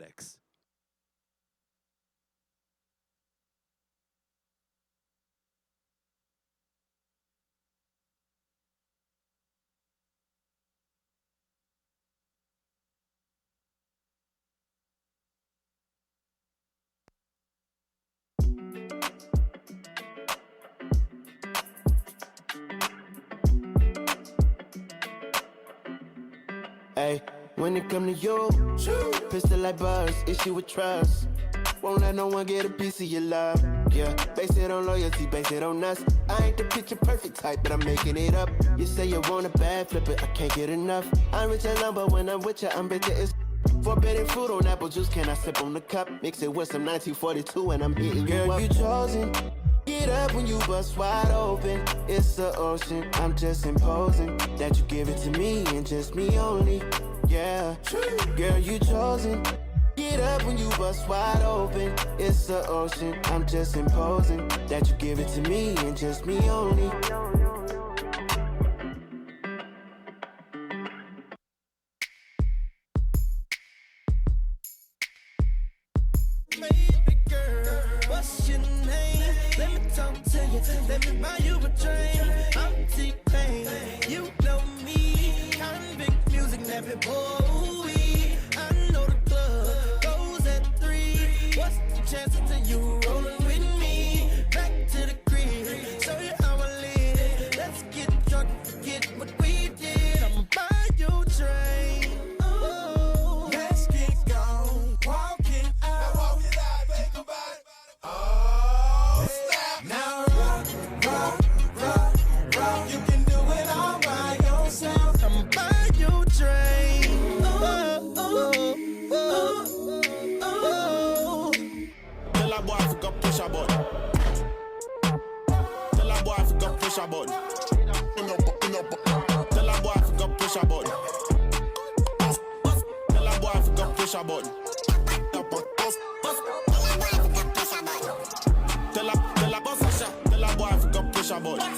mix. Hey, when it come to you, pistol like buzz, issue with trust. Won't let no one get a piece of your love. Yeah, base it on loyalty, base it on us. I ain't the picture perfect type, but I'm making it up. You say you want a bad, flip it, I can't get enough. I'm rich alone, but when I'm with you, I'm bitter as forbidden fruit on apple juice, can I sip on the cup? Mix it with some 1942 and I'm hitting you up. Girl, you chosen. Get up when you bust wide open. It's the ocean, I'm just imposing that you give it to me and just me only. Yeah, girl, you chosen. Get up when you bust wide open. It's the ocean, I'm just imposing that you give it to me and just me only. Baby girl, what's your name? Let me talk to you, let me buy you a drink. I'm T-Pain, you know me. Convict music, never boy. I know the club goes at 3. What's the chances of you rolling with me? Back to the crib, show you how I live. Let's get drunk, forget what we did. I'ma buy you a drink. Oh, let's get gone, walking out. Walk it out, think about it. Oh, snap. Now rock. You can do it all by yourself. I'ma buy you a drink. Tell a boy to go push a button. Tell a boy to go push a button. Tell a boy to go push a button. Tell a boy to go push a button. Tell a boss a shot. Tell a boy to go push a button.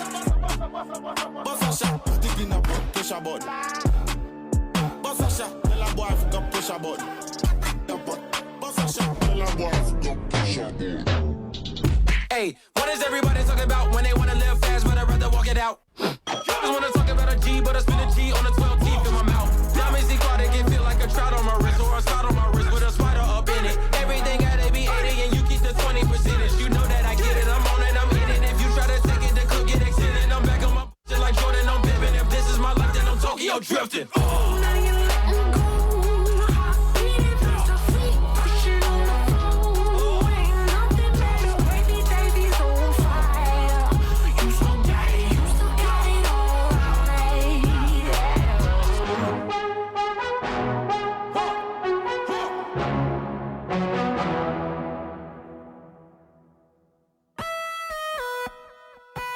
Boss a shot. Sticking up, push a button. Boss a shot. Tell a boy to go push a button. Boss a shot. Tell a boy to go push a button. Hey, what is everybody talking about when they wanna live fast, but I'd rather walk it out? Just wanna talk about a G, but I spin a G on a 12 teeth in my mouth. Diamonds equal, they can feel like a trout on my wrist or a spot on my wrist with a spider up in it. Everything at AB80 and you keep the 20%. You know that I get it, I'm on it, I'm in it. If you try to take it, the cook get extended. I'm back on my just like Jordan, I'm pimping. If this is my life, then I'm Tokyo drifting. Now you letting go. Heart beating past the feet, pushing on the floor. Ain't nothing better, baby, baby's on fire. You so daddy, you still got it all right.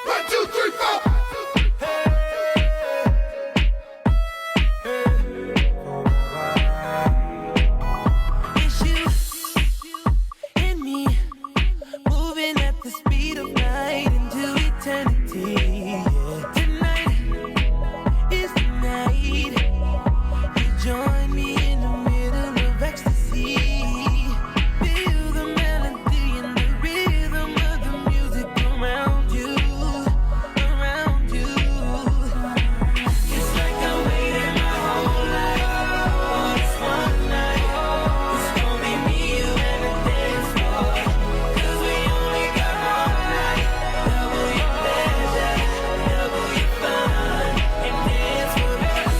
One, two, three, four. It's you and me, moving at the speed of light into eternity. Yeah. Tonight is the night. You join me in the middle of ecstasy. Feel the melody and the rhythm of the music around you, around you. It's like I waited my whole life for this one night. It's gonna be me, you, and the dance floor. 'Cause we only got one night. Double your pleasure, double your fun, and dance forever.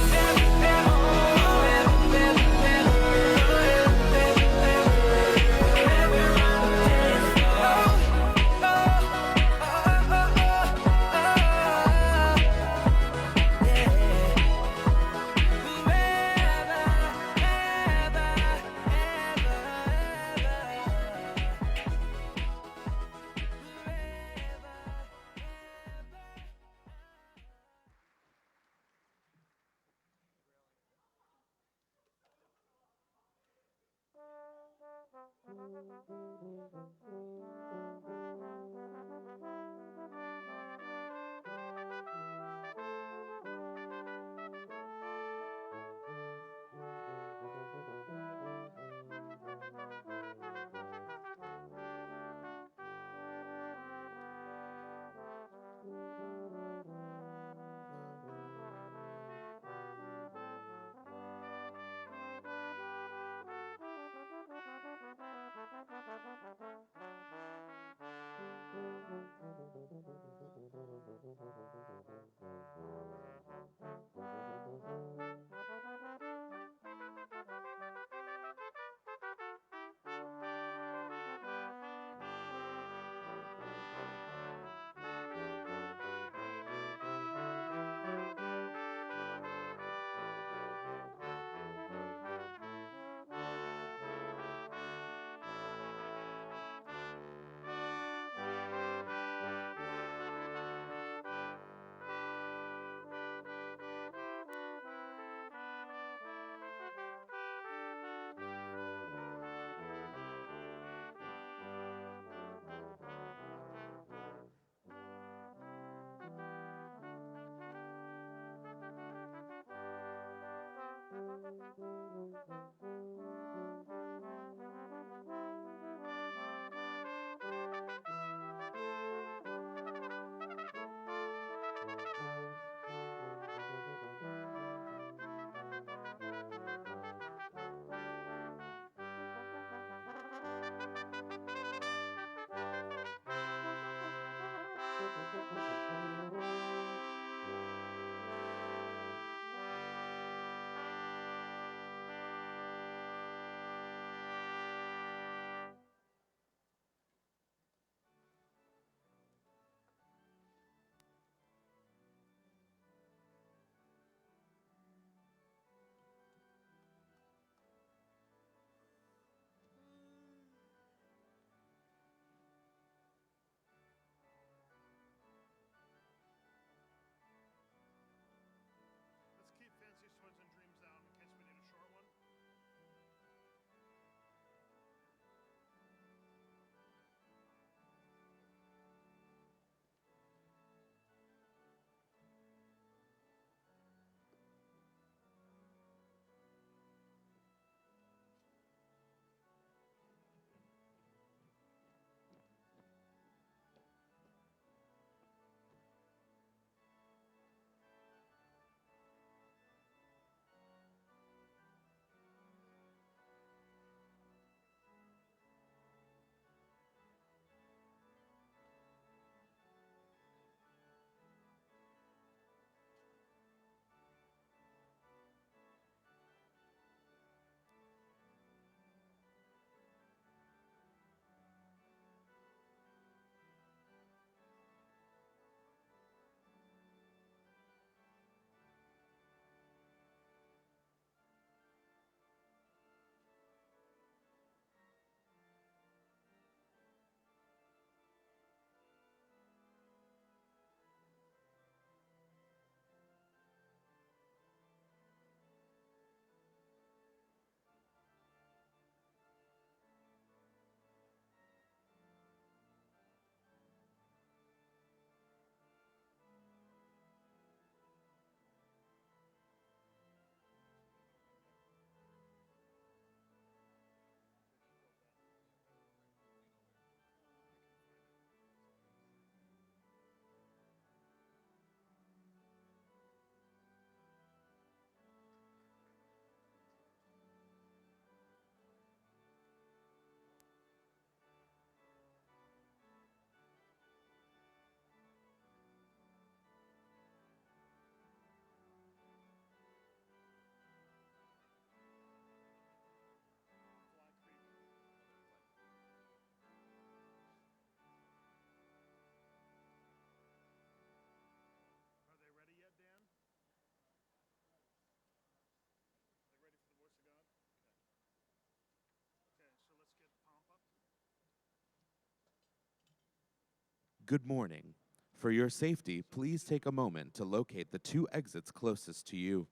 Good morning. For your safety, please take a moment to locate the 2 exits closest to you.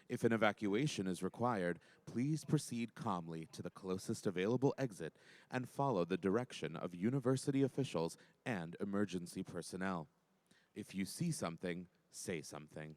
If an evacuation is required, please proceed calmly to the closest available exit and follow the direction of university officials and emergency personnel. If you see something, say something.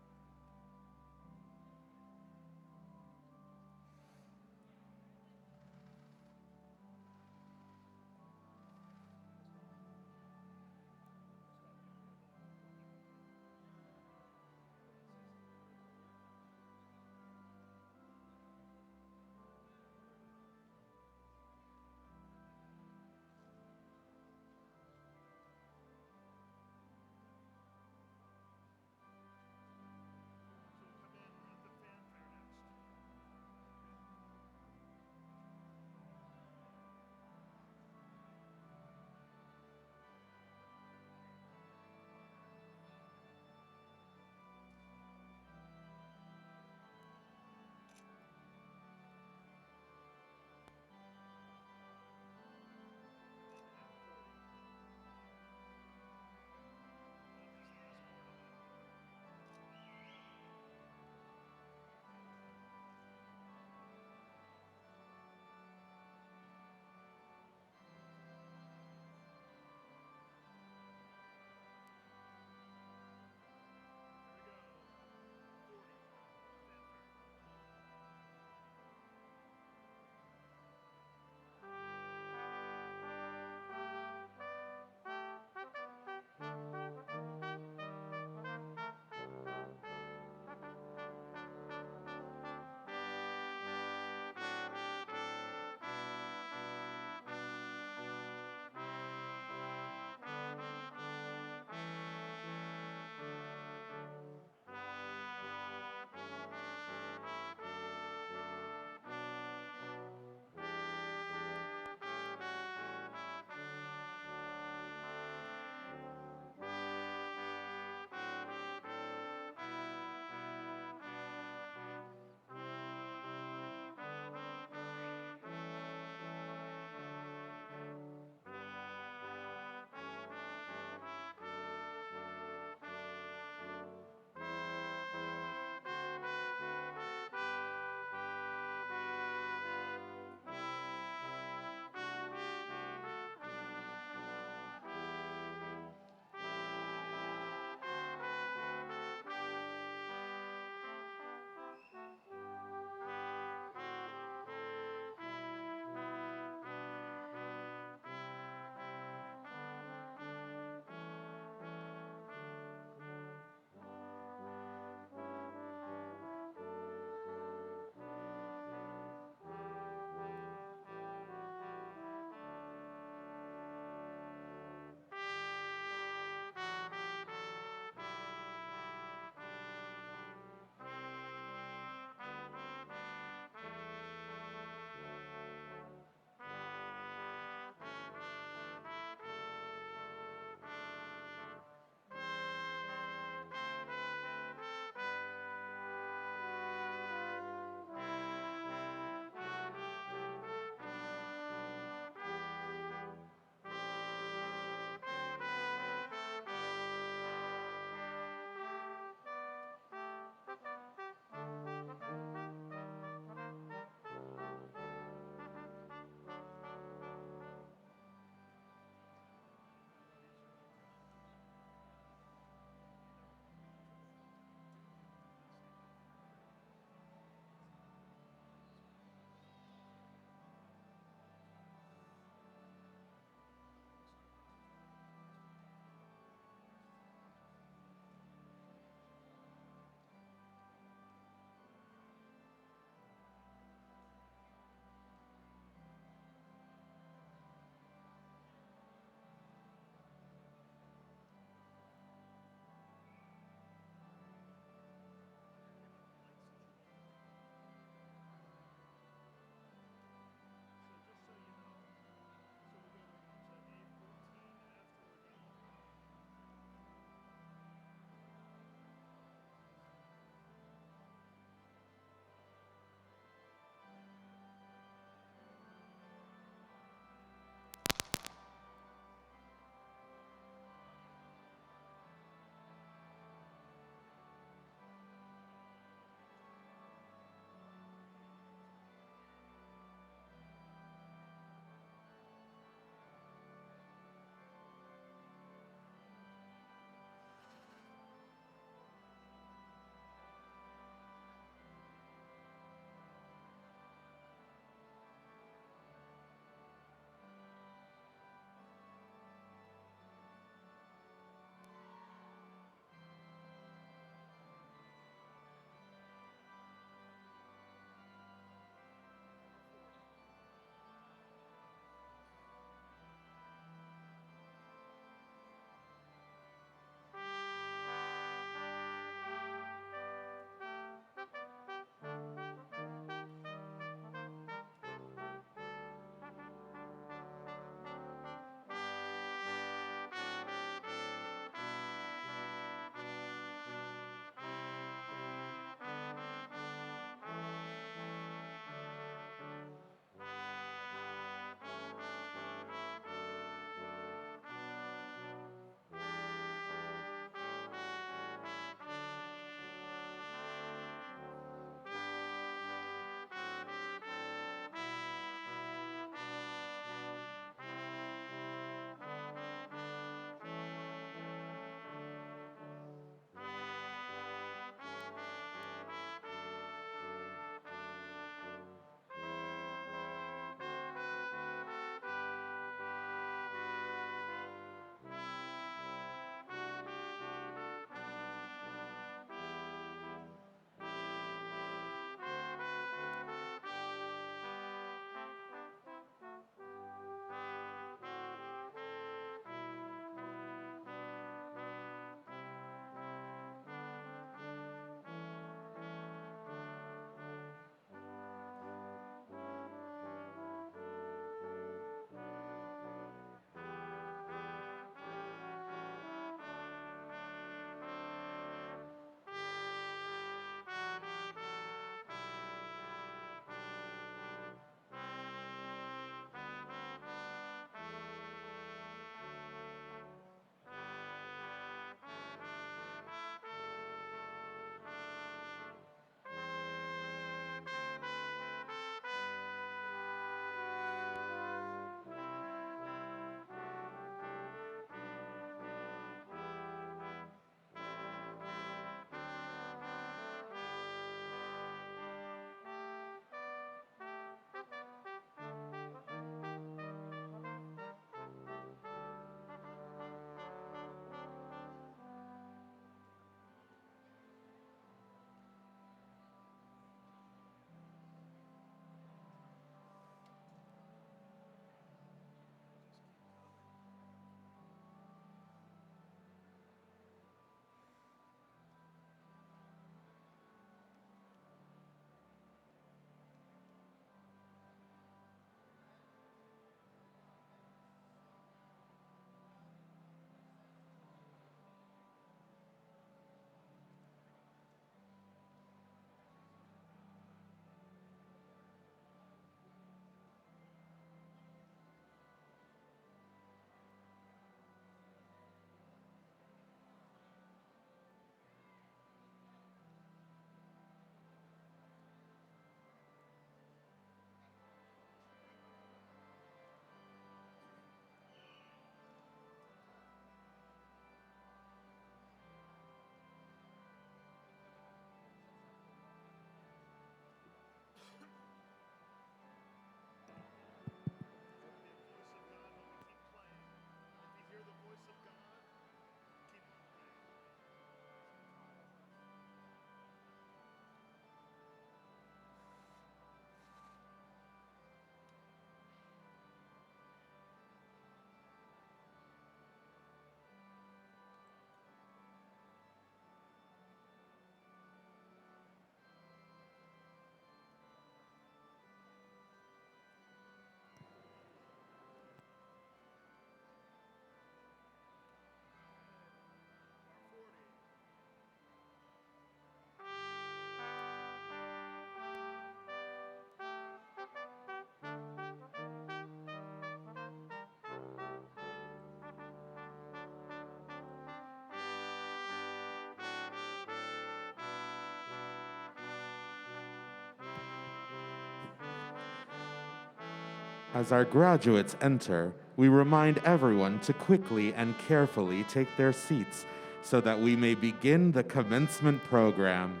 As our graduates enter, we remind everyone to quickly and carefully take their seats so that we may begin the commencement program.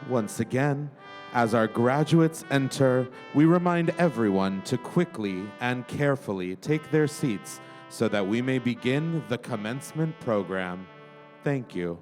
Once again, as our graduates enter, we remind everyone to quickly and carefully take their seats so that we may begin the commencement program. Thank you.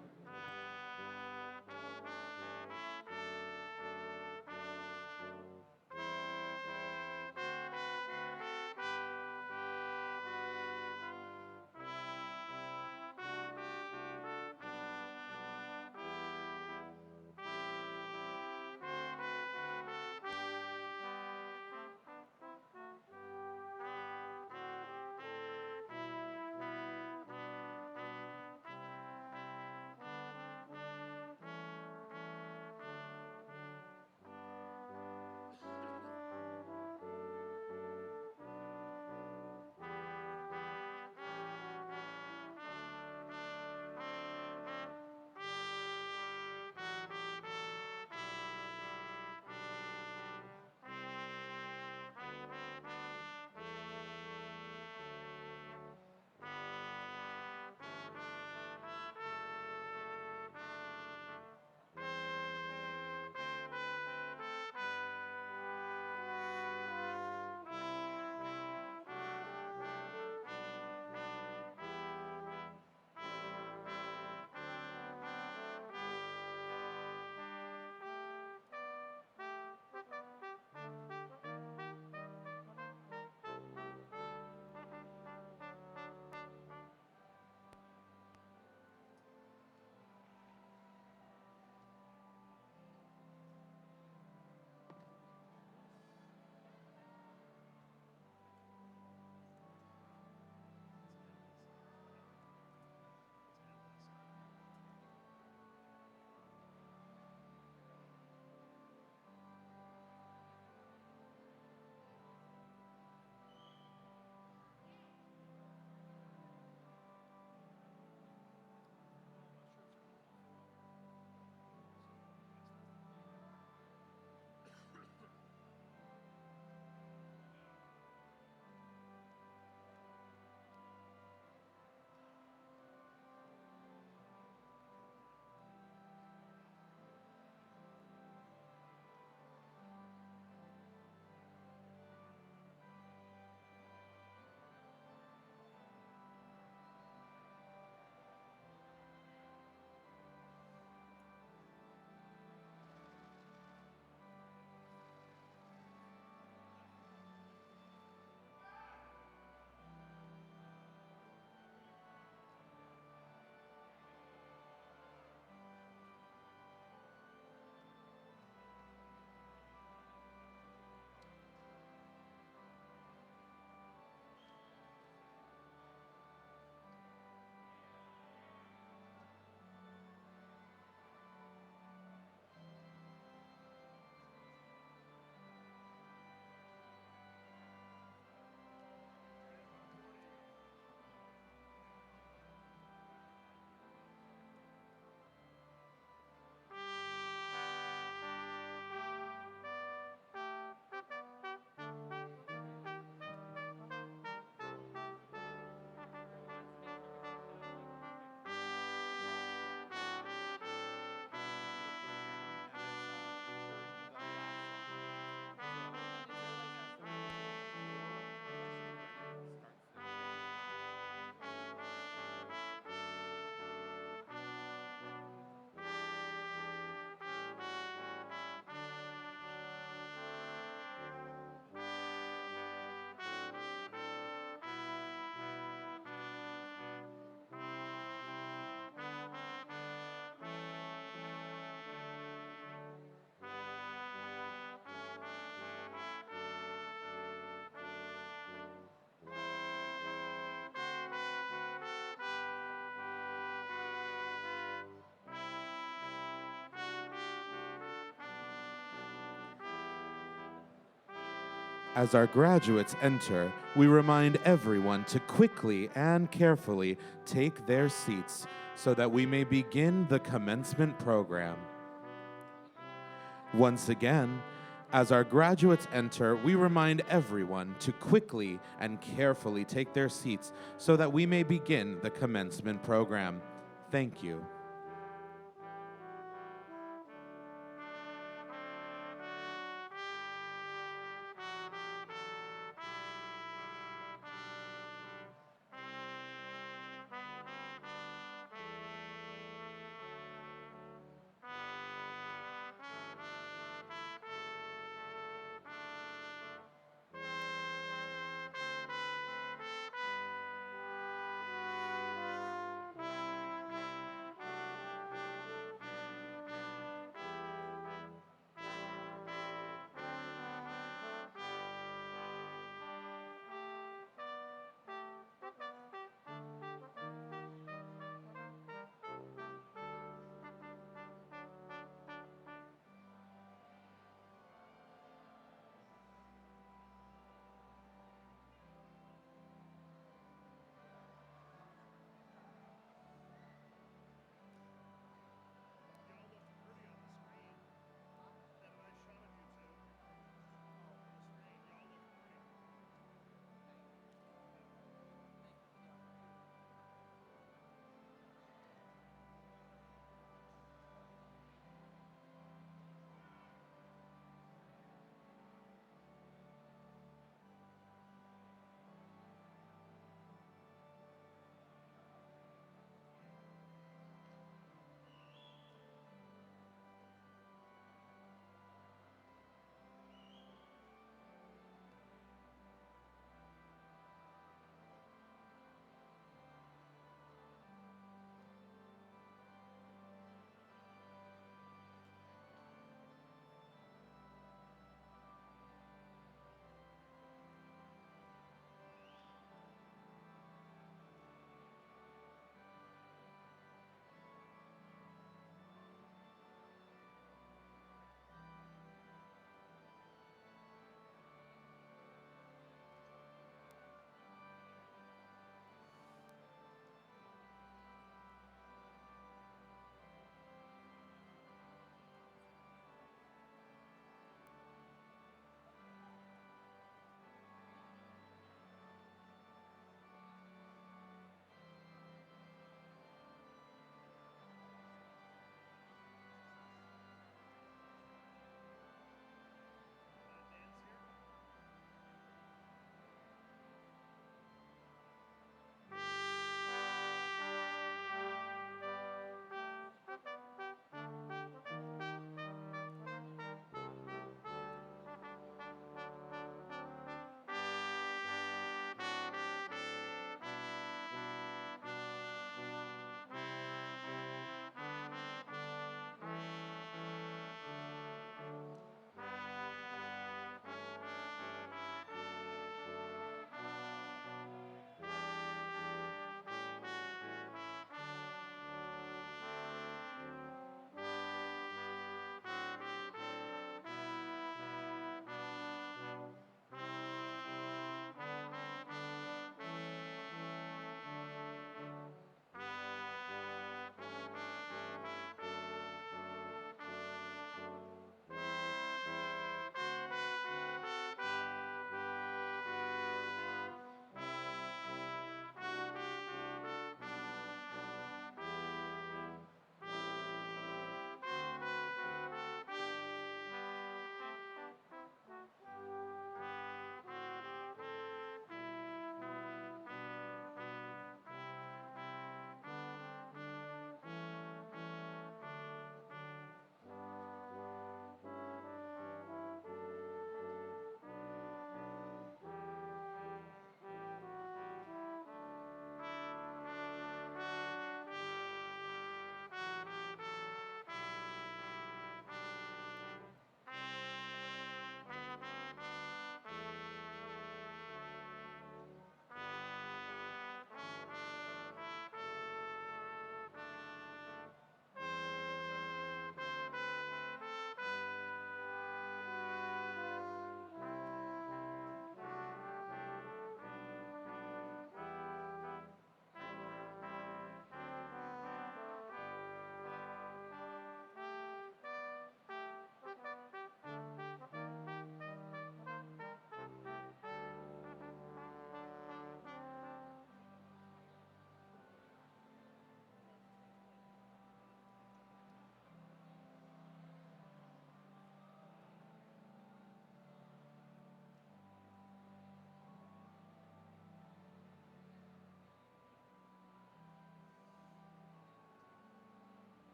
As our graduates enter, we remind everyone to quickly and carefully take their seats so that we may begin the commencement program. Once again, As our graduates enter, we remind everyone to quickly and carefully take their seats so that we may begin the commencement program. Thank you.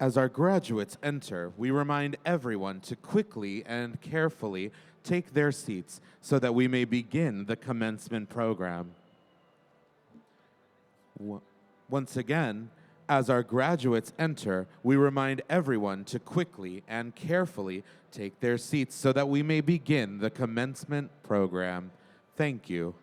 As our graduates enter, we remind everyone to quickly and carefully take their seats so that we may begin the commencement program. Once again, as our graduates enter, we remind everyone to quickly and carefully take their seats so that we may begin the commencement program. Thank you.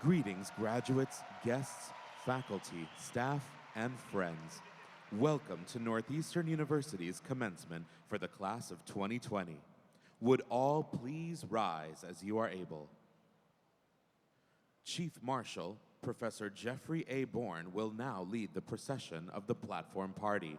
Greetings, graduates, guests, faculty, staff, and friends. Welcome to Northeastern University's commencement for the class of 2020. Would all please rise as you are able. Chief Marshal, Professor Jeffrey A. Bourne, will now lead the procession of the platform party.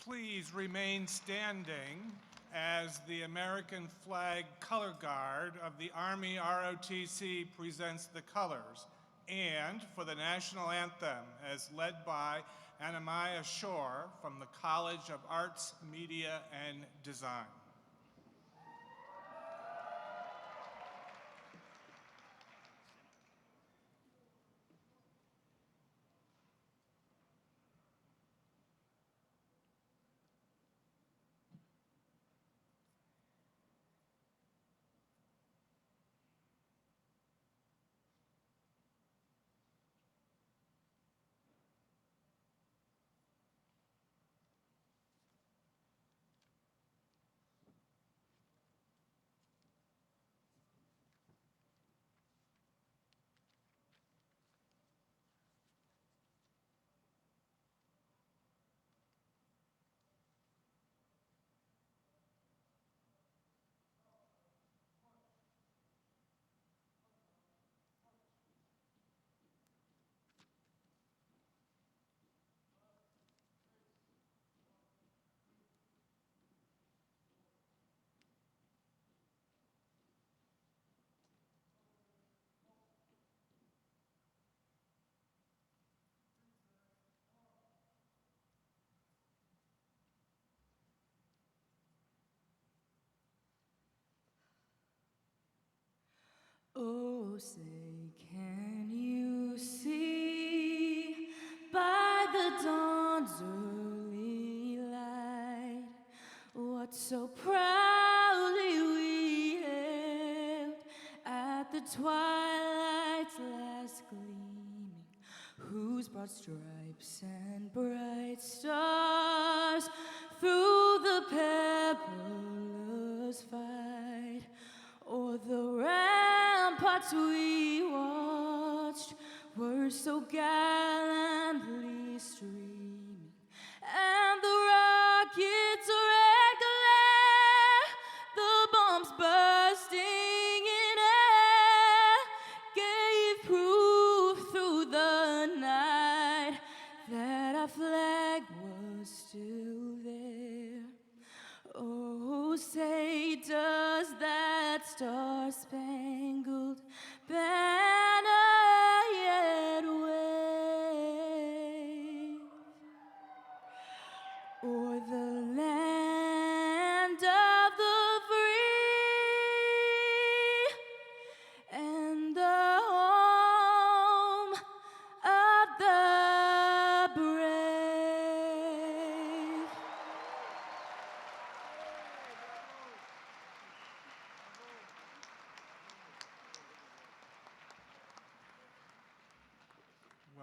Please remain standing as the American flag color guard of the Army ROTC presents the colors, and for the national anthem as led by Anamaya Shore from the College of Arts, Media, and Design. Oh, say, can you see by the dawn's early light what so proudly we hailed at the twilight's last gleaming, whose broad stripes and bright stars through the perilous fight o'er the ramparts we watched were so gallantly streaming, and the rockets' red glare, the bombs bursting in air, gave proof through the night that our flag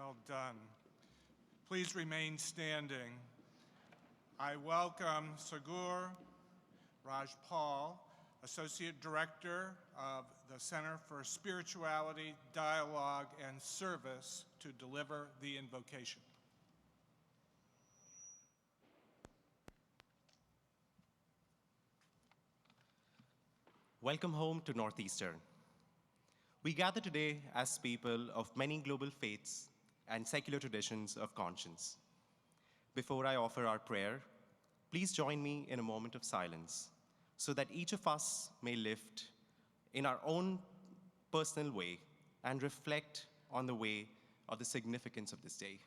Well done. Please remain standing. I welcome Sagur Rajpal, Associate Director of the Center for Spirituality, Dialogue, and Service, to deliver the invocation. Welcome home to Northeastern. We gather today as people of many global faiths and secular traditions of conscience. Before I offer our prayer, please join me in a moment of silence so that each of us may lift in our own personal way and reflect on the way of the significance of this day.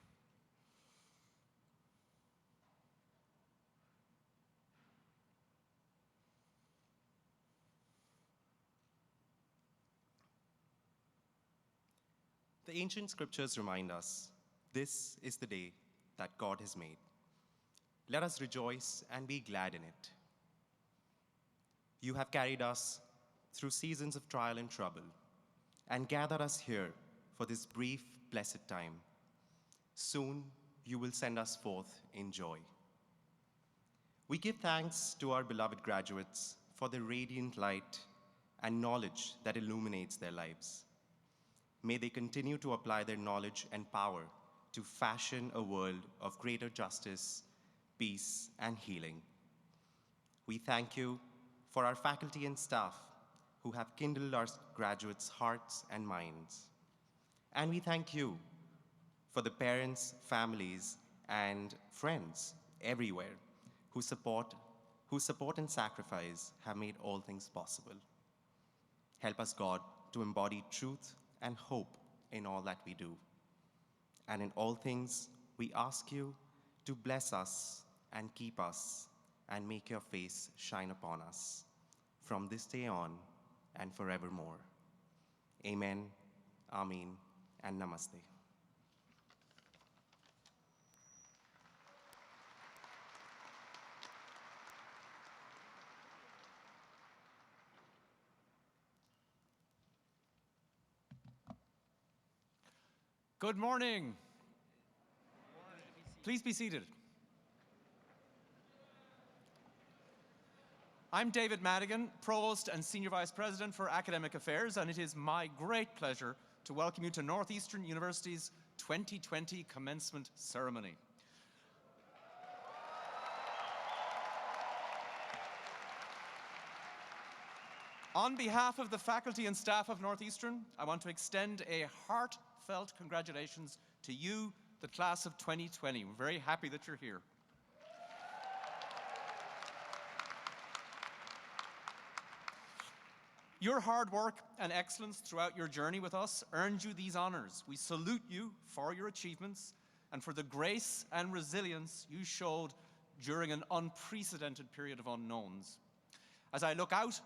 The ancient scriptures remind us, this is the day that God has made. Let us rejoice and be glad in it. You have carried us through seasons of trial and trouble and gathered us here for this brief, blessed time. Soon you will send us forth in joy. We give thanks to our beloved graduates for the radiant light and knowledge that illuminates their lives. May they continue to apply their knowledge and power to fashion a world of greater justice, peace, and healing. We thank you for our faculty and staff who have kindled our graduates' hearts and minds. And we thank you for the parents, families, and friends everywhere whose support and sacrifice have made all things possible. Help us, God, to embody truth and hope in all that we do. And in all things, we ask you to bless us and keep us and make your face shine upon us from this day on and forevermore. Amen, Amen, and Namaste. Good morning. Please be seated. I'm David Madigan, Provost and Senior Vice President for Academic Affairs, and it is my great pleasure to welcome you to Northeastern University's 2020 Commencement Ceremony. On behalf of the faculty and staff of Northeastern, I want to extend a heartfelt congratulations to you, the class of 2020. We're very happy that you're here. Your hard work and excellence throughout your journey with us earned you these honors. We salute you for your achievements and for the grace and resilience you showed during an unprecedented period of unknowns. As I look out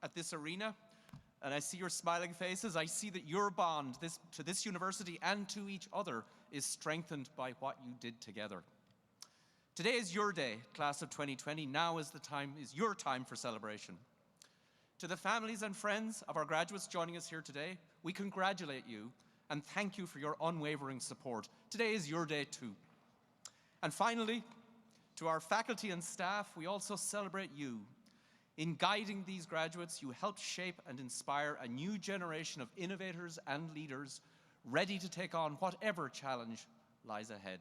at this arena and I see your smiling faces, I see that your bond to this university and to each other is strengthened by what you did together. Today is your day, class of 2020. Now is your time for celebration. To the families and friends of our graduates joining us here today, we congratulate you and thank you for your unwavering support. Today is your day too. And finally, to our faculty and staff, we also celebrate you. In guiding these graduates, you helped shape and inspire a new generation of innovators and leaders ready to take on whatever challenge lies ahead.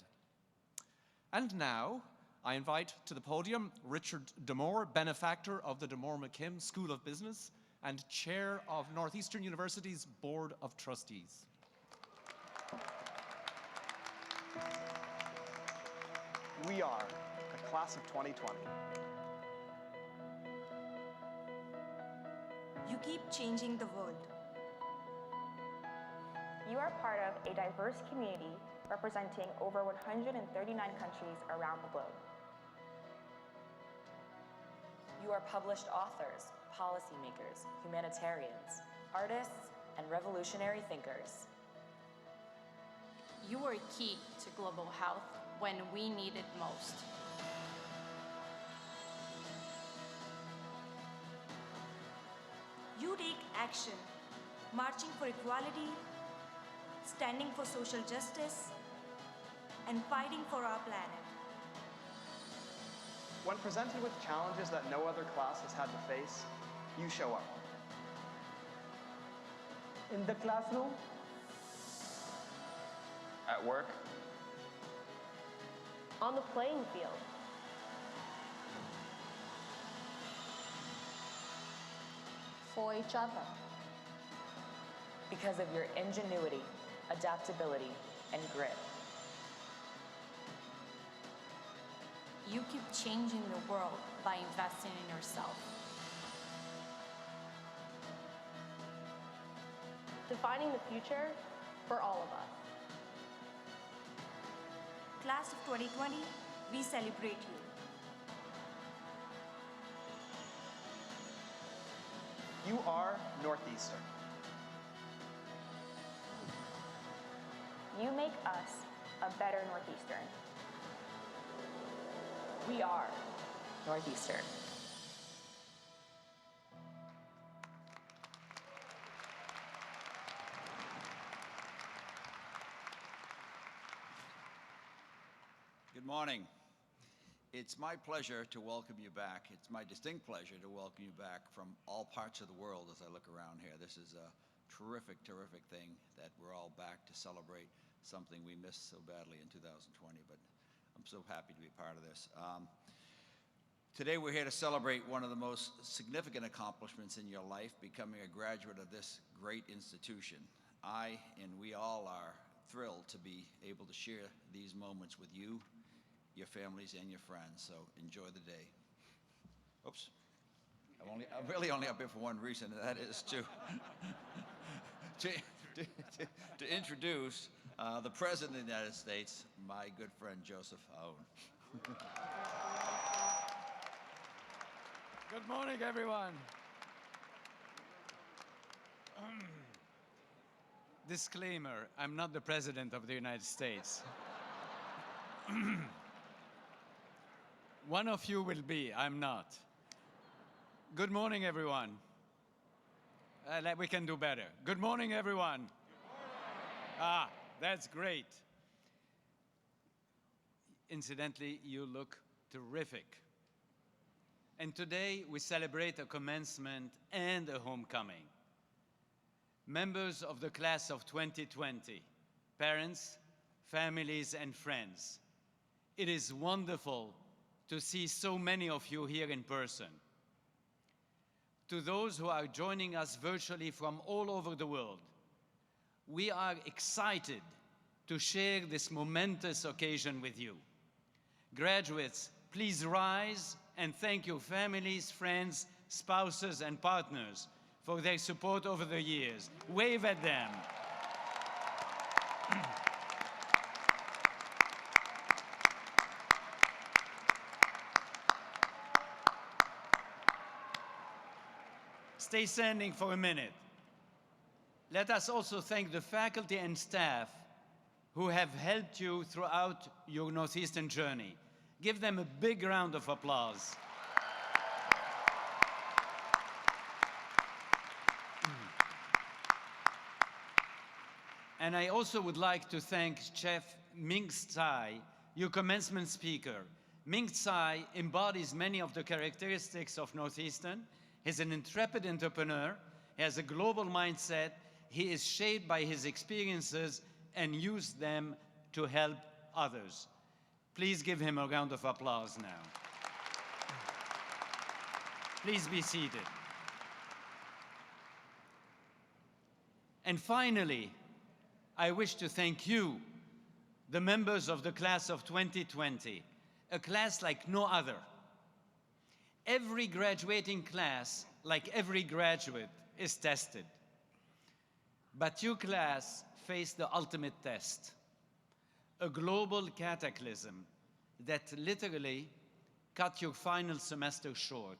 And now, I invite to the podium Richard Damore, benefactor of the Damore-McKim School of Business and chair of Northeastern University's Board of Trustees. We are the class of 2020. You keep changing the world. You are part of a diverse community representing over 139 countries around the globe. You are published authors, policymakers, humanitarians, artists, and revolutionary thinkers. You were key to global health when we need it most. You take action, marching for equality, standing for social justice, and fighting for our planet. When presented with challenges that no other class has had to face, you show up. In the classroom, At work, On the playing field, For each other. Because of your ingenuity, adaptability, and grit. You keep changing the world by investing in yourself. defining the future for all of us. Class of 2020, we celebrate you. You are Northeastern. You make us a better Northeastern. We are Northeastern. Good morning. It's my pleasure to welcome you back. It's my distinct pleasure to welcome you back from all parts of the world as I look around here. This is a terrific, terrific thing that we're all back to celebrate something we missed so badly in 2020, but I'm so happy to be part of this. Today we're here to celebrate one of the most significant accomplishments in your life, becoming a graduate of this great institution. I and we all are thrilled to be able to share these moments with you, your families, and your friends, so enjoy the day. Oops. I'm really only up here for one reason, and that is to introduce the President of the United States, my good friend Joseph Aoun. Good morning, everyone. Disclaimer, I'm not the President of the United States. One of you will be, I'm not. Good morning, everyone. We can do better. Good morning, everyone. Good morning. That's great. Incidentally, you look terrific. And today we celebrate a commencement and a homecoming. Members of the class of 2020, parents, families, and friends, it is wonderful to see so many of you here in person. To those who are joining us virtually from all over the world, we are excited to share this momentous occasion with you. Graduates, please rise and thank your families, friends, spouses, and partners for their support over the years. Wave at them. Stay standing for a minute. Let us also thank the faculty and staff who have helped you throughout your Northeastern journey. Give them a big round of applause. And I also would like to thank Chef Ming Tsai, your commencement speaker. Ming Tsai embodies many of the characteristics of Northeastern. He's an intrepid entrepreneur, he has a global mindset, he is shaped by his experiences and used them to help others. Please give him a round of applause now. Please be seated. And finally, I wish to thank you, the members of the class of 2020, a class like no other. Every graduating class, like every graduate, is tested. But your class faced the ultimate test, a global cataclysm that literally cut your final semester short.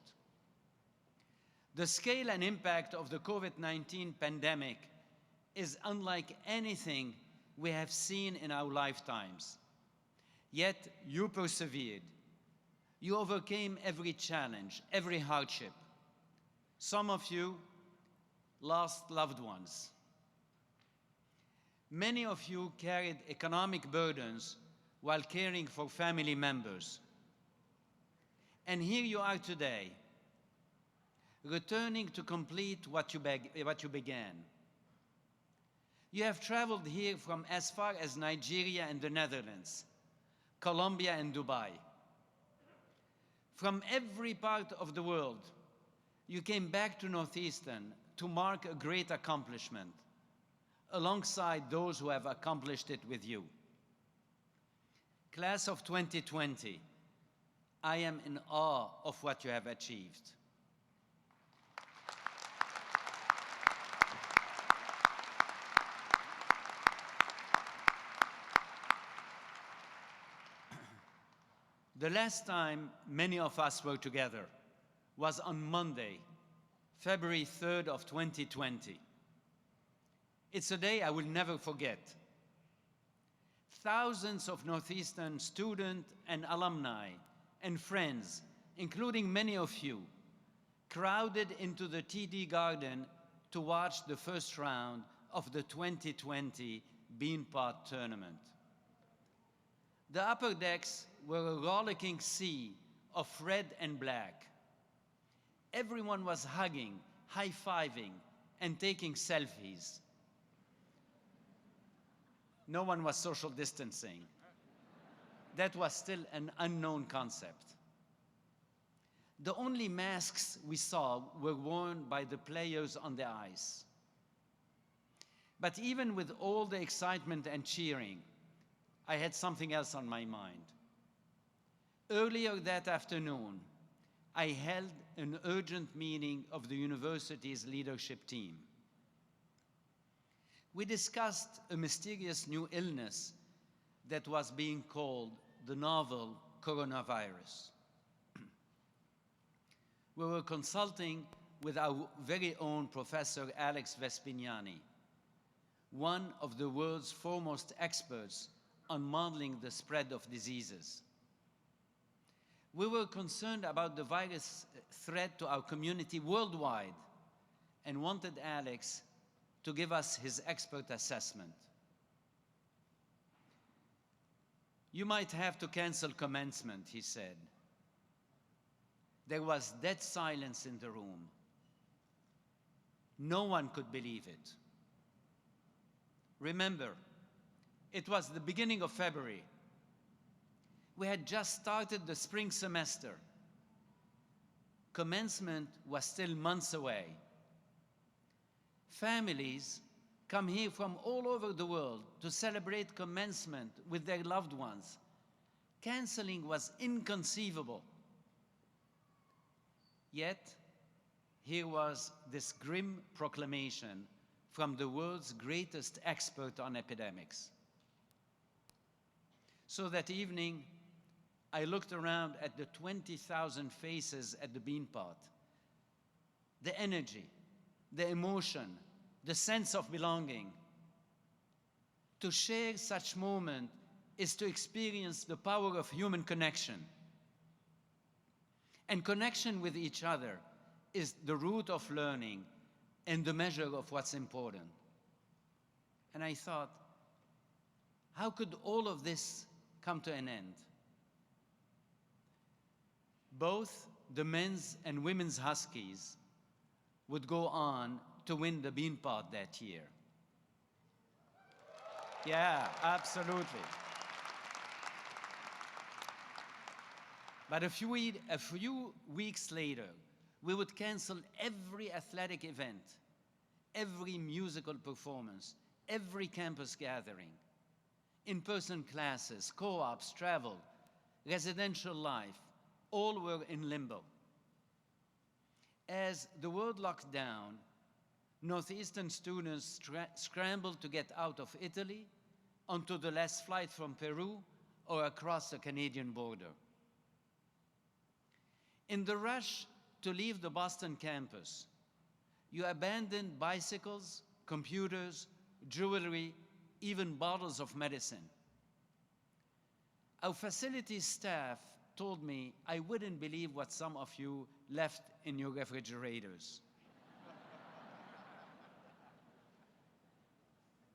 The scale and impact of the COVID-19 pandemic is unlike anything we have seen in our lifetimes. Yet you persevered. You overcame every challenge, every hardship. Some of you lost loved ones. Many of you carried economic burdens while caring for family members. And here you are today, returning to complete what you began. You have traveled here from as far as Nigeria and the Netherlands, Colombia and Dubai. From every part of the world, you came back to Northeastern to mark a great accomplishment, alongside those who have accomplished it with you. Class of 2020, I am in awe of what you have achieved. The last time many of us were together was on Monday, February 3rd of 2020. It's a day I will never forget. Thousands of Northeastern students and alumni and friends, including many of you, crowded into the TD Garden to watch the first round of the 2020 Beanpot Tournament. The upper decks were a rollicking sea of red and black. Everyone was hugging, high-fiving, and taking selfies. No one was social distancing. That was still an unknown concept. The only masks we saw were worn by the players on the ice. But even with all the excitement and cheering, I had something else on my mind. Earlier that afternoon, I held an urgent meeting of the university's leadership team. We discussed a mysterious new illness that was being called the novel coronavirus. We were consulting with our very own Professor Alex Vespignani, one of the world's foremost experts on modeling the spread of diseases. We were concerned about the virus threat to our community worldwide and wanted Alex to give us his expert assessment. You might have to cancel commencement, he said. There was dead silence in the room. No one could believe it. Remember, it was the beginning of February. We had just started the spring semester. Commencement was still months away. Families come here from all over the world to celebrate commencement with their loved ones. Canceling was inconceivable. Yet, here was this grim proclamation from the world's greatest expert on epidemics. So that evening, I looked around at the 20,000 faces at the Beanpot. The energy, the emotion, the sense of belonging. To share such moment is to experience the power of human connection. And connection with each other is the root of learning and the measure of what's important. And I thought, how could all of this come to an end? Both the men's and women's Huskies would go on to win the Beanpot that year. Yeah, absolutely. But a few weeks later, we would cancel every athletic event, every musical performance, every campus gathering, in-person classes, co-ops, travel, residential life, all were in limbo. As the world locked down, Northeastern students scrambled to get out of Italy onto the last flight from Peru or across the Canadian border. In the rush to leave the Boston campus, you abandoned bicycles, computers, jewelry, even bottles of medicine. Our facilities staff told me I wouldn't believe what some of you left in your refrigerators.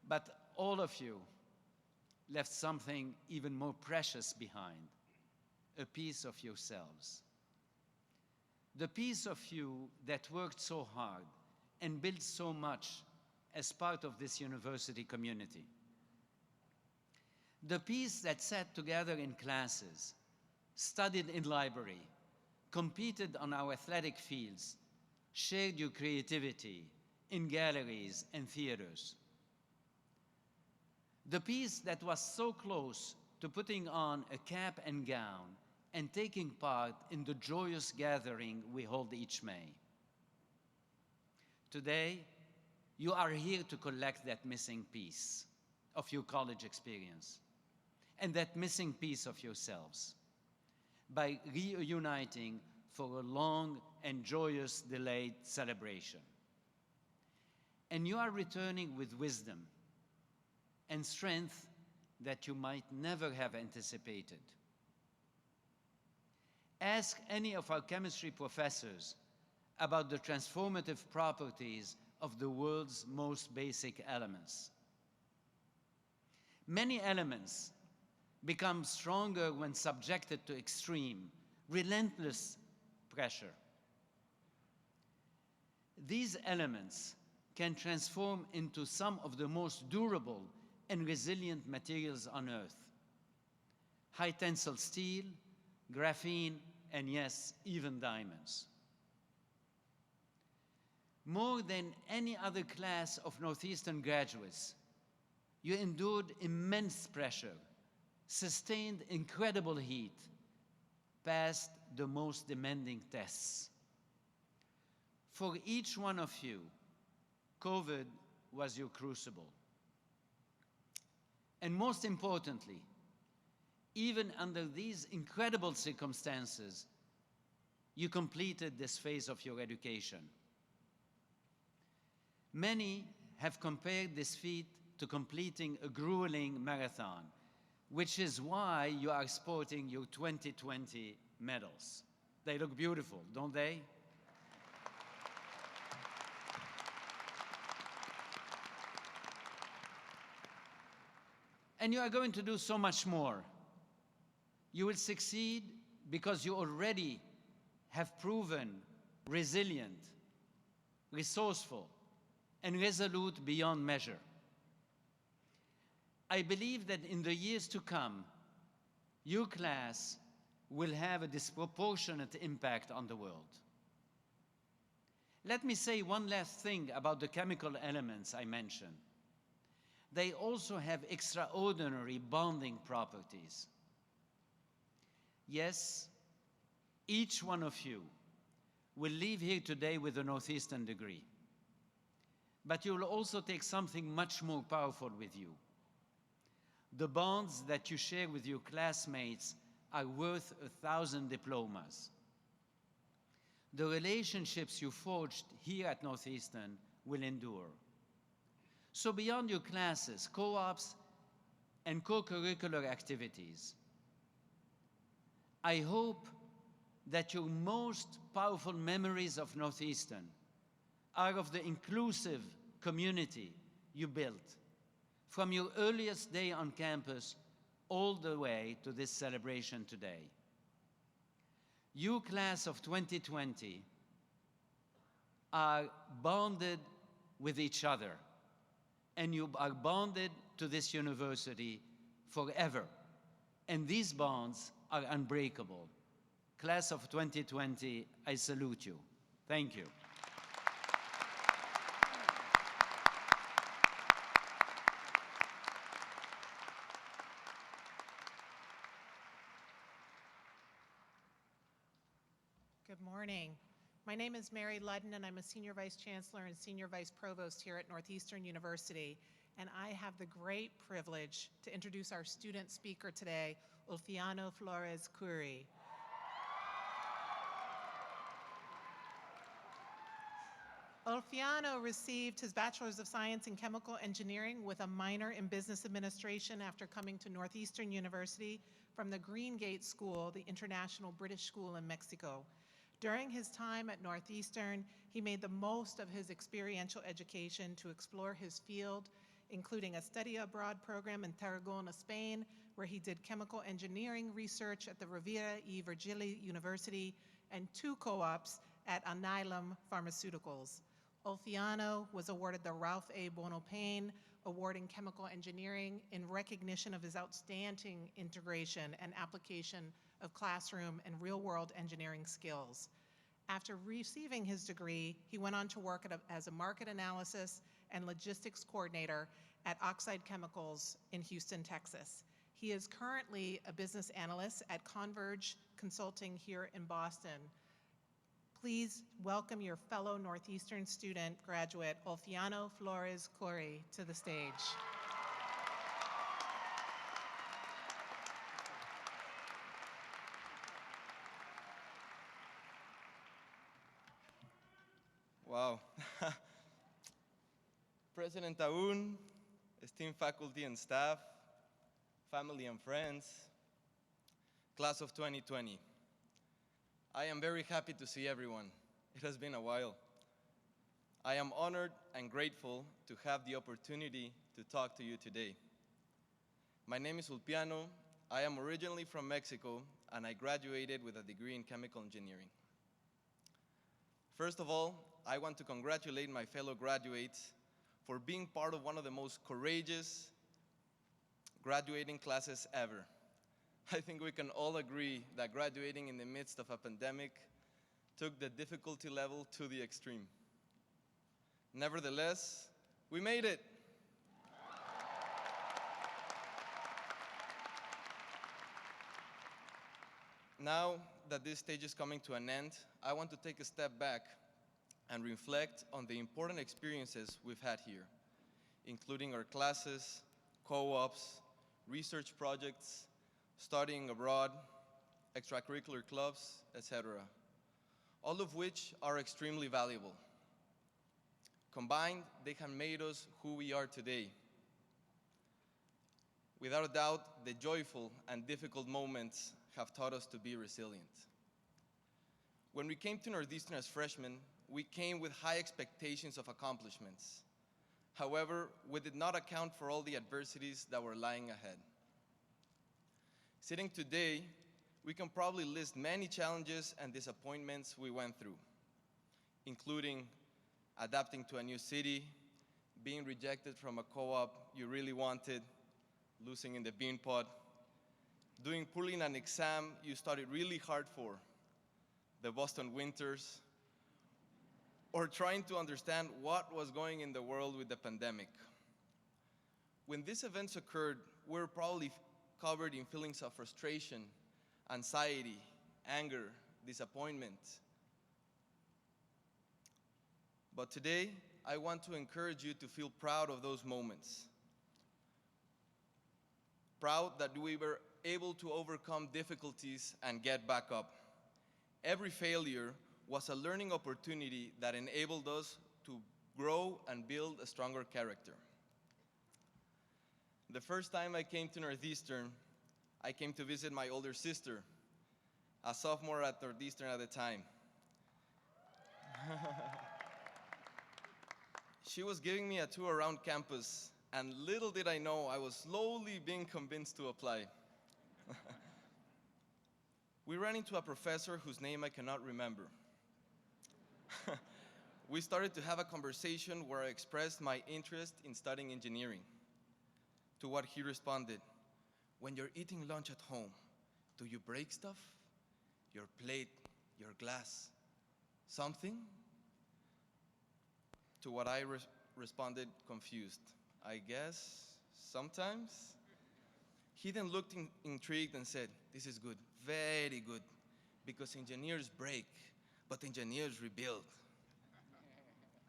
But all of you left something even more precious behind, a piece of yourselves. The piece of you that worked so hard and built so much as part of this university community. The piece that sat together in classes, studied in library, competed on our athletic fields, shared your creativity in galleries and theaters. The piece that was so close to putting on a cap and gown and taking part in the joyous gathering we hold each May. Today, you are here to collect that missing piece of your college experience and that missing piece of yourselves by reuniting for a long and joyous delayed celebration. And you are returning with wisdom and strength that you might never have anticipated. Ask any of our chemistry professors about the transformative properties of the world's most basic elements. Many elements become stronger when subjected to extreme, relentless pressure. These elements can transform into some of the most durable and resilient materials on Earth. High tensile steel, graphene, and yes, even diamonds. More than any other class of Northeastern graduates, you endured immense pressure, sustained incredible heat, passed the most demanding tests. For each one of you, COVID was your crucible. And most importantly, even under these incredible circumstances, you completed this phase of your education. Many have compared this feat to completing a grueling marathon, which is why you are sporting your 2020 medals. They look beautiful, don't they? And you are going to do so much more. You will succeed because you already have proven resilient, resourceful, and resolute beyond measure. I believe that in the years to come, your class will have a disproportionate impact on the world. Let me say one last thing about the chemical elements I mentioned. They also have extraordinary bonding properties. Yes, each one of you will leave here today with a Northeastern degree. But you will also take something much more powerful with you. The bonds that you share with your classmates are worth 1,000 diplomas. The relationships you forged here at Northeastern will endure. So beyond your classes, co-ops, and co-curricular activities, I hope that your most powerful memories of Northeastern are of the inclusive community you built from your earliest day on campus all the way to this celebration today. You, class of 2020, are bonded with each other, and you are bonded to this university forever. And these bonds are unbreakable. Class of 2020, I salute you. Thank you. Good morning. My name is Mary Ludden, and I'm a Senior Vice Chancellor and Senior Vice Provost here at Northeastern University. And I have the great privilege to introduce our student speaker today, Ulfiano Flores Curi. Ulfiano received his Bachelor's of Science in Chemical Engineering with a minor in Business Administration after coming to Northeastern University from the Green Gate School, the international British school in Mexico. During his time at Northeastern, he made the most of his experiential education to explore his field including a study abroad program in Tarragona, Spain, where he did chemical engineering research at the Rovira y Virgili University, and 2 co-ops at Alnylam Pharmaceuticals. Olfiano was awarded the Ralph A. Bono Payne Award in Chemical Engineering in recognition of his outstanding integration and application of classroom and real-world engineering skills. After receiving his degree, he went on to work as a market analysis and logistics coordinator at Oxide Chemicals in Houston, Texas. He is currently a business analyst at Converge Consulting here in Boston. Please welcome your fellow Northeastern student graduate, Olfiano Flores Cori, to the stage. Wow. President Taun, esteemed faculty and staff, family and friends, class of 2020. I am very happy to see everyone. It has been a while. I am honored and grateful to have the opportunity to talk to you today. My name is Ulpiano. I am originally from Mexico, and I graduated with a degree in chemical engineering. First of all, I want to congratulate my fellow graduates for being part of one of the most courageous graduating classes ever. I think we can all agree that graduating in the midst of a pandemic took the difficulty level to the extreme. Nevertheless, we made it. Now that this stage is coming to an end, I want to take a step back and reflect on the important experiences we've had here, including our classes, co-ops, research projects, studying abroad, extracurricular clubs, etc., all of which are extremely valuable. Combined, they have made us who we are today. Without a doubt, the joyful and difficult moments have taught us to be resilient. When we came to Northeastern as freshmen, we came with high expectations of accomplishments. However, we did not account for all the adversities that were lying ahead. Sitting today, we can probably list many challenges and disappointments we went through, including adapting to a new city, being rejected from a co-op you really wanted, losing in the bean pot, doing poorly in an exam you studied really hard for, the Boston winters, or trying to understand what was going in the world with the pandemic. When these events occurred, we were probably covered in feelings of frustration, anxiety, anger, disappointment. But today, I want to encourage you to feel proud of those moments. Proud that we were able to overcome difficulties and get back up. Every failure was a learning opportunity that enabled us to grow and build a stronger character. The first time I came to Northeastern, I came to visit my older sister, a sophomore at Northeastern at the time. She was giving me a tour around campus, and little did I know I was slowly being convinced to apply. We ran into a professor whose name I cannot remember. We started to have a conversation where I expressed my interest in studying engineering. To what he responded, "When you're eating lunch at home, do you break stuff? Your plate, your glass, something?" To what I responded, confused, "I guess sometimes." He then looked intrigued and said, "This is good, very good, because engineers break, but engineers rebuild."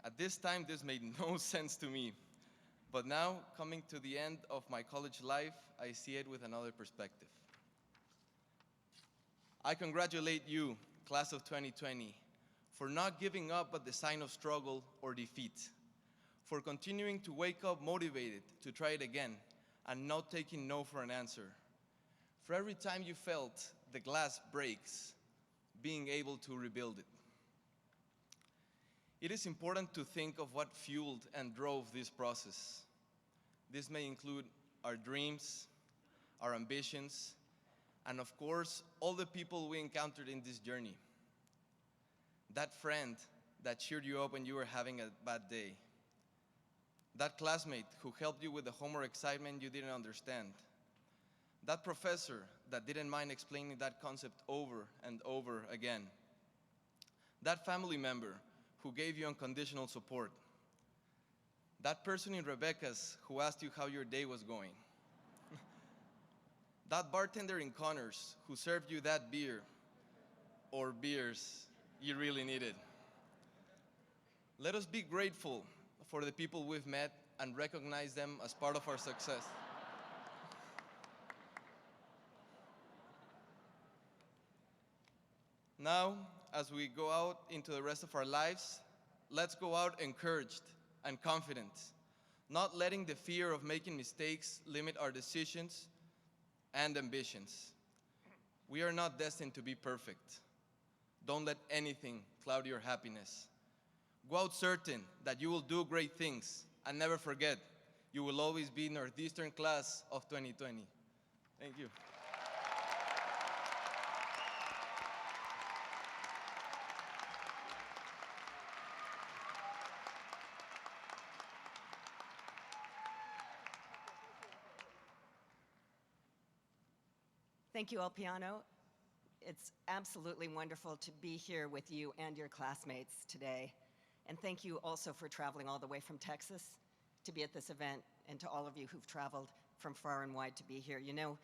At this time, this made no sense to me. But now, coming to the end of my college life, I see it with another perspective. I congratulate you, class of 2020, for not giving up at the sign of struggle or defeat, for continuing to wake up motivated to try it again and not taking no for an answer. For every time you felt the glass breaks, being able to rebuild it. It is important to think of what fueled and drove this process. This may include our dreams, our ambitions, and of course, all the people we encountered in this journey. That friend that cheered you up when you were having a bad day. That classmate who helped you with the homework assignment you didn't understand. That professor that didn't mind explaining that concept over and over again. That family member who gave you unconditional support. That person in Rebecca's who asked you how your day was going. That bartender in Connors who served you that beer or beers you really needed. Let us be grateful for the people we've met and recognize them as part of our success. Now, as we go out into the rest of our lives, let's go out encouraged and confident, not letting the fear of making mistakes limit our decisions and ambitions. We are not destined to be perfect. Don't let anything cloud your happiness. Go out certain that you will do great things, and never forget, you will always be Northeastern class of 2020. Thank you. Thank you, El Piano. It's absolutely wonderful to be here with you and your classmates today. And thank you also for traveling all the way from Texas to be at this event, and to all of you who've traveled from far and wide to be here. You know,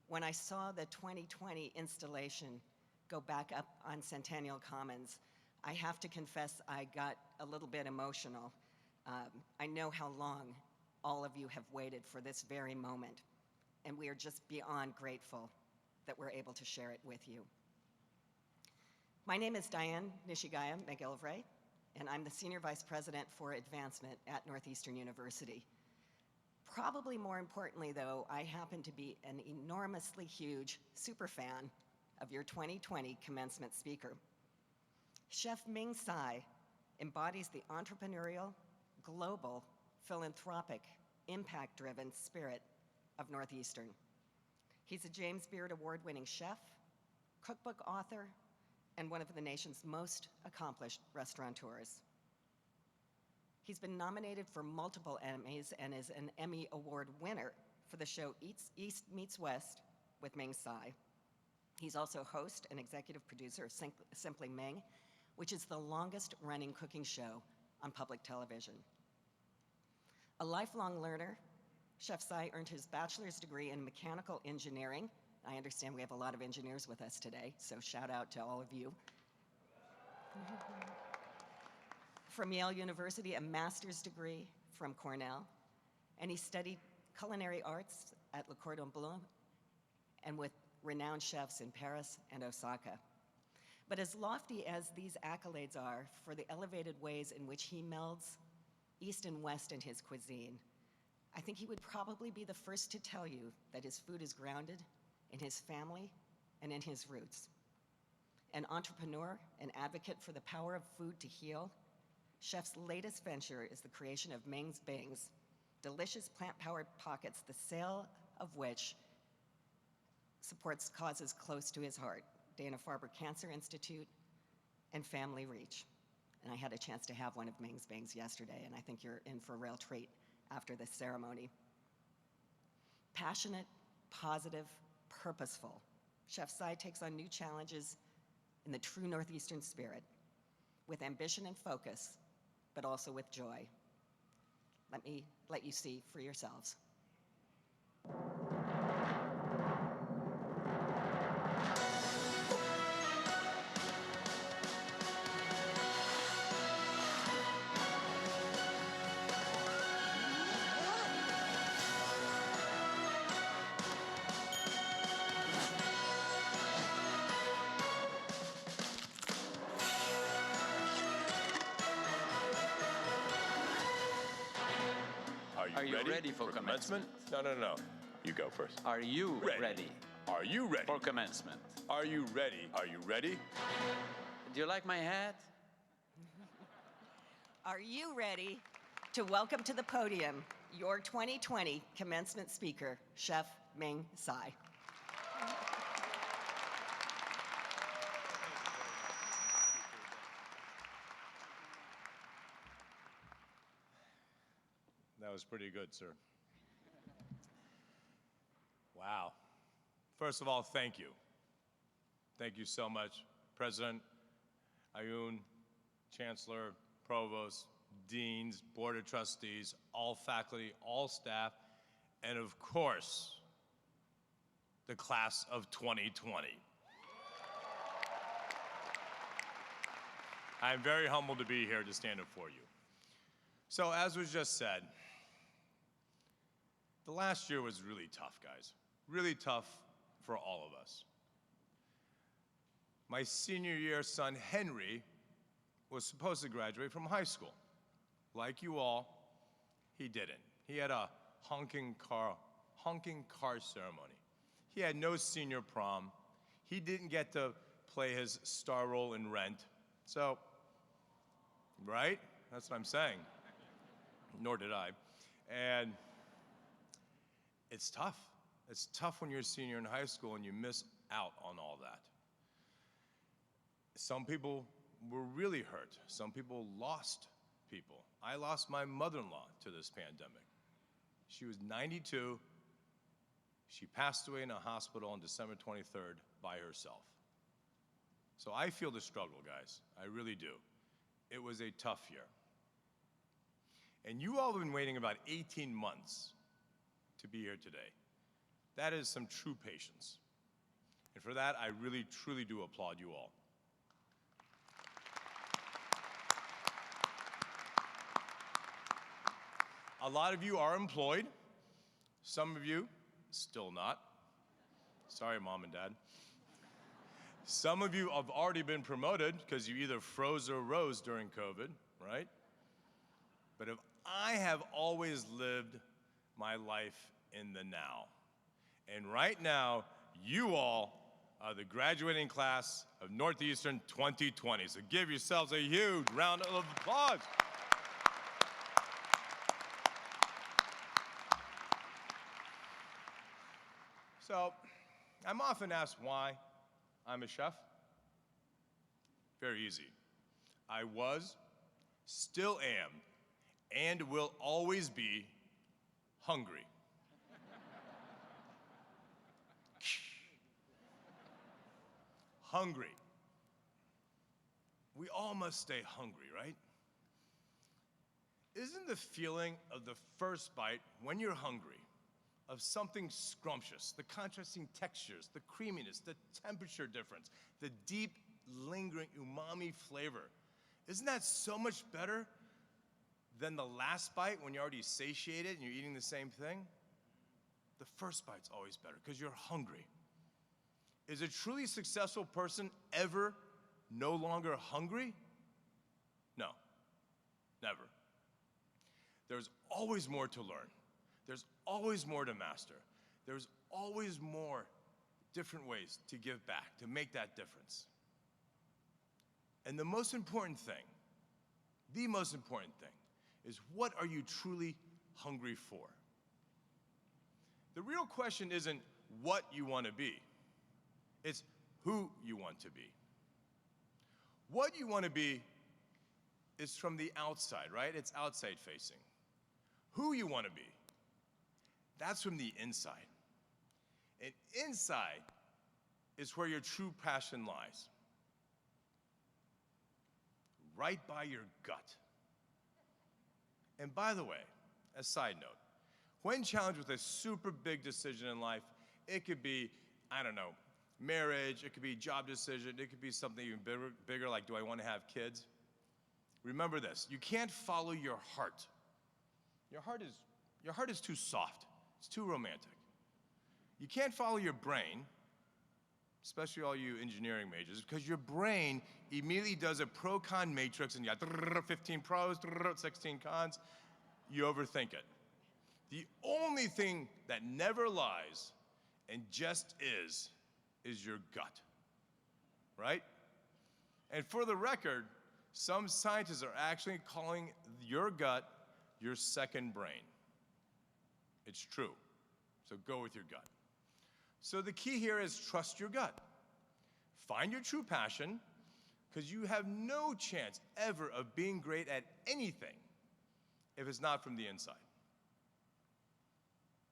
when I saw the 2020 installation go back up on Centennial Commons, I have to confess I got a little bit emotional. I know how long all of you have waited for this very moment, and we are just beyond grateful that we're able to share it with you. My name is Diane Nishigaya McGillivray, and I'm the Senior Vice President for Advancement at Northeastern University. Probably more importantly, though, I happen to be an enormously huge super fan of your 2020 commencement speaker. Chef Ming Tsai embodies the entrepreneurial, global, philanthropic, impact-driven spirit of Northeastern. He's a James Beard Award-winning chef, cookbook author, and one of the nation's most accomplished restaurateurs. He's been nominated for multiple Emmys and is an Emmy Award winner for the show East Meets West with Ming Tsai. He's also host and executive producer of Simply Ming, which is the longest-running cooking show on public television. A lifelong learner, Chef Tsai earned his bachelor's degree in mechanical engineering. I understand we have a lot of engineers with us today, so shout out to all of you. From Yale University, a master's degree from Cornell, and he studied culinary arts at Le Cordon Bleu and with renowned chefs in Paris and Osaka. But as lofty as these accolades are for the elevated ways in which he melds East and West in his cuisine, I think he would probably be the first to tell you that his food is grounded in his family and in his roots. An entrepreneur, an advocate for the power of food to heal, Chef's latest venture is the creation of Ming's Bings, delicious plant-powered pockets, the sale of which supports causes close to his heart, Dana-Farber Cancer Institute and Family Reach. And I had a chance to have one of Ming's Bings yesterday, and I think you're in for a real treat after this ceremony. Passionate, positive, purposeful, Chef Tsai takes on new challenges in the true Northeastern spirit, with ambition and focus, but also with joy. Let me let you see for yourselves. Are you ready for commencement? No. You go first. Are you ready? Are you ready? For commencement. Are you ready? Are you ready? Do you like my hat? Are you ready to welcome to the podium your 2020 commencement speaker, Chef Ming Tsai. That was pretty good, sir. Wow. First of all, thank you. Thank you so much, President Ayun, Chancellor, Provost, Deans, Board of Trustees, all faculty, all staff, and of course, the class of 2020. I'm very humbled to be here to stand up for you. So as was just said, the last year was really tough, guys. Really tough for all of us. My senior year son, Henry, was supposed to graduate from high school. Like you all, he didn't. He had a honking car ceremony. He had no senior prom. He didn't get to play his star role in Rent. So, right? That's what I'm saying. Nor did I. And it's tough. It's tough when you're a senior in high school and you miss out on all that. Some people were really hurt. Some people lost people. I lost my mother-in-law to this pandemic. She was 92. She passed away in a hospital on December 23rd by herself. So I feel the struggle, guys. I really do. It was a tough year. And you all have been waiting about 18 months to be here today. That is some true patience. And for that, I really, truly do applaud you all. A lot of you are employed. Some of you, still not. Sorry, Mom and Dad. Some of you have already been promoted because you either froze or rose during COVID, right? But if I have always lived my life in the now. And right now, you all are the graduating class of Northeastern 2020. So give yourselves a huge round of applause. So, I'm often asked why I'm a chef. Very easy. I was, still am, and will always be hungry. Hungry. We all must stay hungry, right? Isn't the feeling of the first bite when you're hungry, of something scrumptious, the contrasting textures, the creaminess, the temperature difference, the deep, lingering umami flavor, isn't that so much better than the last bite when you're already satiated and you're eating the same thing? The first bite's always better because you're hungry. Is a truly successful person ever no longer hungry? No, never. There's always more to learn. There's always more to master. There's always more different ways to give back, to make that difference. And the most important thing is what are you truly hungry for? The real question isn't what you want to be. It's who you want to be. What you want to be is from the outside, right? It's outside facing. Who you want to be, that's from the inside. And inside is where your true passion lies. Right by your gut. And by the way, a side note, when challenged with a super big decision in life, it could be, I don't know, marriage, it could be job decision, it could be something even bigger like, do I want to have kids? Remember this, you can't follow your heart. Your heart is too soft. It's too romantic. You can't follow your brain, especially all you engineering majors, because your brain immediately does a pro-con matrix and you got 15 pros, 16 cons. You overthink it. The only thing that never lies and just is your gut, right? And for the record, some scientists are actually calling your gut your second brain. It's true. So go with your gut. So the key here is trust your gut. Find your true passion, because you have no chance ever of being great at anything if it's not from the inside.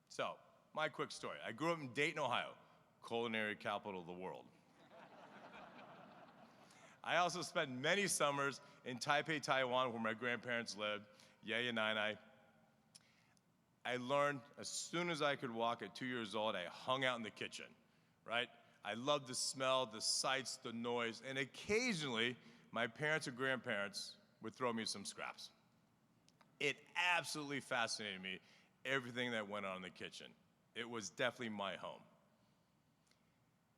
So, my quick story. I grew up in Dayton, Ohio, culinary capital of the world. I also spent many summers in Taipei, Taiwan, where my grandparents lived, Yaya Nai. I learned as soon as I could walk at 2 years old, I hung out in the kitchen, right? I loved the smell, the sights, the noise, and occasionally my parents or grandparents would throw me some scraps. It absolutely fascinated me, everything that went on in the kitchen. It was definitely my home.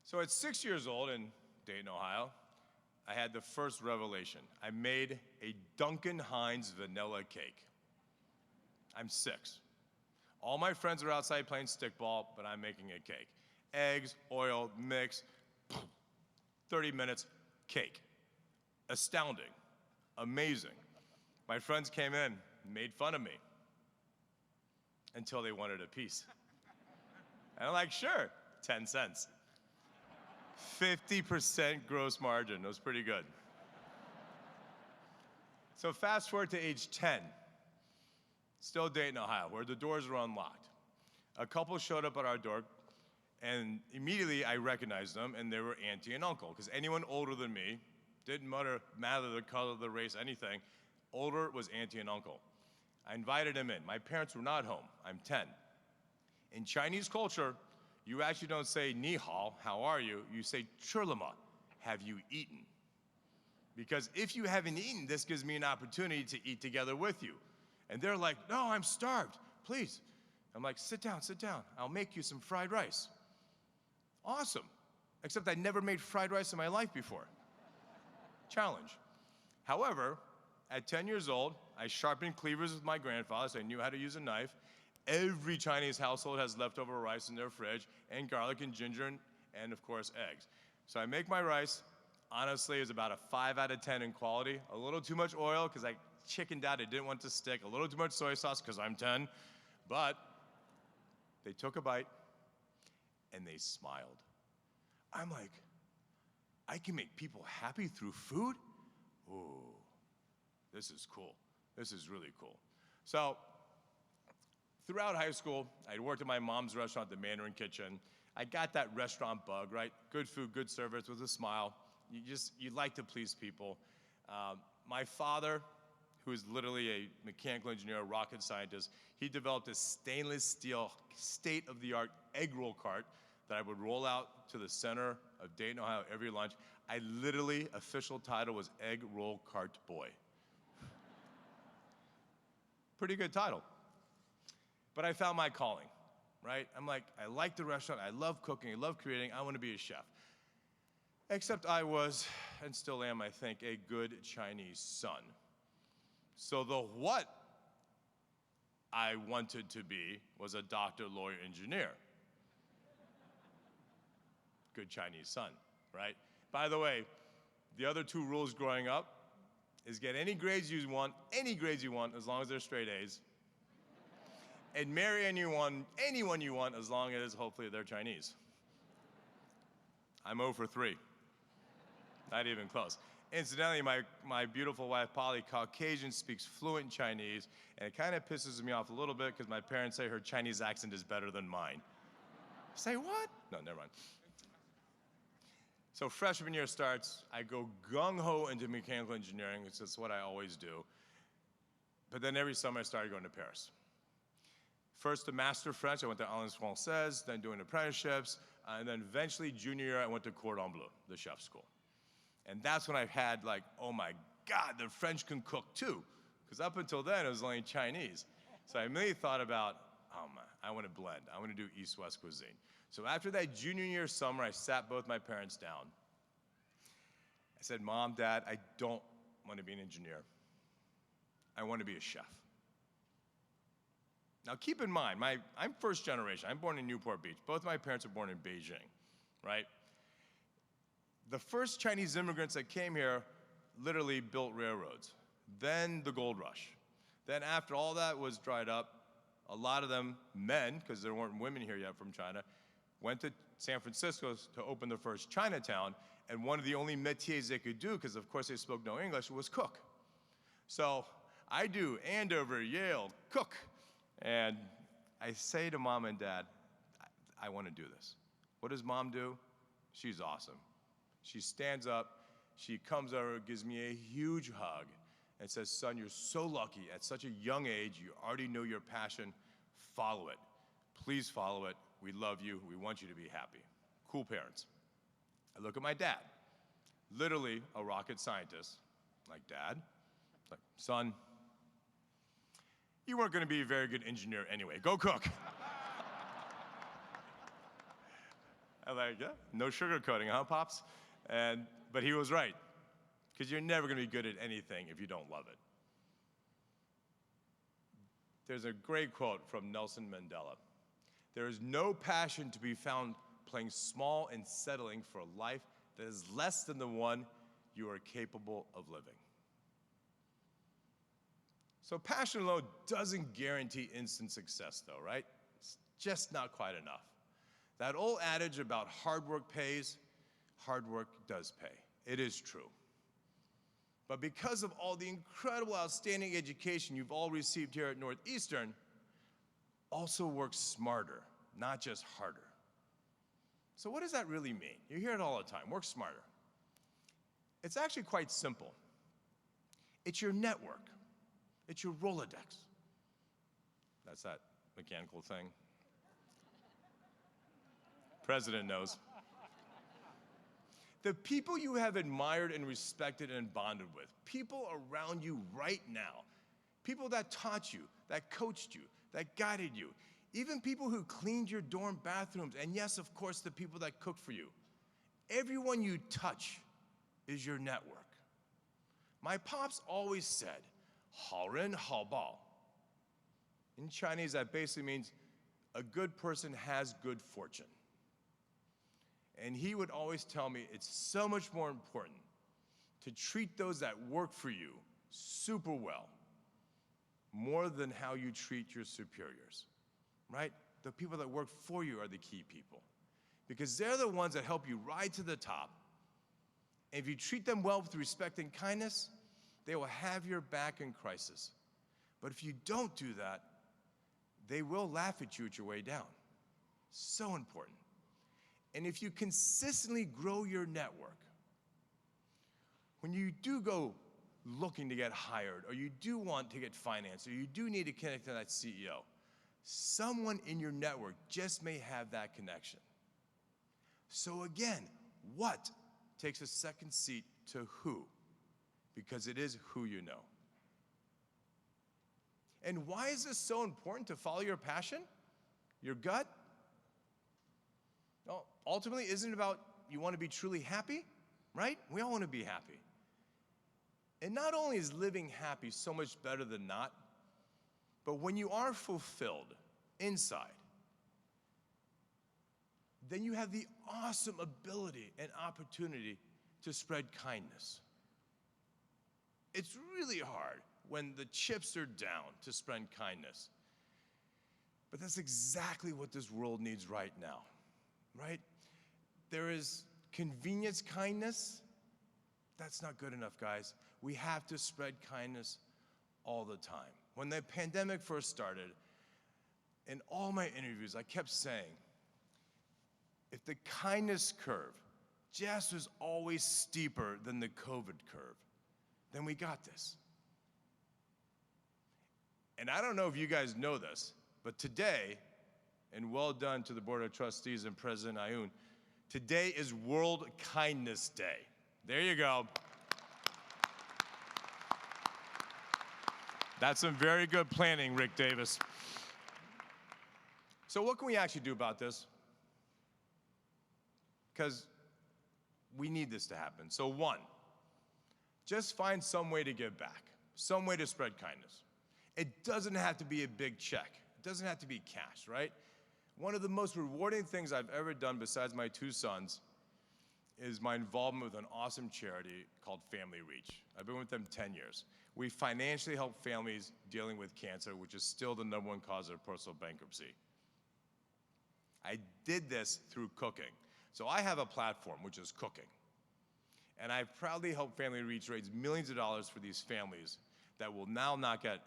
So at 6 years old in Dayton, Ohio, I had the first revelation. I made a Duncan Hines vanilla cake. I'm 6. All my friends are outside playing stickball, but I'm making a cake. Eggs, oil, mix, 30 minutes, cake. Astounding, amazing. My friends came in, made fun of me, until they wanted a piece. And I'm like, sure, 10 cents. 50% gross margin, that was pretty good. So fast forward to age 10, still Dayton, Ohio, where the doors were unlocked. A couple showed up at our door, and immediately I recognized them, and they were auntie and uncle, because anyone older than me, didn't matter the color, the race, anything, older was auntie and uncle. I invited them in. My parents were not home. I'm 10. In Chinese culture, you actually don't say ni hao, how are you? You say chulima, have you eaten? Because if you haven't eaten, this gives me an opportunity to eat together with you. And they're like, no, I'm starved, please. I'm like, sit down, I'll make you some fried rice. Awesome, except I never made fried rice in my life before. Challenge. However, at 10 years old, I sharpened cleavers with my grandfather, so I knew how to use a knife. Every Chinese household has leftover rice in their fridge, and garlic and ginger, and of course, eggs. So I make my rice. Honestly, it's about a 5 out of 10 in quality. A little too much oil, because I chickened out, I didn't want to stick. A little too much soy sauce, because I'm 10. But they took a bite, and they smiled. I'm like, I can make people happy through food? Ooh, this is cool. This is really cool. So, throughout high school, I worked at my mom's restaurant, the Mandarin Kitchen. I got that restaurant bug, right? Good food, good service with a smile. You like to please people. My father, who is literally a mechanical engineer, a rocket scientist, he developed a stainless steel, state-of-the-art egg roll cart that I would roll out to the center of Dayton, Ohio every lunch. I literally, official title was Egg Roll Cart Boy. Pretty good title. But I found my calling, right? I'm like, I like the restaurant, I love cooking, I love creating, I want to be a chef. Except I was, and still am, I think, a good Chinese son. So the what I wanted to be was a doctor, lawyer, engineer. Good Chinese son, right? By the way, the other 2 rules growing up is get any grades you want, as long as they're straight A's, and marry anyone you want, as long as hopefully they're Chinese. I'm 0 for 3. Not even close. Incidentally, my beautiful wife, Polly, Caucasian, speaks fluent Chinese, and it kind of pisses me off a little bit because my parents say her Chinese accent is better than mine. Say what? No, never mind. So freshman year starts, I go gung-ho into mechanical engineering, it's just what I always do. But then every summer I started going to Paris. First to master French, I went to Alumni Française, then doing apprenticeships, and then eventually junior year I went to Cordon Bleu, the chef school. And that's when I had like, oh my God, the French can cook too. Because up until then it was only Chinese. So I immediately thought about, oh man, I want to blend, I want to do East-West cuisine. So after that junior year summer, I sat both my parents down. I said, Mom, Dad, I don't want to be an engineer. I want to be a chef. Now keep in mind, I'm first generation. I'm born in Newport Beach. Both my parents were born in Beijing, right? The first Chinese immigrants that came here literally built railroads. Then the gold rush. Then after all that was dried up, A lot of them men, because there weren't women here yet from China, went to San Francisco to open the first Chinatown, and one of the only métiers they could do, because of course they spoke no English, was cook. So I do Andover, Yale, cook. And I say to mom and dad, I want to do this. What does mom do? She's awesome. She stands up, she comes over, gives me a huge hug, and says, son, you're so lucky. At such a young age, you already know your passion. Follow it. Please follow it. We love you. We want you to be happy. Cool parents. I look at my dad, literally a rocket scientist. Like, Dad? Like, son, you weren't going to be a very good engineer anyway. Go cook. I'm like, yeah, no sugarcoating, huh, Pops? But he was right, because you're never going to be good at anything if you don't love it. There's a great quote from Nelson Mandela. There is no passion to be found playing small and settling for a life that is less than the one you are capable of living. So passion alone doesn't guarantee instant success though, right? It's just not quite enough. That old adage about hard work pays, hard work does pay. It is true. But because of all the incredible, outstanding education you've all received here at Northeastern, also work smarter, not just harder. So what does that really mean? You hear it all the time, work smarter. It's actually quite simple. It's your network. It's your Rolodex. That's that mechanical thing. President knows. The people you have admired and respected and bonded with, people around you right now, people that taught you, that coached you, that guided you, even people who cleaned your dorm bathrooms, and yes, of course, the people that cooked for you. Everyone you touch is your network. My pops always said, 好人好报. In Chinese, that basically means a good person has good fortune. And he would always tell me it's so much more important to treat those that work for you super well, more than how you treat your superiors, right? The people that work for you are the key people, because they're the ones that help you ride to the top. And if you treat them well with respect and kindness, they will have your back in crisis. But if you don't do that, they will laugh at you at your way down. So important. And if you consistently grow your network, when you do go looking to get hired, or you do want to get financed, or you do need to connect to that CEO, someone in your network just may have that connection. So again, what takes a second seat to who? Because it is who you know. And why is this so important to follow your passion, your gut? Well, ultimately, isn't it about you want to be truly happy, right? We all want to be happy. And not only is living happy so much better than not, but when you are fulfilled inside, then you have the awesome ability and opportunity to spread kindness. It's really hard when the chips are down to spread kindness. But that's exactly what this world needs right now, right? There is convenience kindness. That's not good enough, guys. We have to spread kindness all the time. When the pandemic first started, in all my interviews, I kept saying, if the kindness curve just was always steeper than the COVID curve, then we got this. And I don't know if you guys know this, but today, and well done to the Board of Trustees and President Ayun, today is World Kindness Day. There you go. That's some very good planning, Rick Davis. So what can we actually do about this? Because we need this to happen. So one, just find some way to give back, some way to spread kindness. It doesn't have to be a big check. It doesn't have to be cash, right? One of the most rewarding things I've ever done besides my two sons is my involvement with an awesome charity called Family Reach. I've been with them 10 years. We financially help families dealing with cancer, which is still the #1 cause of personal bankruptcy. I did this through cooking. So I have a platform, which is cooking. And I proudly help family raise millions of dollars for these families that will now not get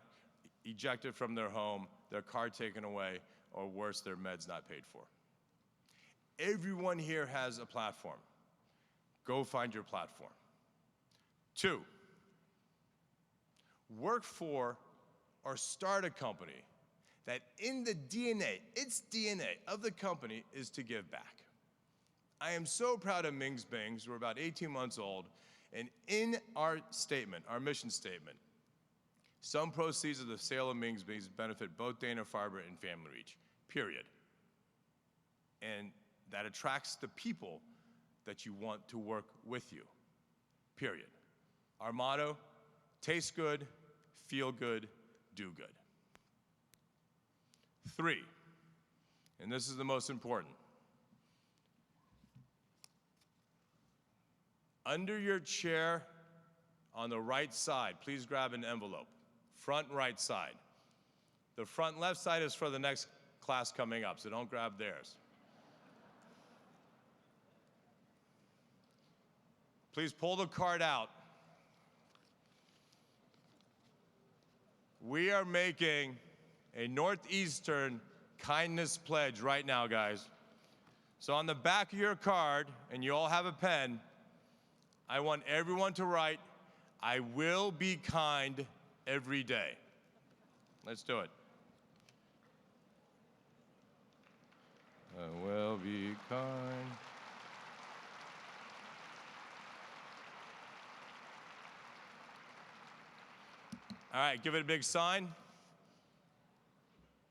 ejected from their home, their car taken away, or worse, their meds not paid for. Everyone here has a platform. Go find your platform. 2, work for or start a company that in the DNA, its DNA of the company is to give back. I am so proud of Ming's Bings. We're about 18 months old, and in our statement, our mission statement, some proceeds of the sale of Ming's Bings benefit both Dana-Farber and Family Reach, period. And that attracts the people that you want to work with you, period. Our motto, taste good, feel good, do good. 3, and this is the most important. Under your chair on the right side, please grab an envelope. Front right side. The front left side is for the next class coming up, so don't grab theirs. Please pull the card out. We are making a Northeastern kindness pledge right now, guys. So on the back of your card, and you all have a pen, I want everyone to write, "I will be kind every day." Let's do it. I will be kind. All right, give it a big sign.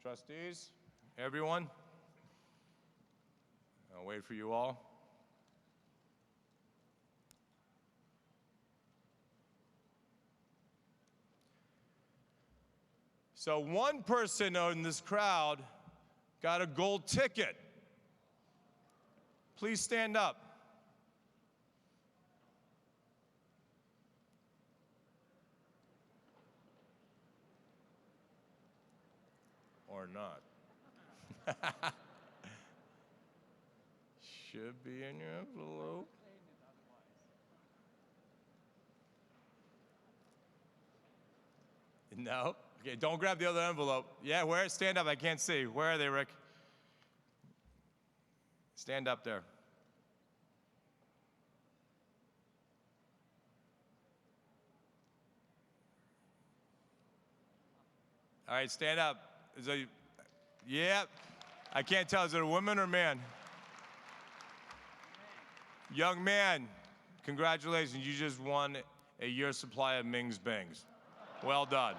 Trustees, everyone. I'll wait for you all. So one person in this crowd got a gold ticket. Please stand up. Or not. Should be in your envelope. No? Okay, don't grab the other envelope. Yeah, where? Stand up, I can't see. Where are they, Rick? Stand up there. All right, stand up. Yeah, I can't tell, is it a woman or man? Young man, congratulations, you just won a year's supply of Ming's Bings. Well done.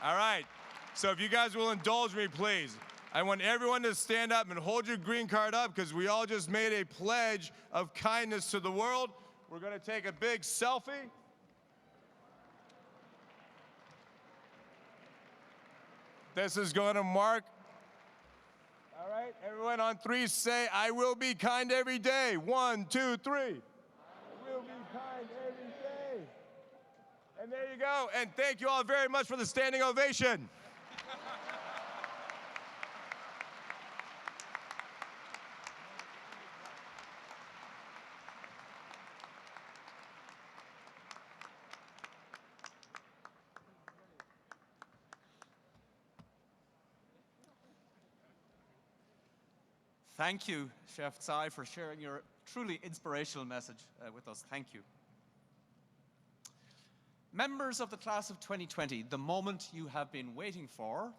All right, so if you guys will indulge me, please. I want everyone to stand up and hold your green card up because we all just made a pledge of kindness to the world. We're gonna take a big selfie. This is going to mark. All right, everyone on 3 say, "I will be kind every day." 1, 2, 3. I will be kind every day. And there you go. And thank you all very much for the standing ovation. Thank you, Chef Tsai, for sharing your truly inspirational message with us. Thank you. Members of the class of 2020, the moment you have been waiting for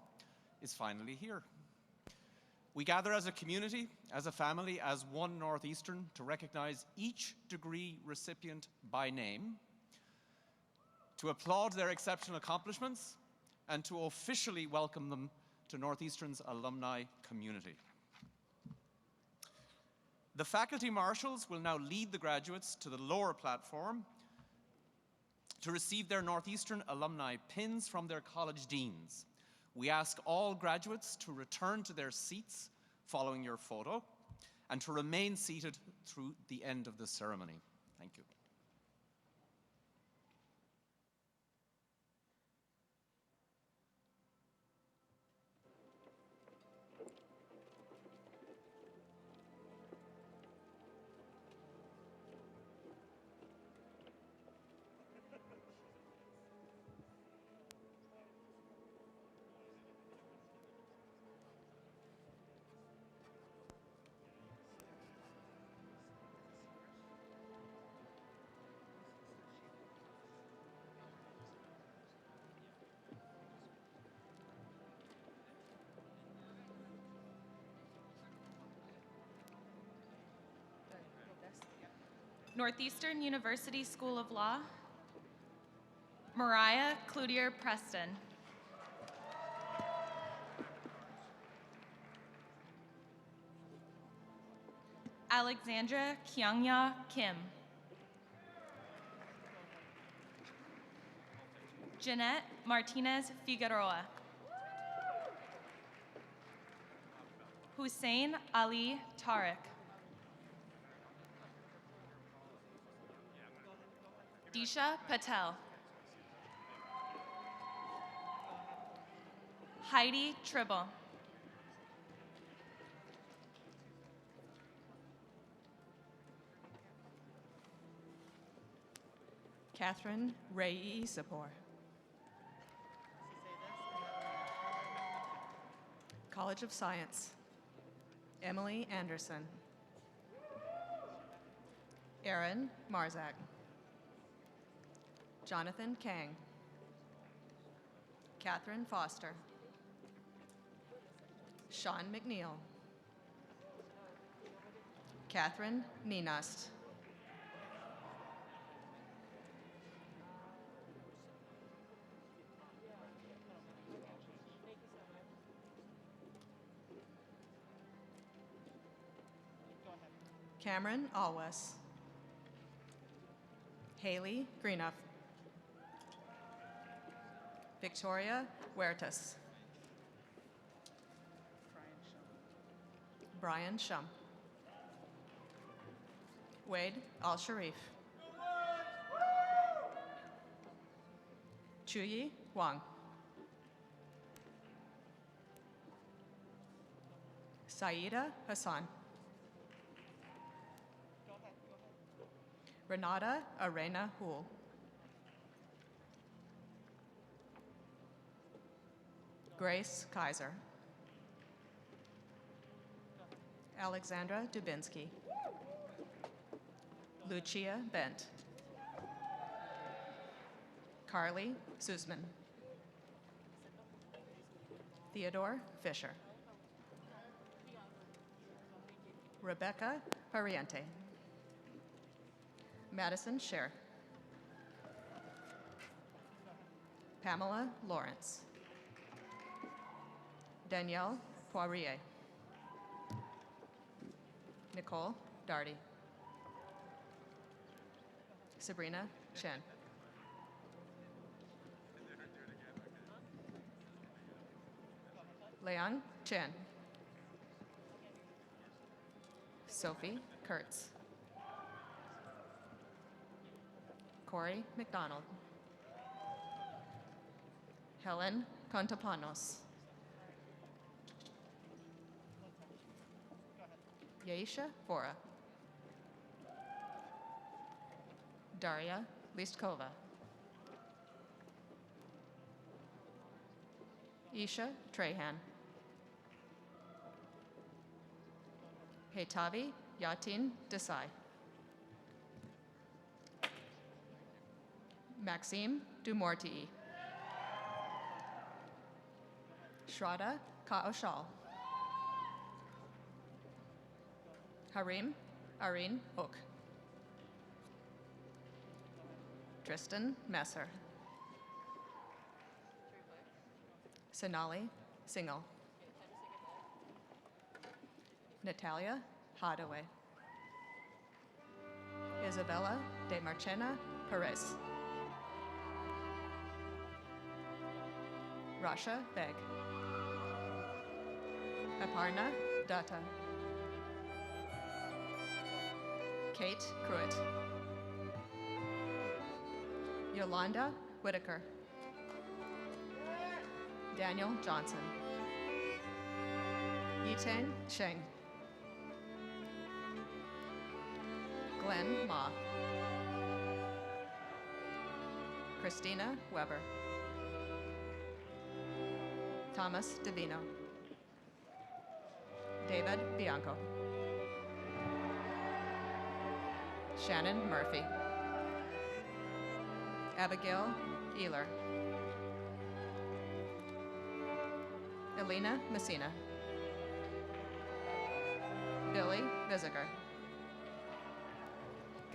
is finally here. We gather as a community, as a family, as one Northeastern to recognize each degree recipient by name, to applaud their exceptional accomplishments, and to officially welcome them to Northeastern's alumni community. The faculty marshals will now lead the graduates to the lower platform to receive their Northeastern alumni pins from their college deans. We ask all graduates to return to their seats following your photo and to remain seated through the end of the ceremony. Thank you. Northeastern University School of Law, Mariah Cloutier Preston. Alexandra Kyungya Kim. Jeanette Martinez Figueroa. Hussein Ali Tariq. Disha Patel. Heidi Tribble. Catherine Ray Sapor. College of Science, Emily Anderson. Aaron Marzak. Jonathan Kang. Catherine Foster. Sean McNeil. Catherine Ninast. Cameron Alwes. Haley Greenup. Victoria Huertas. Brian Shum. Wade Al-Sharif. Chuyi Wang. Saida Hassan. Renata Arena Hool. Grace Kaiser. Alexandra Dubinsky. Lucia Bent. Carly Susman. Theodore Fisher. Rebecca Pariente. Madison Scher. Pamela Lawrence. Danielle Poirier. Nicole Darty. Sabrina Chen. Leon Chen. Sophie Kurtz. Corey McDonald. Helen Contapanos. Yaisha Bora. Daria Listkova. Isha Trahan. Hetavi Yatin Desai. Maxime Dumortii. Shraddha Kaoshal. Harim Arin Oak. Tristan Messer. Sonali Singhal. Natalia Hadaway. Isabella de Marchena Perez. Rasha Beg. Aparna Datta. Kate Pruitt. Yolanda Whitaker. Daniel Johnson. Yitang Sheng. Glenn Ma. Christina Weber. Thomas Divino. David Bianco. Shannon Murphy. Abigail Ehler. Elena Messina. Billy Visiger.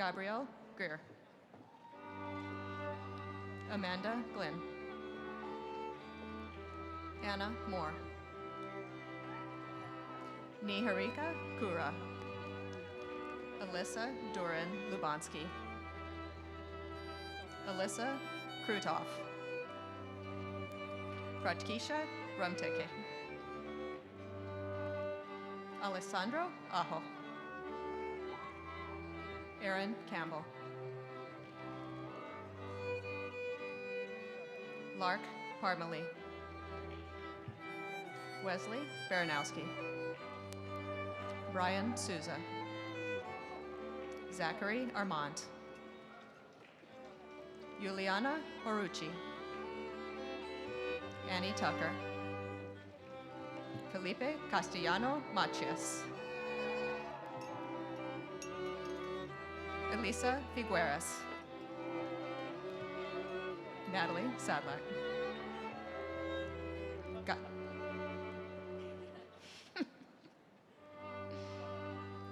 Gabrielle Greer. Amanda Glynn. Anna Moore. Niharika Kura. Alyssa Duran Lubansky. Alyssa Krutov. Pratkisha Rumteke. Alessandro Ajo. Aaron Campbell. Lark Parmalee. Wesley Baranowski. Brian Souza. Zachary Armand. Juliana Orucci. Annie Tucker. Felipe Castellano Macias. Elisa Figueres. Natalie Sadlak.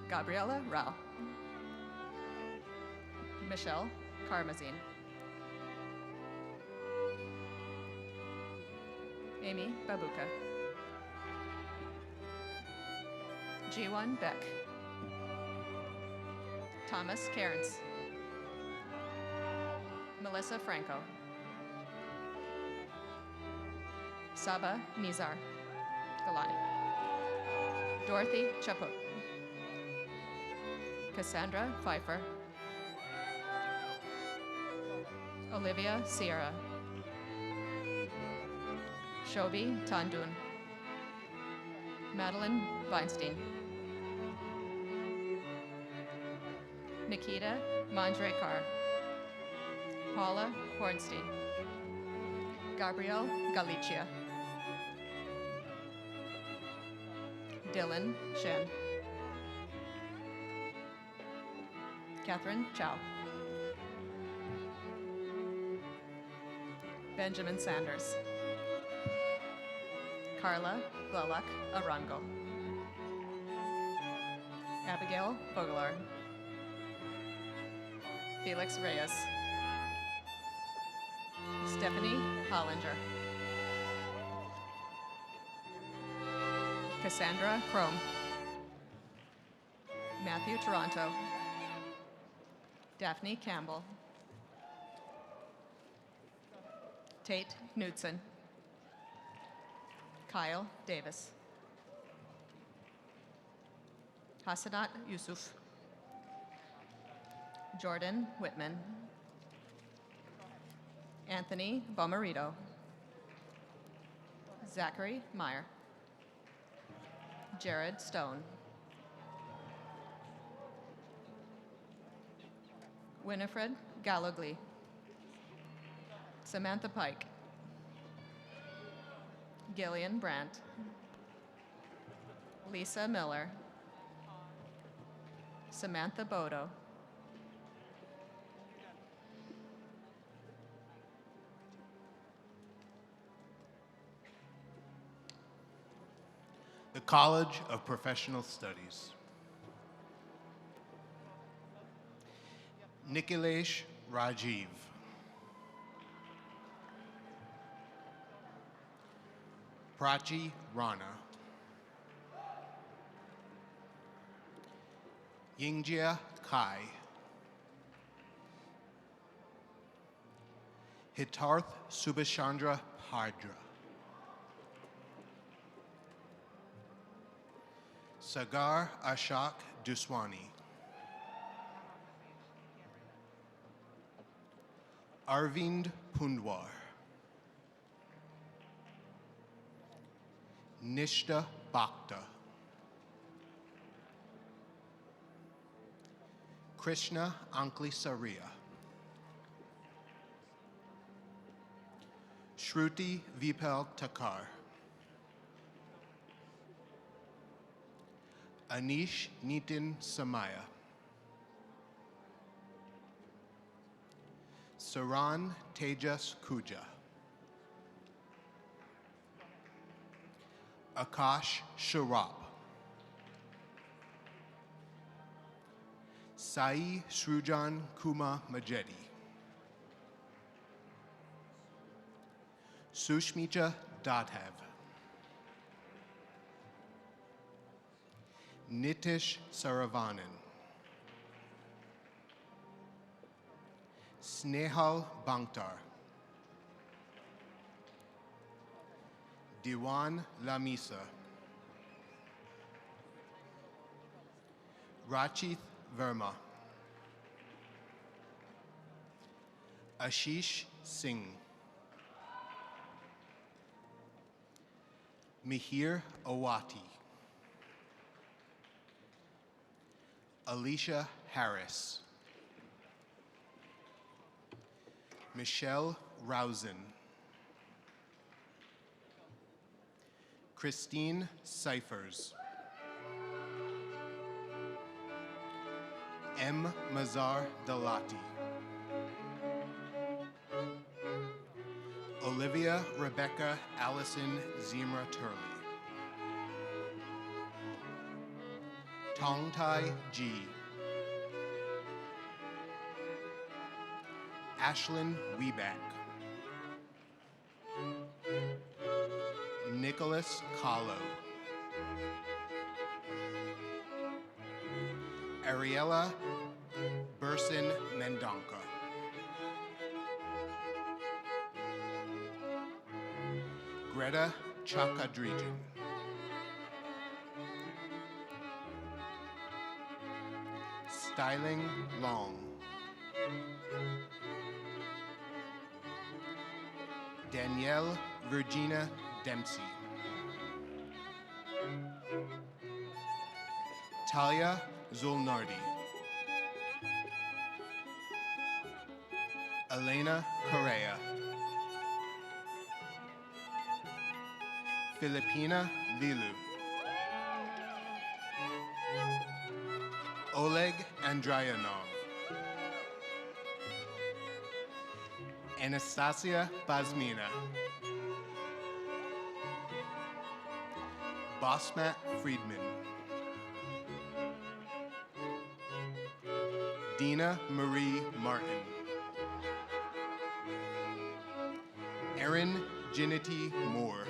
Gabriela Rao. Michelle Karmazine. Amy Babuka. G1 Beck. Thomas Cairns. Melissa Franco. Saba Nizar Galani. Dorothy Chaput. Cassandra Pfeiffer. Olivia Sierra. Shobi Tandun. Madeline Weinstein. Nikita Manjrekar. Paula Hornstein. Gabrielle Galicia. Dylan Shen. Catherine Chow. Benjamin Sanders. Carla Glolak Arango. Abigail Vogler. Felix Reyes. Stephanie Hollinger. Cassandra Chrome. Matthew Toronto. Daphne Campbell. Tate Knudsen. Kyle Davis. Hasanat Yusuf. Jordan Whitman. Anthony Bomarito. Zachary Meyer. Jared Stone. Winifred Gallogly. Samantha Pike. Gillian Brandt. Lisa Miller. Samantha Bodo. The College of Professional Studies. Nikhilesh Rajiv. Prachi Rana. Yingjia Kai. Hitarth Subhashandra Hardra. Sagar Ashok Duswani. Arvind Pundwar. Nishta Bhakta. Krishna Ankli Saria. Shruti Vipal Takar. Anish Nitin Samaya. Saran Tejas Kuja. Akash Sharap. Sai Srujan Kuma Majedi. Sushmita Dadhav. Nitish Saravanan. Snehal Bangtar. Diwan Lamisa. Rachith Verma. Ashish Singh. Mihir Awati. Alicia Harris. Michelle Rousen. Christine Cyphers. M. Mazar Dalati. Olivia Rebecca Allison Zimra Turley. Tongtai G. Ashlyn Weback. Nicholas Kahlo. Ariella Burson Mendonca. Greta Chakadrijan. Styling Long. Danielle Virginia Dempsey. Talia Zulnardi. Elena Correa. Filipina Lilu. Oleg Andryanov. Anastasia Bazmina. Bosmat Friedman. Dina Marie Martin. Erin Ginity Moore.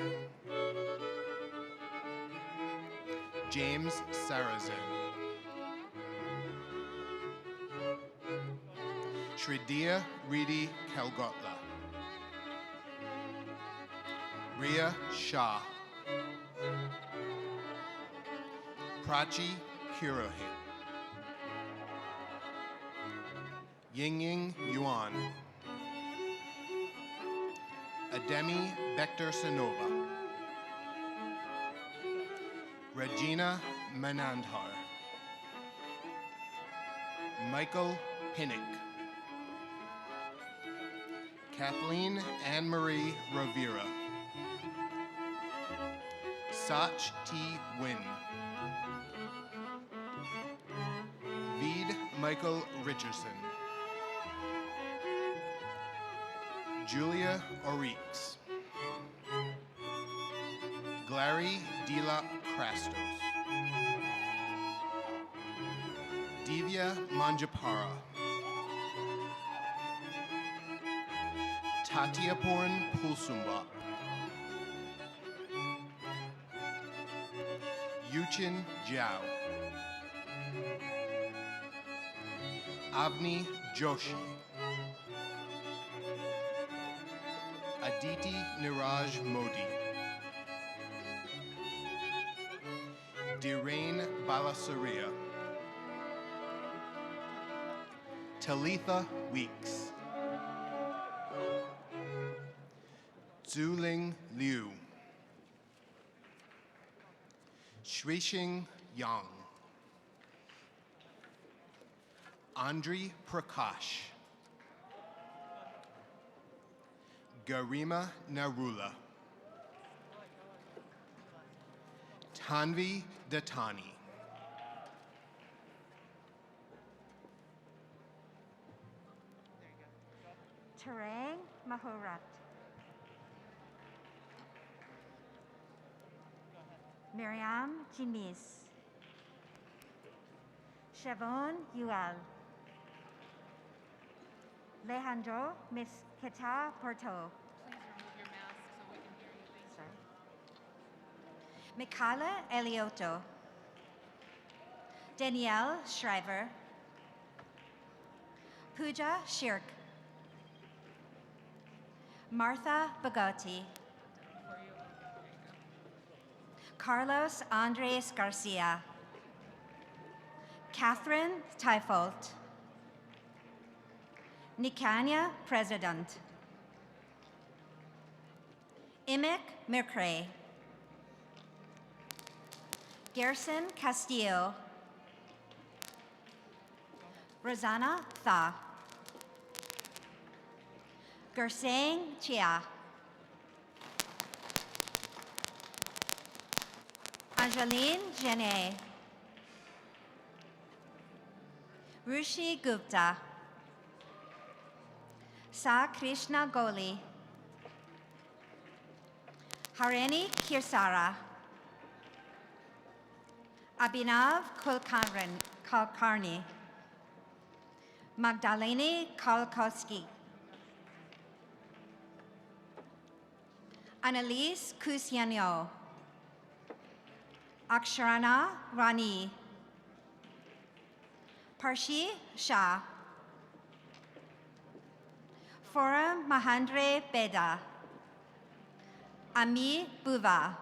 James Sarazin. Shridia Reedy Kalgotla. Ria Shah. Prachi Purohit. Yingying Yuan. Ademi Bector Sanova. Regina Manandhar. Michael Pinnick. Kathleen Anne-Marie Rovira. Sach T. Wynn. Veed Michael Richardson. Julia Orix. Glary Dila Krastos. Divya Manjapara. Tatiaporn Pulsumba. Yuchin Jiao. Avni Joshi. Aditi Niraj Modi. Dhirain Balasaria. Talitha Weeks. Zuling Liu. Shrishing Yang. Andri Prakash. Garima Narula. Tanvi Datani. Tarang Mahorat. Miriam Jimis. Shavon Yuel. Alejandro Mesquita Porto. Please remove your mask so we can hear you. Thank you. Mikala Eliotto. Danielle Shriver. Pooja Shirk. Martha Bagotti. Carlos Andres Garcia. Catherine Tyfolt. Nikanya President. Imic Mercray. Gerson Castillo. Rosanna Tha. Gersang Chia. Angeline Genet. Rushi Gupta. Sa Krishna Goli. Harini Kirsara. Abhinav Kulkarni. Magdalene Kolkowski. Annalise Kusianyo. Aksharana Rani. Parshi Shah. Forum Mahandre Beda. Ami Buva.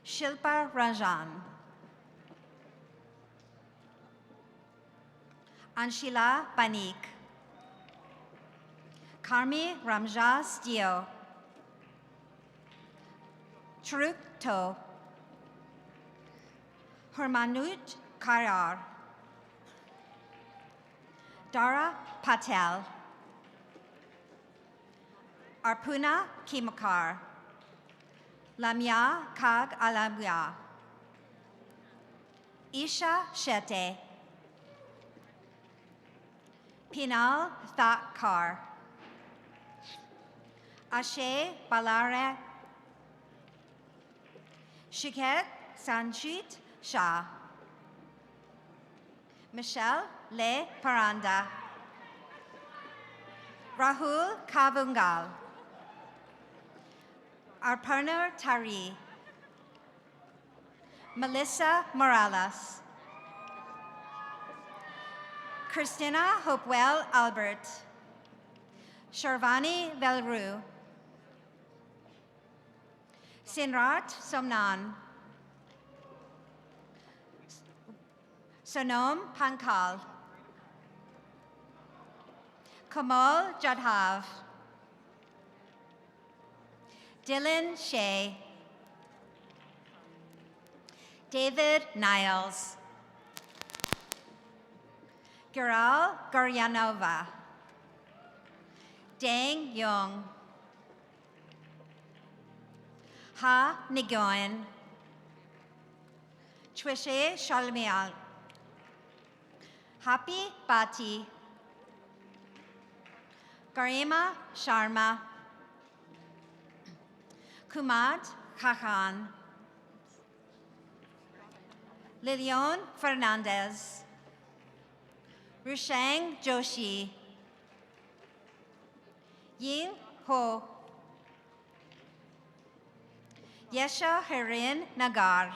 Shilpa Rajan. Anshila Banik. Karmi Ramja Stio. Truk To. Hermanut Karar. Dara Patel. Arpuna Kimakar. Lamya Kag Alamya. Isha Shete. Pinal Thakkar. Ashe Balare. Shiket Sanchit Shah. Michelle Le Paranda. Rahul Kavungal. Arparna Tari. Melissa Morales. Christina Hopewell Albert. Sharvani Velru. Sinrat Somnan. Sonom Pankal. Kamal Jadhav. Dylan Shea. David Niles. Giral Goryanova. Dang Young. Ha Nigoyan. Twishe Shalmial. Happy Bati. Garima Sharma. Kumad Khakan. Lilian Fernandez. Rushang Joshi. Yin Ho. Yesha Harin Nagar.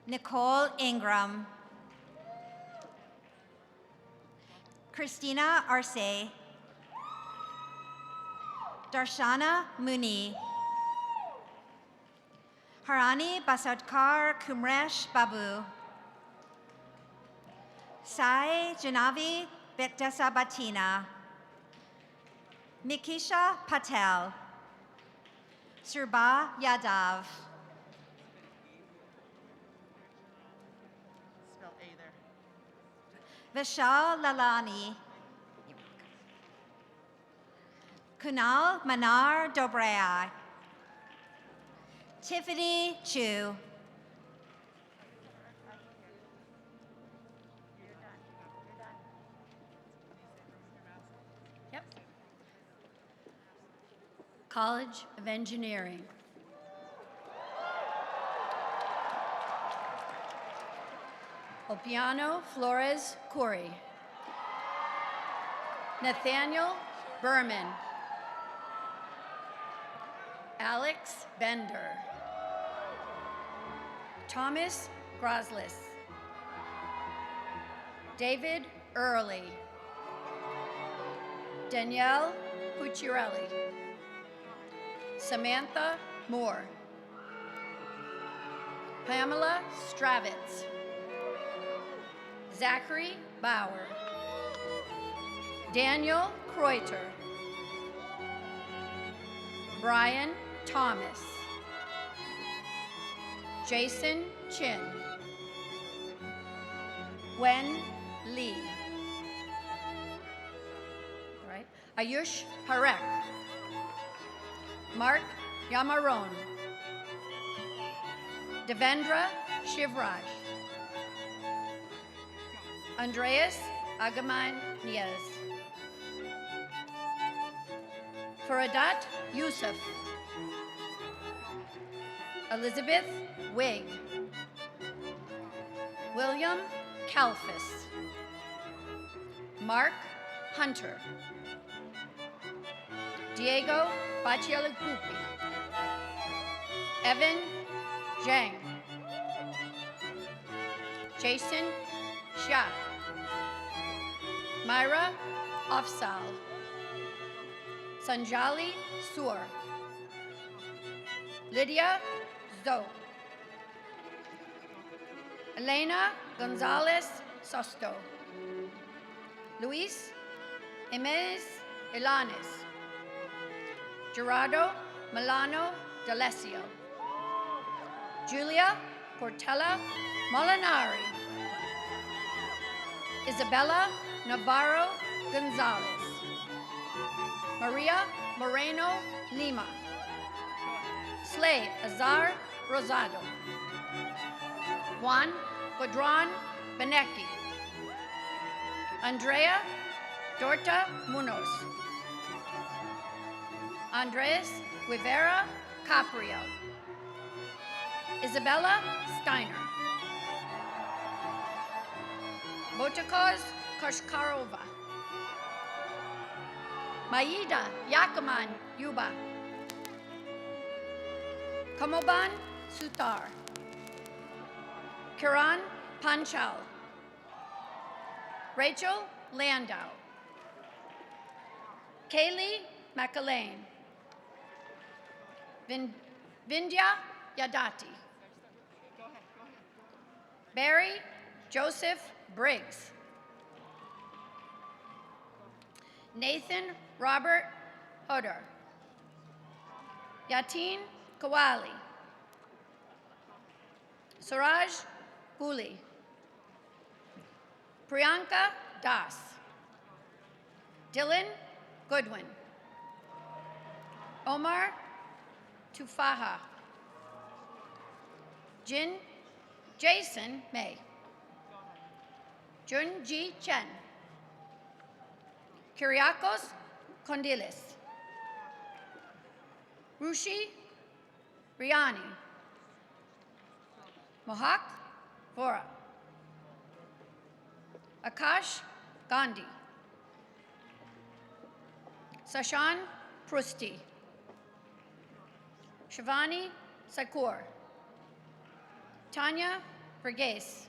Nicole Ingram. Christina Arce. Darshana Muni. Harani Basadkar Kumresh Babu. Sai Janavi Bektasabatina. Mikisha Patel. Surba Yadav. Spell A there. Vishal Lalani. Kunal Manar Dobrea. Tiffany Chu. Yep. College of Engineering. Opiano Flores Curry. Nathaniel Berman. Alex Bender. Thomas Groslis. David Early. Danielle Pucciarelli. Samantha Moore. Pamela Stravitz. Zachary Bauer. Daniel Kreuter. Brian Thomas. Jason Chin. Wen Lee. All right. Ayush Parekh. Mark Yamaron. Devendra Shivraj. Andreas Agaman Niaz. Faradat Yusuf. Elizabeth Wig. William Kalfas. Mark Hunter. Diego Bacialacupi. Evan Zhang. Jason Xia. Myra Afsal. Sanjali Sur. Lydia Zoe. Elena Gonzalez Sosto. Luis Jimenez Ilanes. Gerardo Milano D'Alessio. Julia Portela Molinari. Isabella Navarro Gonzalez. Maria Moreno Lima. Slay Azar Rosado. Juan Godron Benecki. Andrea Dorta Munoz. Andres Rivera Caprio. Isabella Steiner. Botakoz Koshkarova. Maida Yakuman Yuba. Kamoban Sutar. Kiran Panchal. Rachel Landau. Kaylee McAlane. Vindhya Yadati. Barry Joseph Briggs. Nathan Robert Hodder. Yatin Kawali. Suraj Guli. Priyanka Das. Dylan Goodwin. Omar Tufaha. Jason May. Junji Chen. Kyriakos Kondilis. Rushi Riani. Mohak Vora. Akash Gandhi. Sashan Prusti. Shivani Sakur. Tanya Verghese.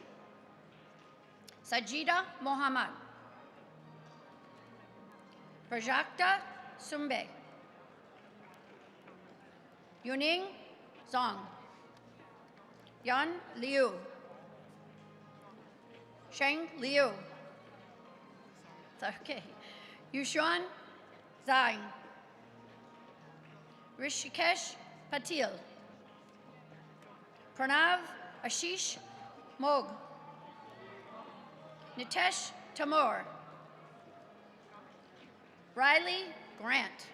Sajida Mohammad. Prajakta Sumbe. Yuning Zong. Yan Liu. Sheng Liu. Okay. Yushuan Zhang. Rishikesh Patil. Pranav Ashish Mog. Nitesh Tamur. Riley Grant.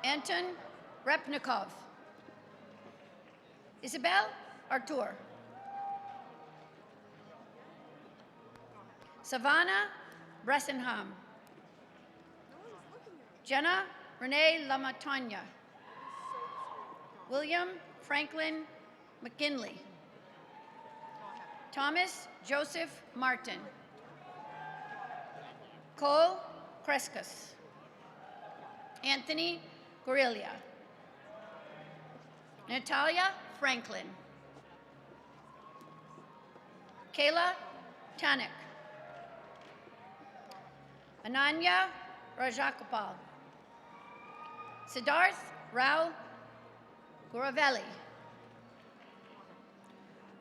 Anton Repnikov. Isabel Artur. Savannah Bressenham. Jenna Renee Lamatanya. William Franklin McKinley. Thomas Joseph Martin. Cole Crescus. Anthony Gorillia. Natalia Franklin. Kayla Tanik. Ananya Rajakopal. Siddharth Rao Guravelli.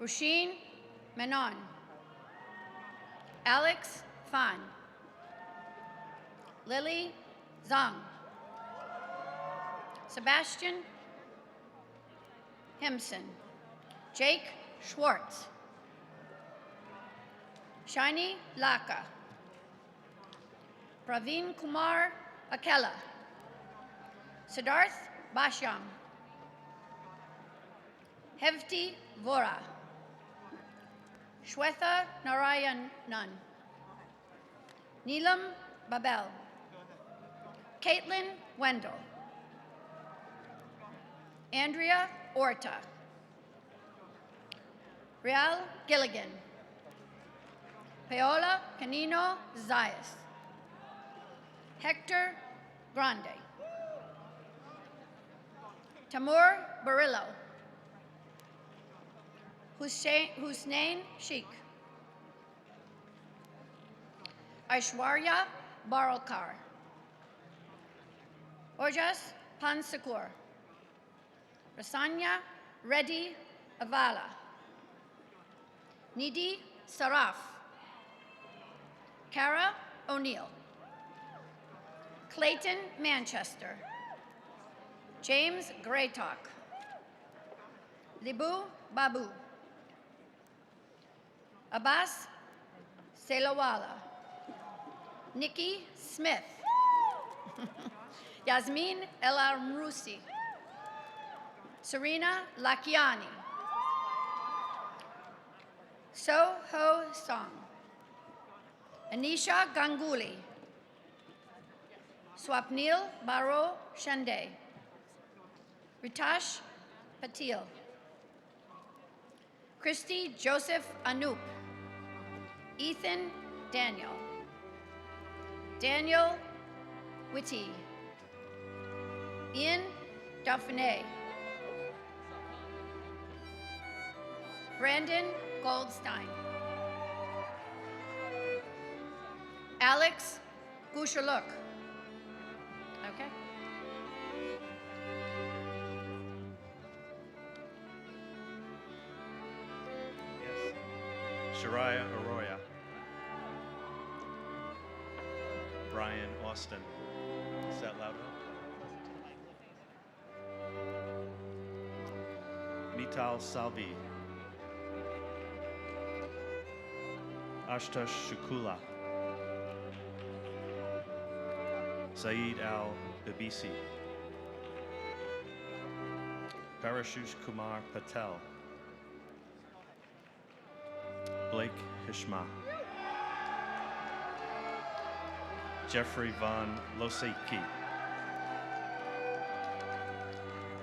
Rusheen Menon. Alex Fan. Lily Zhang. Sebastian Hemson. Jake Schwartz. Shiny Laka. Praveen Kumar Akela. Siddharth Bashyam. Hevti Vora. Shwetha Narayanan. Neelam Babel. Caitlin Wendell. Andrea Orta. Real Gilligan. Paola Canino Zayas. Hector Grande. Tamur Barillo. Hussein Sheikh. Aishwarya Baralkar. Ojas Pansakur. Rasanya Reddy Avala. Nidhi Saraf. Kara O'Neill. Clayton Manchester. James Graytalk. Libu Babu. Abbas Selawala. Nikki Smith. Yasmin El Amrusi. Serena Lakiani. So Ho Song. Anisha Ganguly. Swapnil Baro Shande. Ritash Patil. Christy Joseph Anup. Ethan Daniel. Daniel Whitty. Ian Dauphiné. Brandon Goldstein. Alex Gushaluk. Okay. Shariah Arroyo. Brian Austin. Is that loud enough? Mital Salvi. Ashtosh Shukula. Saeed Al-Bibisi. Parashush Kumar Patel. Blake Hishma. Jeffrey Von Loseki.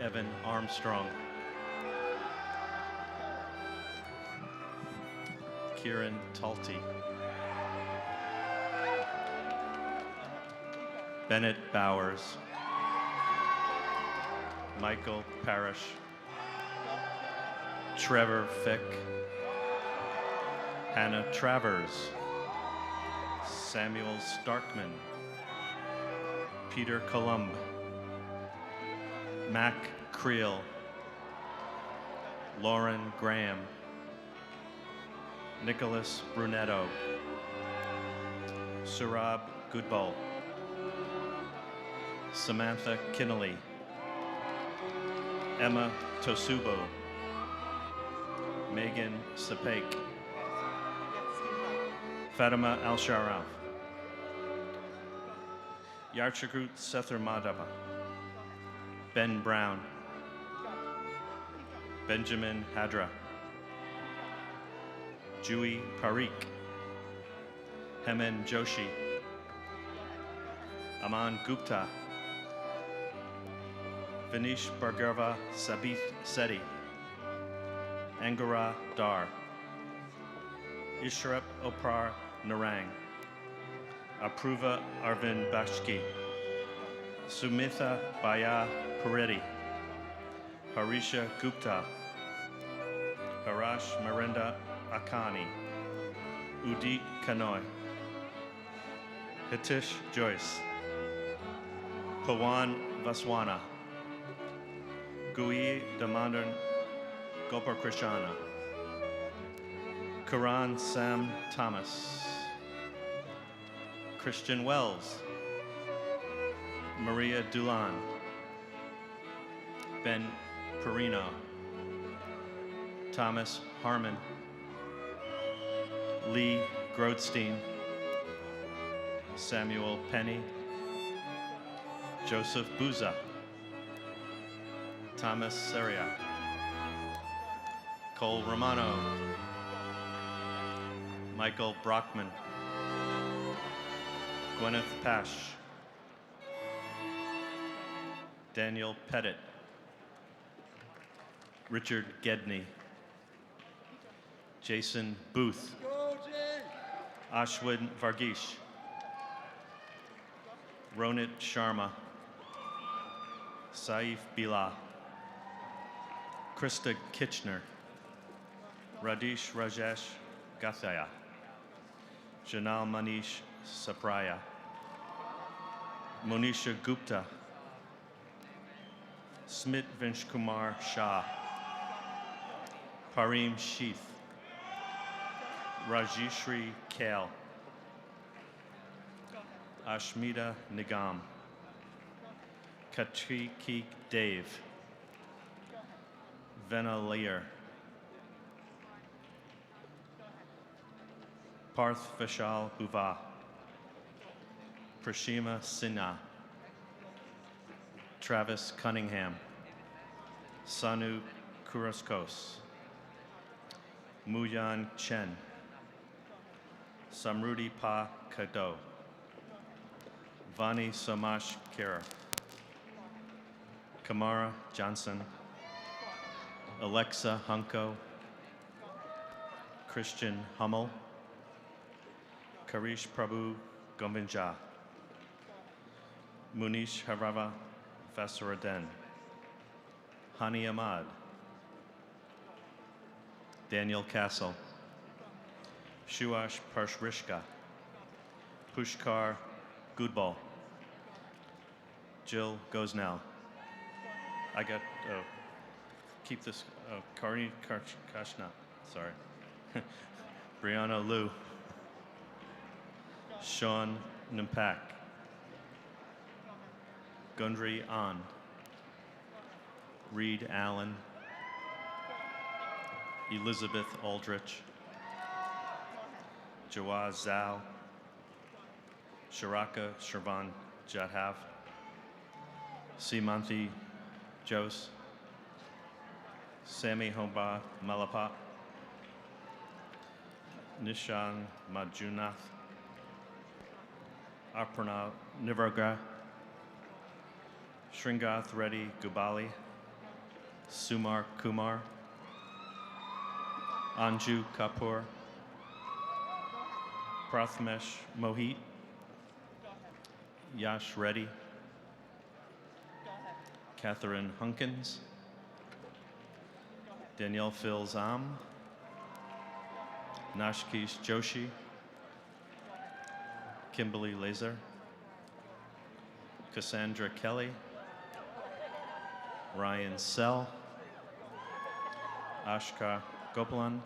Evan Armstrong. Kieran Talty. Bennett Bowers. Michael Parrish. Trevor Fick. Hannah Travers. Samuel Starkman. Peter Columb. Mac Creel. Lauren Graham. Nicholas Brunetto. Surab Goodbull. Samantha Kinnelly. Emma Tosubo. Megan Sapek. Fatima Al-Sharaf. Yarchagrut Sether Madhava. Ben Brown. Benjamin Hadra. Jui Parikh. Hemen Joshi. Aman Gupta. Vinish Bhargava Sabith Seti. Angara Dar. Ishrep Opar Narang, Apruva Arvind Bashki, Sumitha Baya Pareddy, Harisha Gupta, Harash Miranda Akani, Udit Kanoi, Hitish Joyce, Pawan Vaswana, Gui Damandan Gopal Karan Sam Thomas, Christian Wells, Maria Dulan, Ben Perino, Thomas Harmon, Lee Grodstein, Samuel Penny, Joseph Buza, Thomas Seria, Cole Romano, Michael Brockman, Gwyneth Pash, Daniel Pettit, Richard Gedney, Jason Booth, Ashwin Vargheese, Ronit Sharma, Saif Bila, Krista Kitchener, Radish Rajesh Gathaya, Janal Manish Sapraya, Monisha Gupta, Smit Vinshkumar Shah, Parim Sheath, Rajishri Kale, Ashmita Nigam, Katriki Dave, Vena Lear, Parth Vishal Buva, Prashima Sinha, Travis Cunningham, Sanu Kuraskos, Muyan Chen, Samrudi Pa Kado, Vani Somash Kira, Kamara Johnson, Alexa Hunko, Christian Hummel, Karish Prabhu Govinja, Munish Harava Vasaraden, Hani Ahmad, Daniel Castle, Shuash Parshrishka, Pushkar Goodball, Jill Gosnell. I got, keep this, Karni Kashna, sorry. Brianna Liu, Sean Nimpak, Gundry An, Reed Allen, Elizabeth Aldrich, Jawaz Zhao, Sharaka Shravan Jadhav, Simanthi Jose, Sami Homba Malapa, Nishan Majunath, Aparna Nivarga, Shringath Reddy Gubali, Sumar Kumar, Anju Kapoor, Prathmesh Mohit, Yash Reddy, Catherine Hunkins, Danielle Filzam, Nashkesh Joshi, Kimberly Laser, Cassandra Kelly, Ryan Sell, Ashka Gopalan,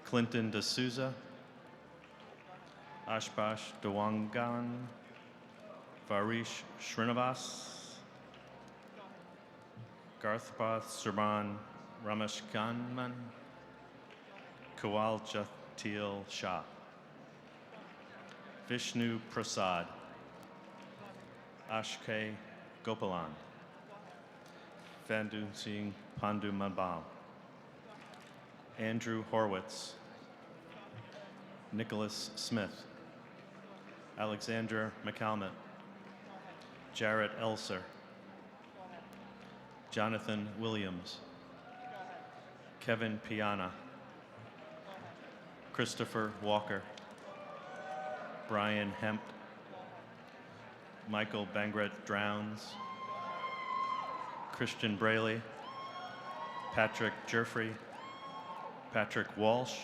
Clinton D'Souza, Ashbash Dewangan, Varish Srinivas, Garthpath Surban Ramesh Kanman, Kawal Jatil Shah, Vishnu Prasad, Ashke Gopalan, Vandu Singh Pandu Manbal, Andrew Horwitz, Nicholas Smith, Alexander McCalmont, Jarrett Elser, Jonathan Williams, Kevin Piana, Christopher Walker, Brian Hempt, Michael Bangret Drowns, Christian Braley, Patrick Jerfrey, Patrick Walsh,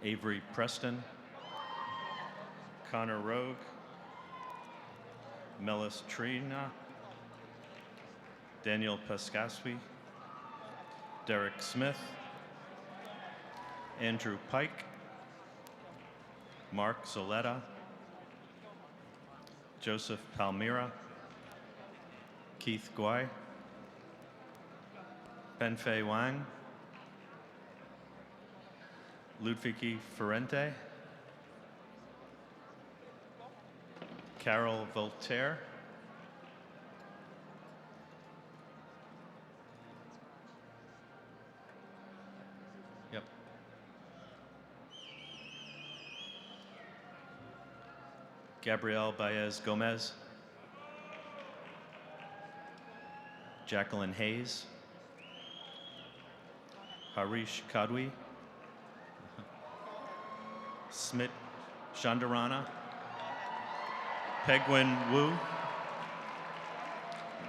Avery Preston, Connor Rogue, Melis Trina, Daniel Pascaswi, Derek Smith, Andrew Pike, Mark Zoletta, Joseph Palmira, Keith Guai, Benfei Wang, Ludwigi Ferrente, Carol Voltaire, yep. Gabrielle Baez Gomez, Jacqueline Hayes, Harish Kadwi, Smit Shandarana, Pegwin Wu,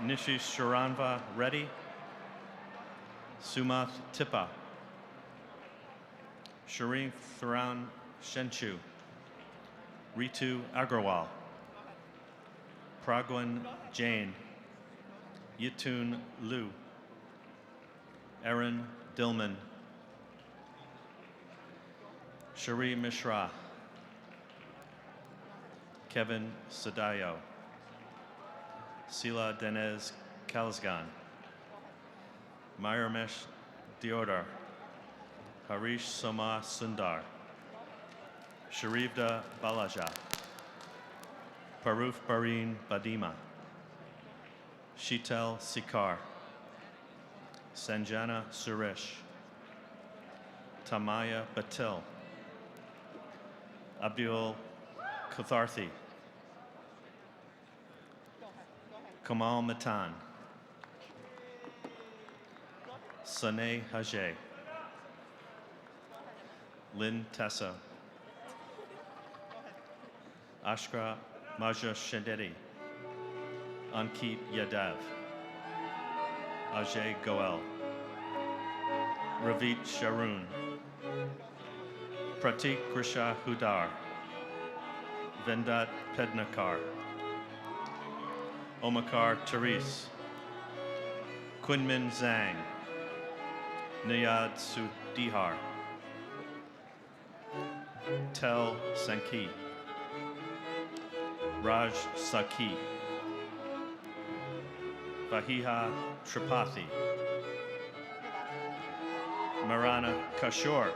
Nishish Sharanva Reddy, Sumath Tippa, Sharif Thuran Shenchu, Ritu Agarwal, Pragwan Jain, Yitun Liu, Aaron Dillman, Shari Mishra, Kevin Sadayo, Sila Denez Kalsgan, Mayurmesh Deodar, Harish Soma Sundar, Sharivda Balaja, Paruf Barin Badima, Sheetal Sikar, Sanjana Suresh, Tamaya Patil, Abdul Katharthi, Kamal Matan, Saneh Hajay, Lynn Tessa, Ashkra Maja Shendedi, Ankit Yadav, Ajay Goel, Ravit Sharoon, Pratik Grisha Hudar, Vendat Pednakar, Omakar Therese, Kunmin Zhang, Niyad Sudihar, Tel Sanki, Raj Saki, Vahiha Tripathi, Marana Kashor,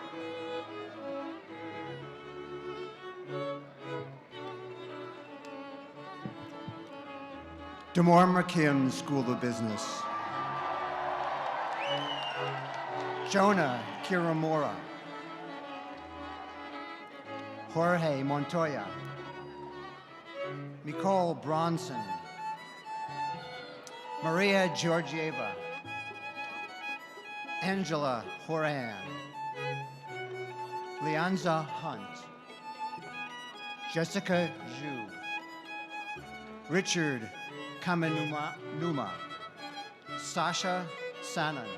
Damore McKim School of Business, Jonah Kiramura, Jorge Montoya, Nicole Bronson, Maria Georgieva, Angela Horan, Leanza Hunt, Jessica Zhu, Richard Kamanuma, Sasha Sanan,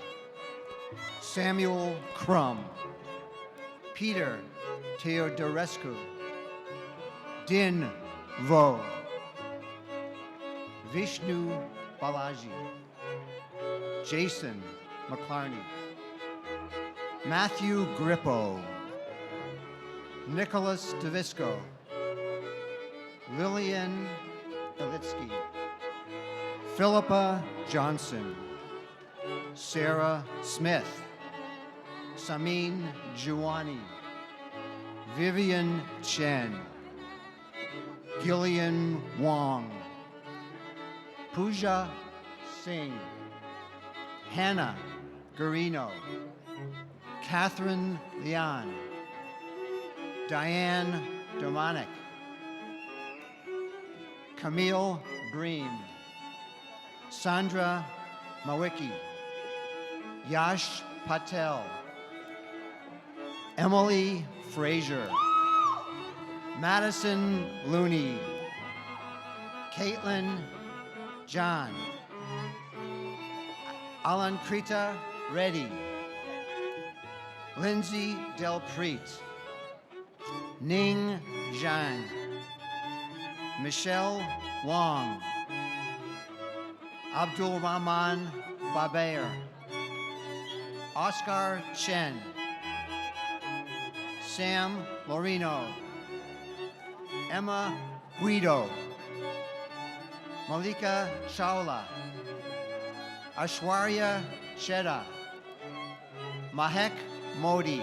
Samuel Crum, Peter Teodorescu, Din Vo, Vishnu Balaji, Jason McClarney, Matthew Grippo, Nicholas Davisco, Lillian Elitsky, Philippa Johnson, Sarah Smith, Samin Juwani, Vivian Chen, Gillian Wong, Pooja Singh, Hannah Garino, Catherine Leon, Diane Domanic, Camille Breen, Sandra Mawicki, Yash Patel, Emily Frazier, Madison Looney, Caitlin John, Alankrita Reddy, Lindsay Del Preet, Ning Zhang, Michelle Wong, Abdul Rahman Babair, Oscar Chen, Sam Lorino, Emma Guido, Malika Chawla, Ashwarya Chedda, Mahek Modi,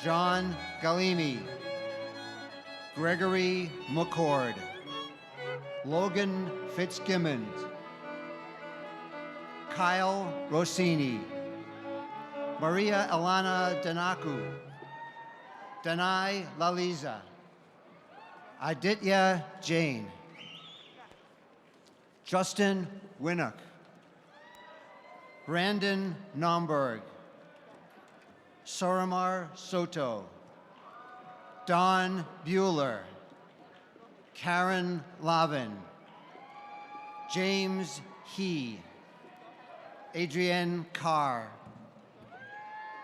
John Galimi, Gregory McCord, Logan Fitzgibbons, Kyle Rossini, Maria Elana Danaku, Danai Laliza, Aditya Jain, Justin Winnock, Brandon Nomberg, Soramar Soto, Don Bueller, Karen Lavin, James He, Adrienne Carr,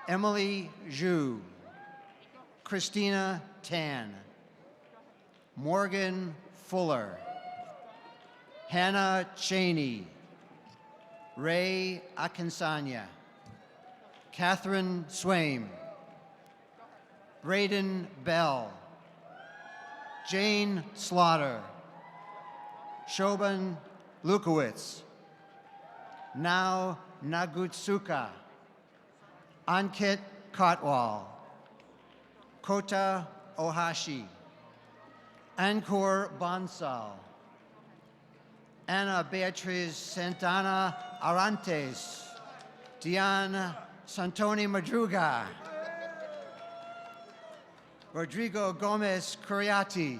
Emily Zhu, Christina Tan, Morgan Fuller, Hannah Cheney, Ray Akinsanya, Catherine Swaim, Braden Bell, Jane Slaughter, Shoban Lukowitz, Nao Nagutsuka, Ankit Kotwal, Kota Ohashi, Ankor Bansal, Ana Beatriz Santana Arantes, Diana Santoni Madruga, Rodrigo Gomez Curiati,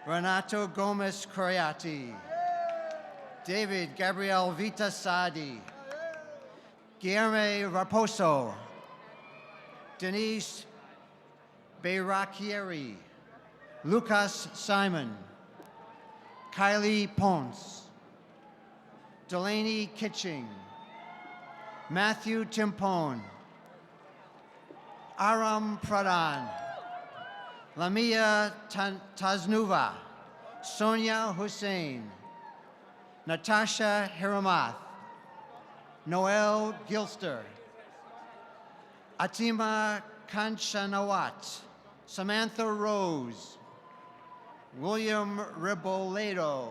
Renato Gomez Curiati, David Gabriel Vita Sadi, Guillermo Raposo, Denise Beirakieri, Lucas Simon, Kylie Ponce, Delaney Kitching, Matthew Timpone, Aram Pradhan, Lamia Taznuva, Sonia Hussein, Natasha Hiramath, Noel Gilster, Atima Kanchanawat, Samantha Rose, William Reboledo,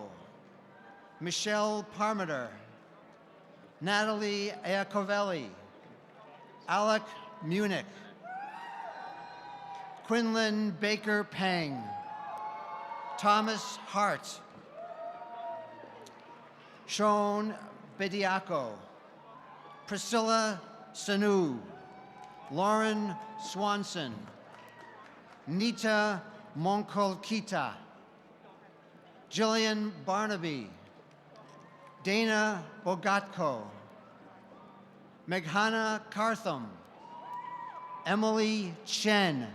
Michelle Parmenter, Natalie Iacovelli, Alec Munich, Quinlan Baker Pang, Thomas Hart, Sean Bediaco, Priscilla Sanu, Lauren Swanson, Nita Monkolkita, Jillian Barnaby, Dana Bogatko, Meghana Kartham, Emily Chen,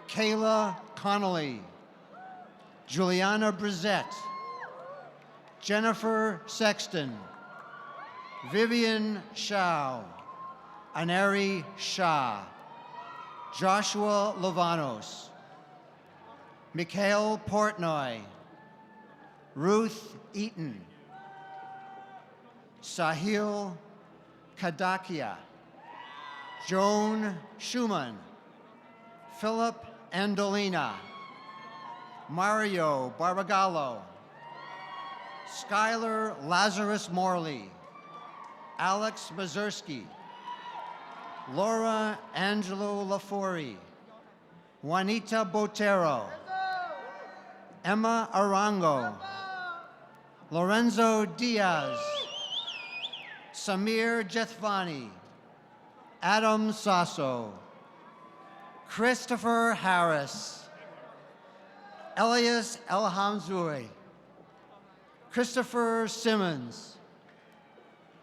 Kayla Connolly, Juliana Brissette, Jennifer Sexton, Vivian Shao, Aneri Shah, Joshua Lavanos, Mikhail Portnoy, Ruth Eaton, Sahil Kadakia, Joan Schumann, Philip Andolina, Mario Barbagallo, Skylar Lazarus Morley, Alex Mazursky, Laura Angelo Lafori, Juanita Botero, Emma Arango, Lorenzo Diaz, Samir Jethvani, Adam Sasso, Christopher Harris, Elias Elhamzoui, Christopher Simmons,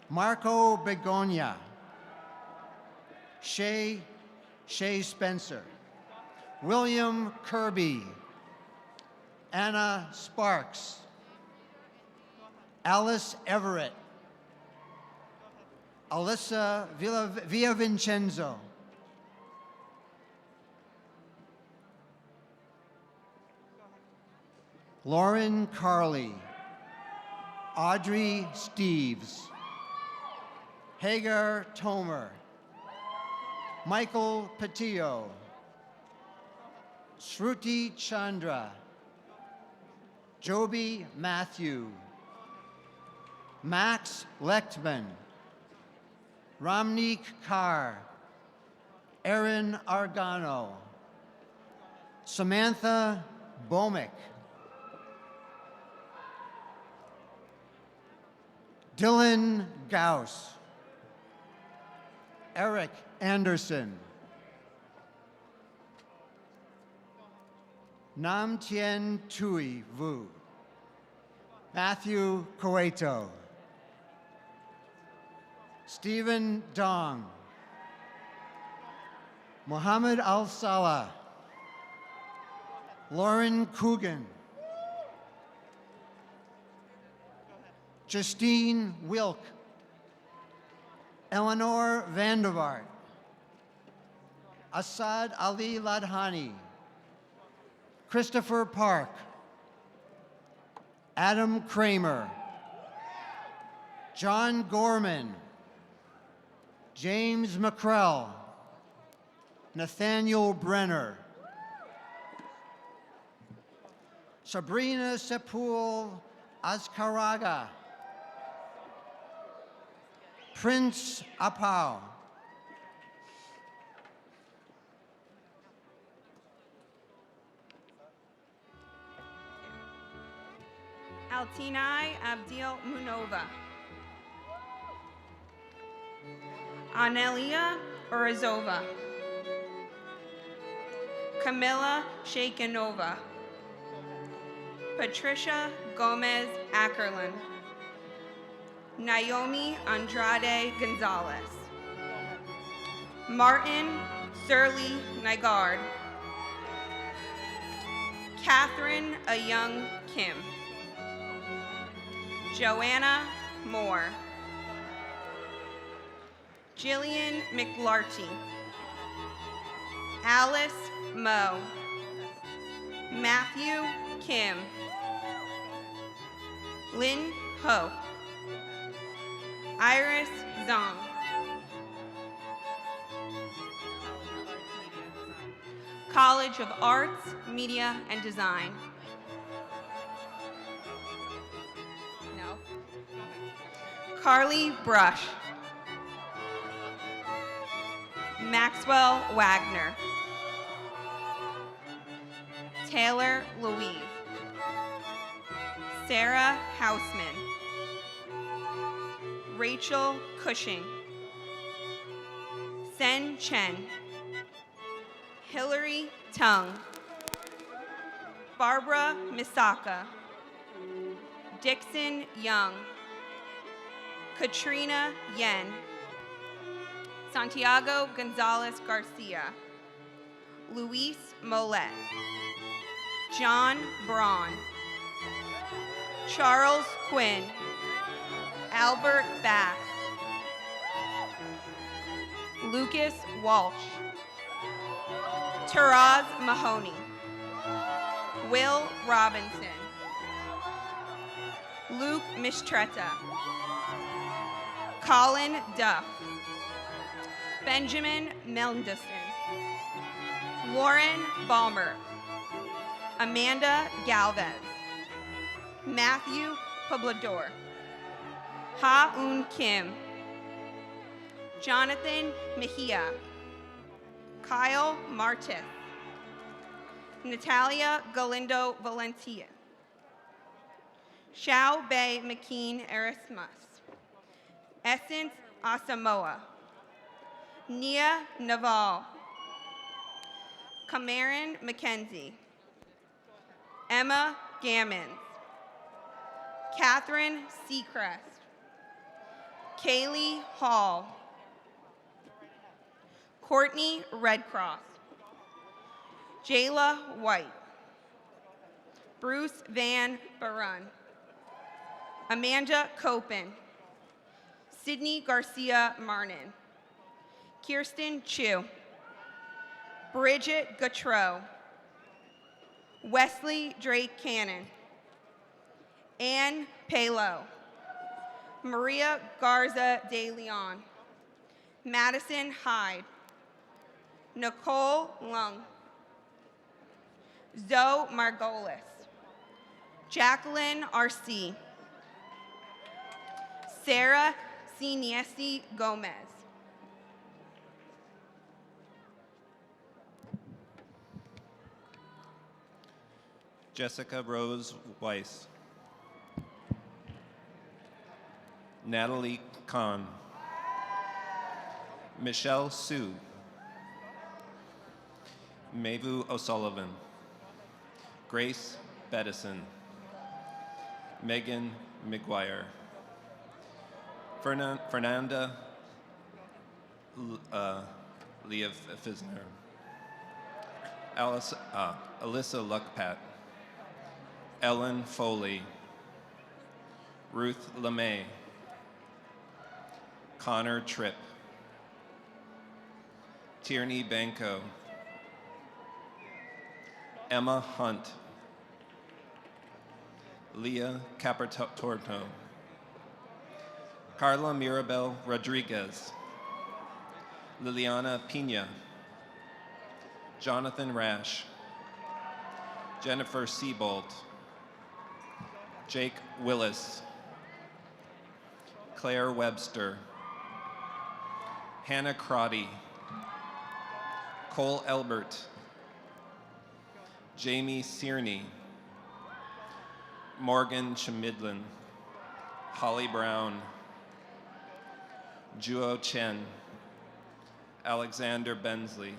Marco Begonia, Shay Spencer. William Kirby. Anna Sparks. Alice Everett. Alyssa Villavincenzo. Lauren Carley. Audrey Steves. Hagar Tomer. Michael Patillo. Shruti Chandra. Joby Matthew. Max Lechtman. Ramneek Kaur. Erin Argano. Samantha Bomick. Dylan Gauss. Eric Anderson. Nam Tien Tui Vu. Matthew Coeto. Stephen Dong. Muhammad Al-Salah. Lauren Coogan. Justine Wilk. Eleanor Vandevart. Asad Ali Ladhani. Christopher Park. Adam Kramer. John Gorman. James McCrell. Nathaniel Brenner. Sabrina Sepul Azcaraga. Prince Apau. Altinai Abdil Munova. Anelia Orazova. Camilla Shakinova. Patricia Gomez Ackerland. Naomi Andrade Gonzalez. Martin Surly Nygaard. Catherine Young Kim. Joanna Moore. Jillian McLarty. Alice Moe. Matthew Kim. Lynn Ho. Iris Zong. College of Arts, Media, and Design. No. Carly Brush. Maxwell Wagner. Taylor Louise. Sarah Houseman. Rachel Cushing. Sen Chen. Hillary Tung. Barbara Misaka. Dixon Young. Katrina Yen. Santiago Gonzalez Garcia. Luis Molet. John Braun. Charles Quinn. Albert Bass. Lucas Walsh. Taraz Mahoney. Will Robinson. Luke Mistretta. Colin Duff. Benjamin Mendelson. Lauren Balmer. Amanda Galvez. Matthew Poblador. Ha-Un Kim. Jonathan Mejia. Kyle Martis. Natalia Galindo Valencia. Xiao Bei McKean Erasmus. Essence Asamoah. Nia Naval. Cameron McKenzie. Emma Gammons. Catherine Seacrest. Kaylee Hall. Courtney Redcross, Jayla White, Bruce Van Barun, Amanda Copen, Sydney Garcia Marnin, Kirsten Chu, Bridget Gautreau, Wesley Drake Cannon, Ann Palo, Maria Garza de Leon, Madison Hyde, Nicole Lung, Zoe Margolis, Jacqueline Arce, Sarah Siniesi Gomez. Jessica Rose Weiss, Natalie Kahn, Michelle Sue, Mavu O'Sullivan, Grace Bettison, Megan McGuire, Fernanda Leah Fisner, Alyssa Luckpat, Ellen Foley, Ruth LeMay, Connor Tripp, Tierney Banco, Emma Hunt, Leah Capertorto, Carla Mirabel Rodriguez, Liliana Pina, Jonathan Rash, Jennifer Siebold, Jake Willis, Claire Webster, Hannah Crotty, Cole Elbert, Jamie Searney, Morgan Schmidlin, Holly Brown, Juo Chen, Alexander Bensley,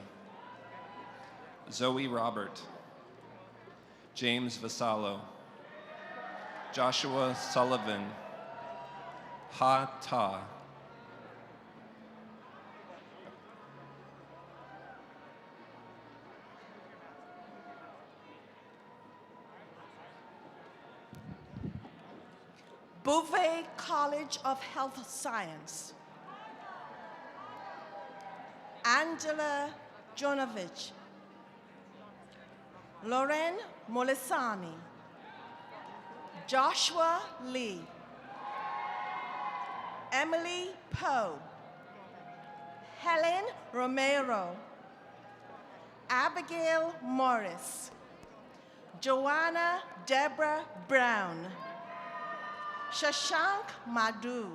Zoe Robert, James Vasallo, Joshua Sullivan, Ha Ta, Bouvet College of Health Science, Angela Jonovich, Loren Molisani, Joshua Lee, Emily Poe, Helen Romero, Abigail Morris, Joanna Deborah Brown, Shashank Madhu,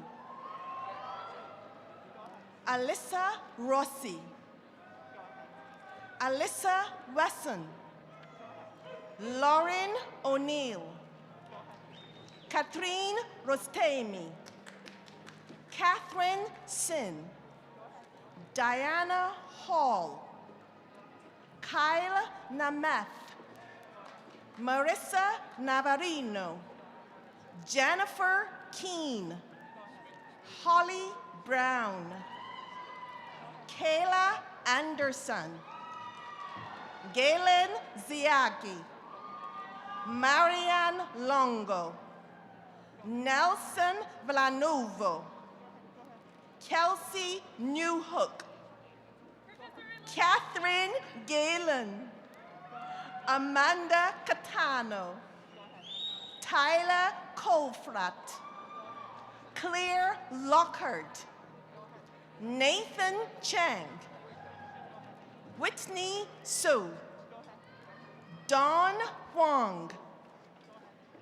Alyssa Rossi, Alyssa Wesson, Lauren O'Neill, Catherine Rostami, Catherine Sin, Diana Hall, Kyle Nameth, Marissa Navarino, Jennifer Keene, Holly Brown, Kayla Anderson, Galen Ziaki, Marianne Longo, Nelson Villanueva, Kelsey Newhook, Catherine Galen, Amanda Catano, Tyler Colfrat, Claire Lockhart, Nathan Chang, Whitney Su, Dawn Huang,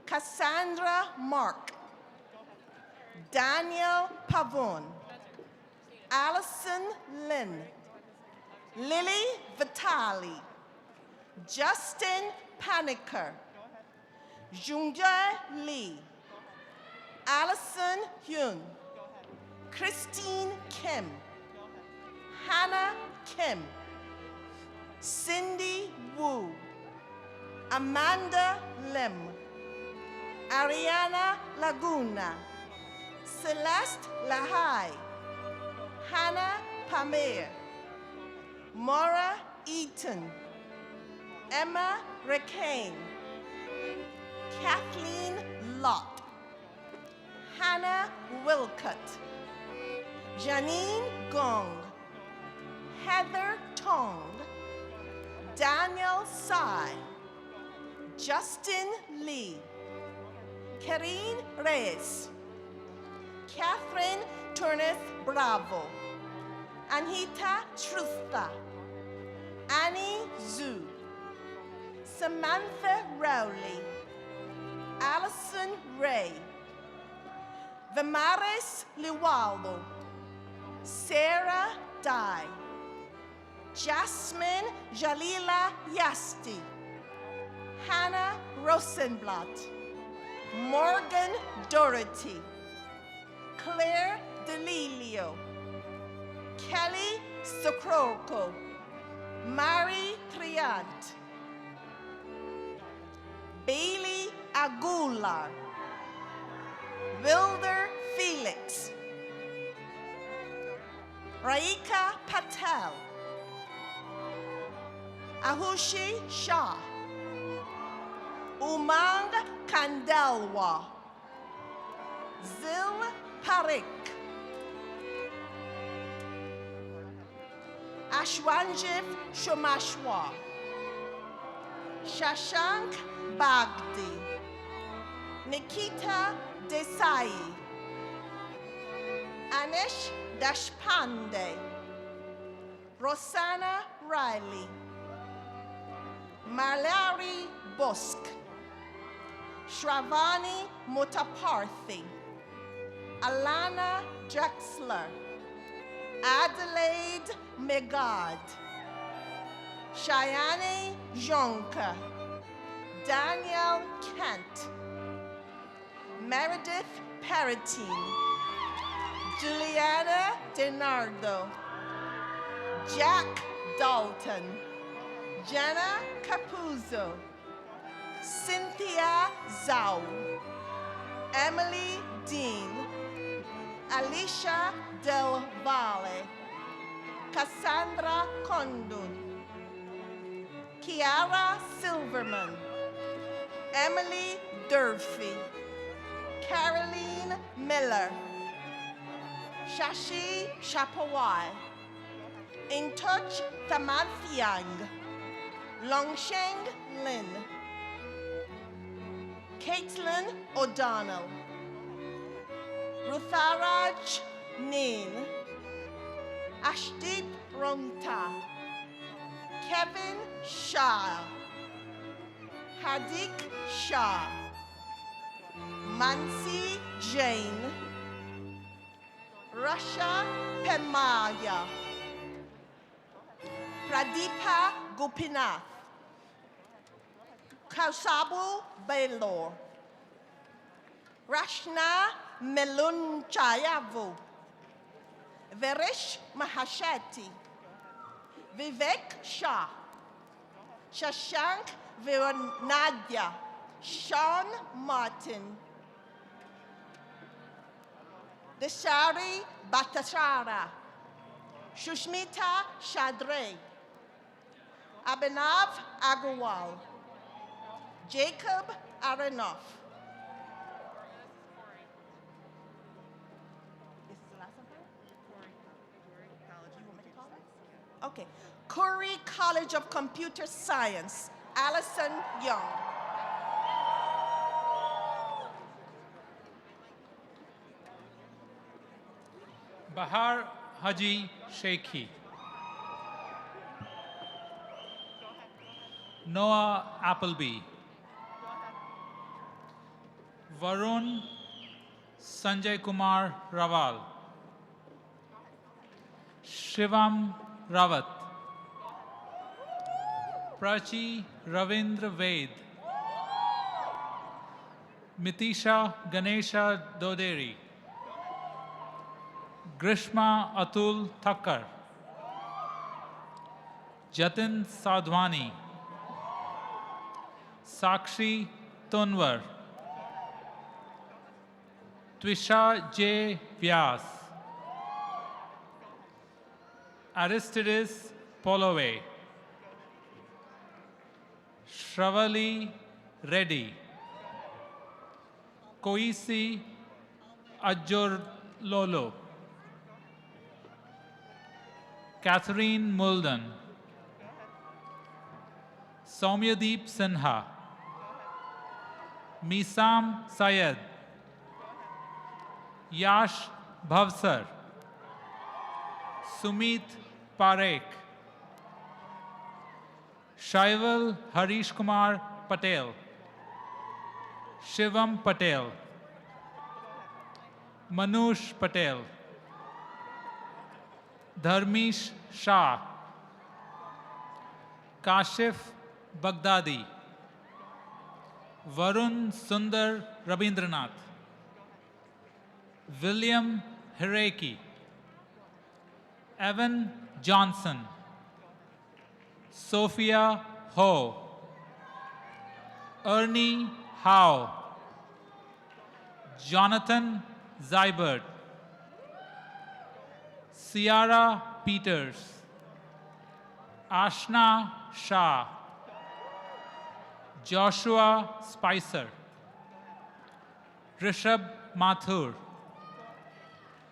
Cassandra Mark, Daniel Pavon, Allison Lynn, Lily Vitali, Justin Paniker, Jungjae Lee, Allison Hyun, Christine Kim, Hannah Kim, Cindy Wu, Amanda Lim, Ariana Laguna, Celeste Lahai, Hannah Pamir, Maura Eaton, Emma Recane, Kathleen Lott, Hannah Wilcott, Janine Gong, Heather Tong, Daniel Sai, Justin Lee, Karine Reyes, Catherine Turneth Bravo, Anhita Trustee, Annie Zhu, Samantha Rowley, Allison Ray, Vimares Liwalo, Sarah Dye, Jasmine Jalila Yasti, Hannah Rosenblatt, Morgan Doherty, Claire DeLilio, Kelly Sokroko, Mary Triant, Bailey Aguilar, Wilder Felix, Raika Patel, Ahushi Shah, Umang Kandelwa, Zil Parik, Ashwanjiv Shomashwa, Shashank Bagdi, Nikita Desai, Anish Dashpande, Rosanna Riley, Malari Bosk, Shravani Mutaparthi, Alana Drexler, Adelaide Megad, Cheyenne Jonka, Danielle Kent, Meredith Peritine, Juliana DiNardo, Jack Dalton, Jenna Capuzzo, Cynthia Zhao, Emily Dean, Alicia Del Valle, Cassandra Condon, Kiara Silverman, Emily Durfee, Caroline Miller, Shashi Shapawai, In Touch Tamathiang, Longsheng Lin, Caitlin O'Donnell, Rutharaj Nin, Ashdit Romta, Kevin Shah, Hadik Shah, Mansi Jain, Rasha Pemaya, Pradeepa Gopinath, Kausabu Bailor, Rashna Melunchayavu, Verish Mahasheti, Vivek Shah, Shashank Viranadia, Sean Martin, Deshari Bhattacharya, Shushmita Shadre, Abhinav Agarwal, Jacob Aronoff. Okay. Curry College of Computer Science, Allison Young. Bahar Haji Sheikhi, Noah Appleby, Varun Sanjay Kumar Rawal, Shivam Rawat, Prachi Ravindra Ved, Mitisha Ganesha Doderi, Grishma Atul Thakkar, Jatin Sadhwani, Sakshi Tunwar, Twisha J. Vyas, Aristides Polloway, Shravali Reddy, Koisi Ajurlolo, Catherine Mulden, Soumyadeep Sinha, Misam Syed, Yash Bhavsar, Sumit Parekh, Shaival Harish Kumar Patel, Shivam Patel, Manush Patel, Dharmish Shah, Kashif Baghdadi, Varun Sundar Rabindranath, William Hireki, Evan Johnson, Sophia Ho, Ernie Howe, Jonathan Zybert, Ciara Peters, Ashna Shah, Joshua Spicer, Rishabh Mathur,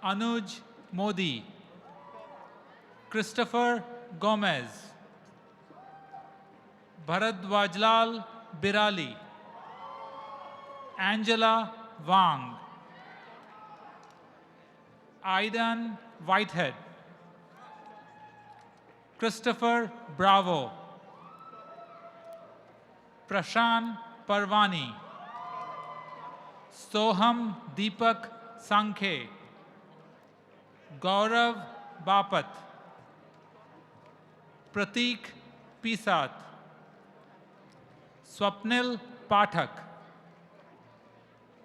Anuj Modi, Christopher Gomez, Bharadwajlal Birali, Angela Wang, Aidan Whitehead, Christopher Bravo, Prashan Parvani, Soham Deepak Sankhe, Gaurav Bapat, Pratik Pisat, Swapnil Pathak,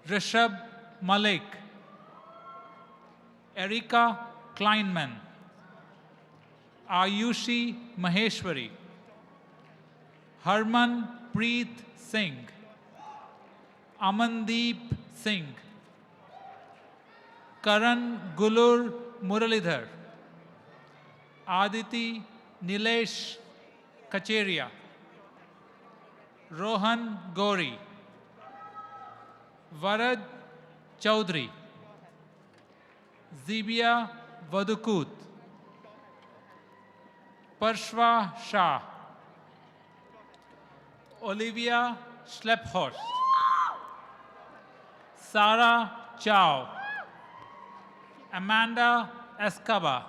Rishabh Malik, Erika Kleinman, Ayushi Maheshwari, Harman Preet Singh, Amandeep Singh, Karan Gulur Muralidhar, Aditi Nilesh Kacheria, Rohan Gori, Varad Chaudhary, Zibia Vadukut, Parshva Shah, Olivia Schlepphorst, Sarah Chow, Amanda Escaba,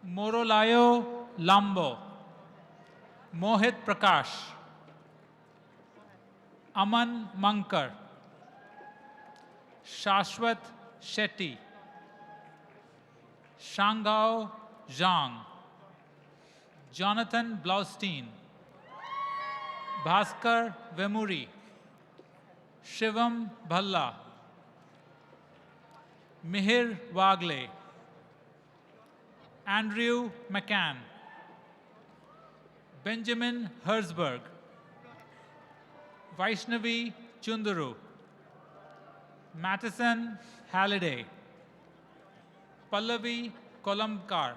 Morolayo Lambo, Mohit Prakash, Aman Mankar, Shashwat Shetty, Shangao Zhang, Jonathan Blaustein, Bhaskar Vemuri, Shivam Bhalla, Mihir Wagle, Andrew McCann, Benjamin Herzberg, Vaishnavi Chunduru, Mattison Halliday, Pallavi Kolamkar,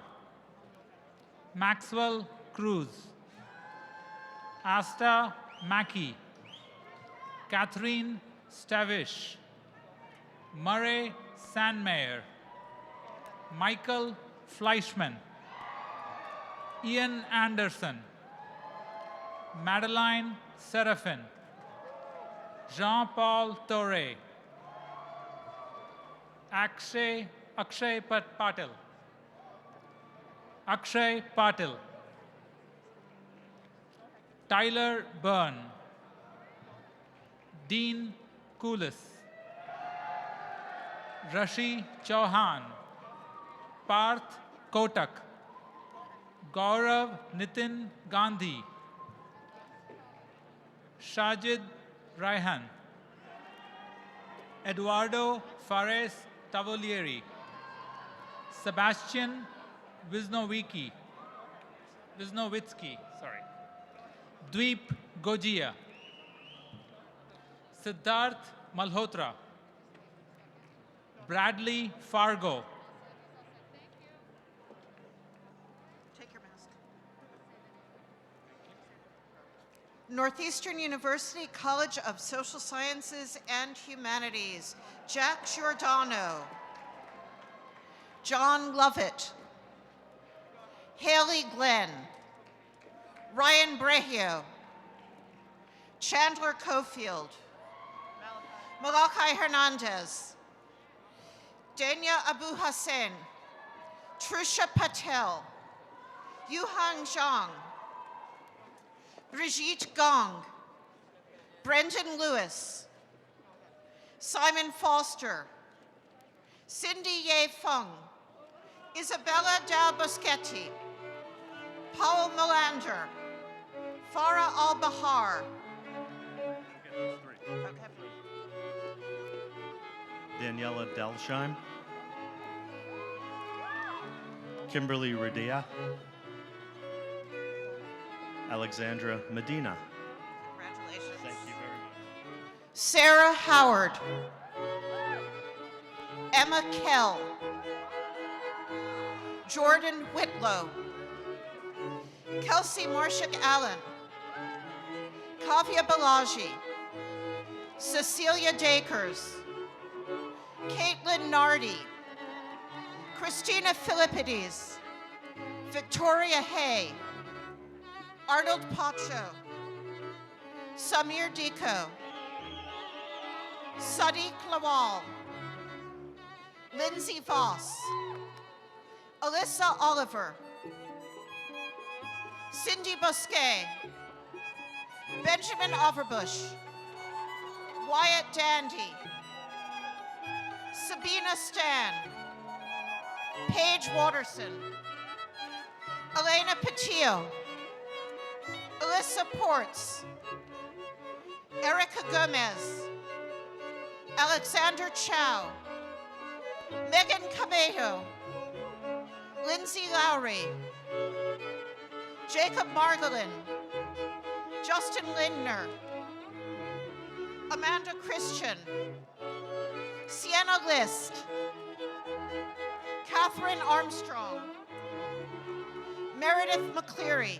Maxwell Cruz, Asta Mackey, Catherine Stavish, Murray Sandmeyer, Michael Fleischman, Ian Anderson, Madeline Seraphin, Jean-Paul Torre, Akshay Patil, Akshay Patil, Tyler Byrne, Dean Koulis, Rashi Chauhan, Parth Kotak, Gaurav Nitin Gandhi, Shajid Raihan, Eduardo Fares Tavolieri, Sebastian Wisnowitsky, Dweep Gojia, Siddharth Malhotra, Bradley Fargo, Northeastern University College of Social Sciences and Humanities, Jack Giordano, John Lovett, Haley Glenn, Ryan Brehio, Chandler Cofield, Malachi Hernandez, Dania Abu Hassan, Trusha Patel, Yuhang Zhang, Brigitte Gong, Brendan Lewis, Simon Foster, Cindy Ye Fung, Isabella Dal Boschetti, Paul Melander, Farah Al-Bahar. Daniela Delsheim, Kimberly Radia, Alexandra Medina. Congratulations. Thank you very much. Sarah Howard, Emma Kell, Jordan Whitlow, Kelsey Marshak Allen, Kavya Balaji, Cecilia Dakers, Caitlin Nardi, Christina Philippides, Victoria Hay, Arnold Pacho, Samir Diko, Sadiq Lawal, Lindsay Voss, Alyssa Oliver, Cindy Bosquet, Benjamin Overbush, Wyatt Dandy, Sabina Stan, Paige Watterson, Elena Patillo, Alyssa Ports, Erica Gomez, Alexander Chow, Megan Cabeto, Lindsay Lowry, Jacob Margolin, Justin Lindner, Amanda Christian, Sienna List, Catherine Armstrong, Meredith McCleary,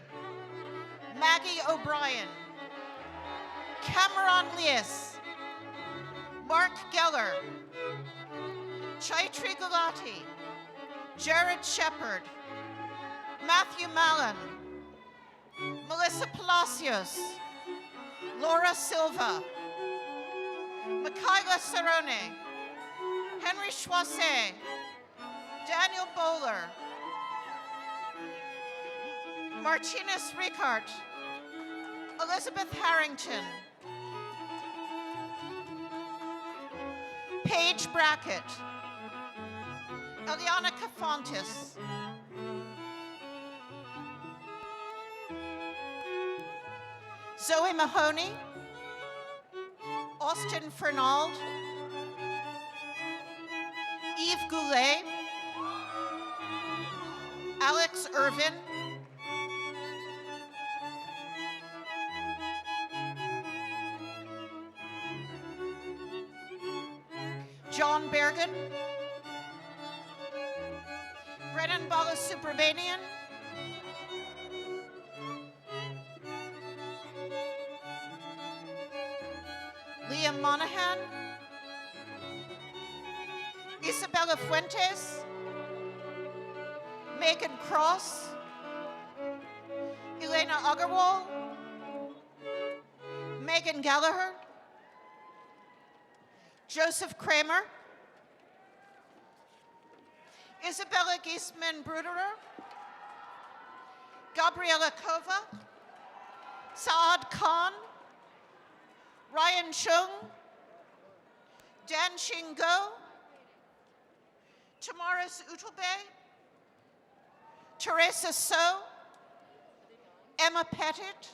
Maggie O'Brien, Cameron Leas, Mark Geller, Chaitri Gulati, Jared Shepard, Matthew Mallon, Melissa Palacios, Laura Silva, Michaela Cerrone, Henry Choiset, Daniel Bowler, Martinez Ricart, Elizabeth Harrington, Paige Brackett, Eliana Cafontis, Zoe Mahoney, Austin Fernald, Yves Goulet, Alex Irvin, John Bergen, Brennan Balasubramanian, Liam Monahan, Isabella Fuentes, Megan Cross, Elena Agarwal, Megan Gallagher, Joseph Kramer, Isabella Giesman Bruderer, Gabriela Kova, Saad Khan, Ryan Chung, Dan Shingo, Tamaris Utelbe, Teresa So, Emma Pettit,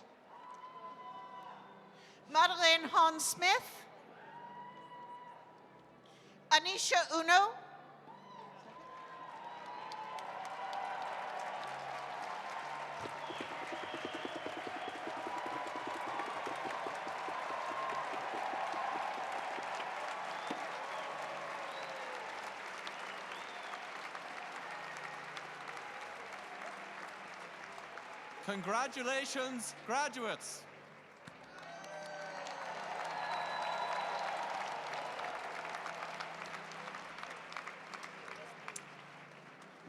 Madeleine Hahn-Smith, Anisha Uno, Congratulations, graduates.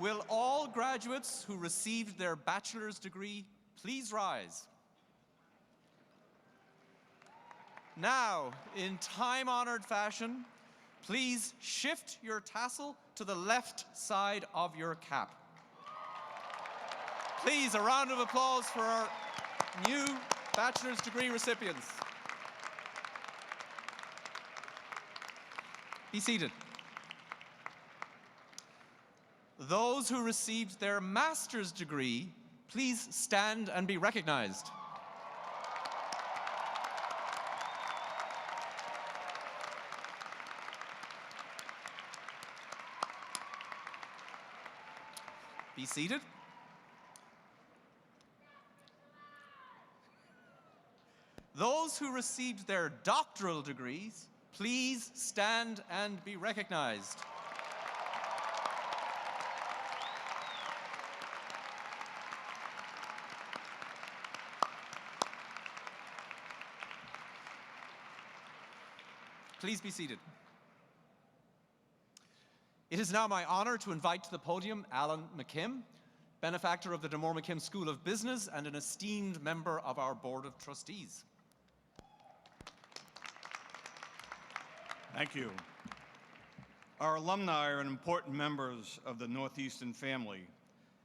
Will all graduates who received their bachelor's degree please rise? Now, in time-honored fashion, please shift your tassel to the left side of your cap. Please, a round of applause for our new bachelor's degree recipients. Be seated. Those who received their master's degree, please stand and be recognized. Be seated. Those who received their doctoral degrees, please stand and be recognized. Please be seated. It is now my honor to invite to the podium Alan McKim, benefactor of the Damore McKim School of Business and an esteemed member of our Board of Trustees. Thank you. Our alumni are important members of the Northeastern family,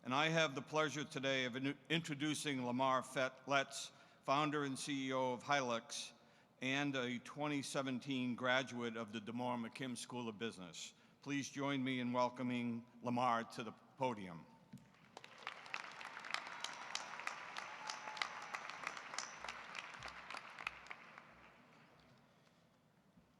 and I have the pleasure today of introducing Lamar Letts, founder and CEO of Hilux, and a 2017 graduate of the Damore McKim School of Business. Please join me in welcoming Lamar to the podium.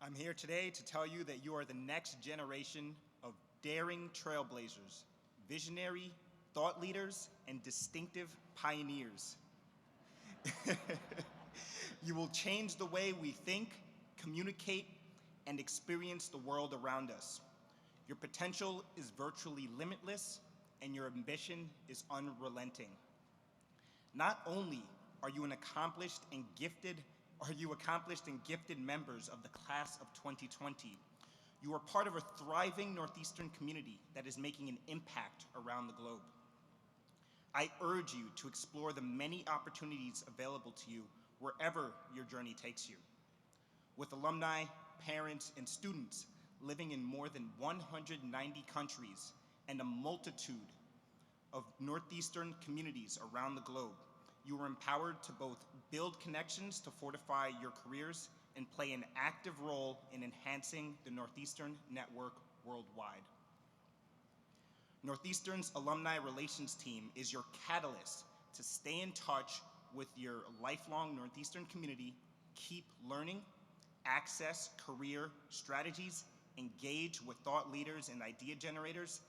I'm here today to tell you that you are the next generation of daring trailblazers, visionary thought leaders, and distinctive pioneers. You will change the way we think, communicate, and experience the world around us. Your potential is virtually limitless, and your ambition is unrelenting. Not only are you accomplished and gifted members of the class of 2020, you are part of a thriving Northeastern community that is making an impact around the globe. I urge you to explore the many opportunities available to you wherever your journey takes you. With alumni, parents, and students living in more than 190 countries and a multitude of Northeastern communities around the globe, you are empowered to both build connections to fortify your careers and play an active role in enhancing the Northeastern network worldwide. Northeastern's Alumni Relations Team is your catalyst to stay in touch with your lifelong Northeastern community, keep learning, access career strategies, engage with thought leaders and idea generators,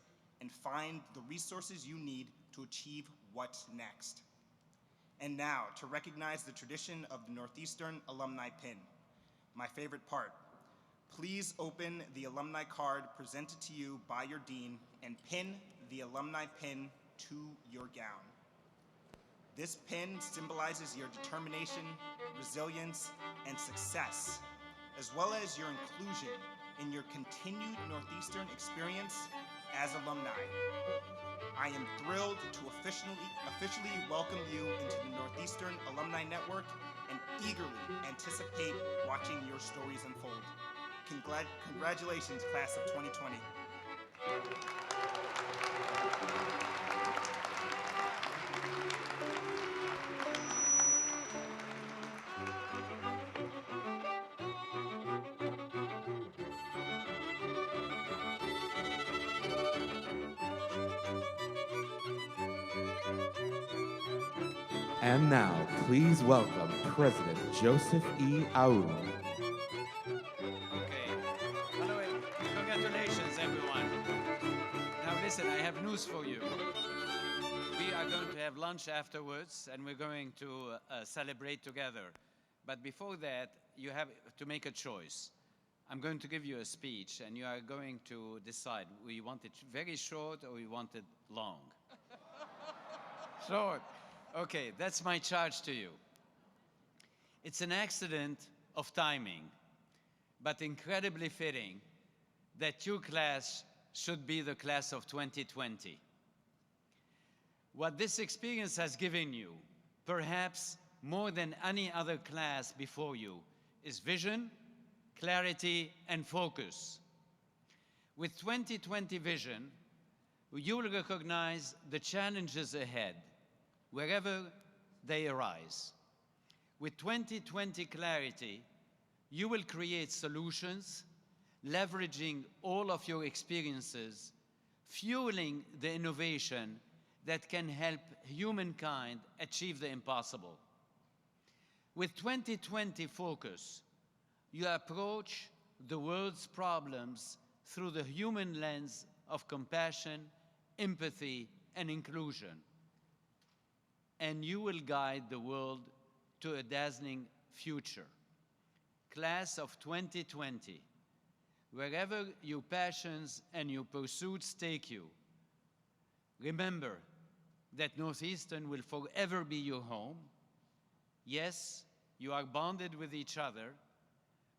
and find the resources you need to achieve what's next. And now, to recognize the tradition of the Northeastern Alumni Pin, my favorite part. Please open the alumni card presented to you by your dean and pin the alumni pin to your gown. This pin symbolizes your determination, resilience, and success, as well as your inclusion in your continued Northeastern experience as alumni. I am thrilled to officially welcome you into the Northeastern Alumni Network and eagerly anticipate watching your stories unfold. Congratulations, class of 2020. And now, please welcome President Joseph E. Aoun. Congratulations, everyone. Now listen, I have news for you. We are going to have lunch afterwards, and we're going to celebrate together. But before that, you have to make a choice. I'm going to give you a speech, and you are going to decide, we want it very short or we want it long. Short. Okay, that's my charge to you. It's an accident of timing, but incredibly fitting that your class should be the class of 2020. What this experience has given you, perhaps more than any other class before you, is vision, clarity, and focus. With 2020 vision, you will recognize the challenges ahead, wherever they arise. With 2020 clarity, you will create solutions, leveraging all of your experiences, fueling the innovation that can help humankind achieve the impossible. With 2020 focus, you approach the world's problems through the human lens of compassion, empathy, and inclusion. And you will guide the world to a dazzling future. Class of 2020, wherever your passions and your pursuits take you, remember that Northeastern will forever be your home. Yes, you are bonded with each other,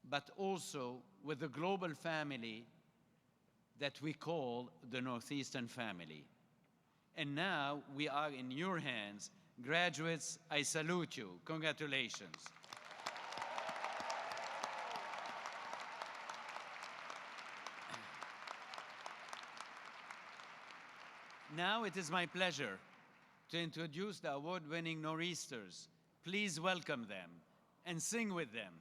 but also with the global family that we call the Northeastern family. And now we are in your hands. Graduates, I salute you. Congratulations. Now it is my pleasure to introduce the award-winning Nor'easters. Please welcome them and sing with them.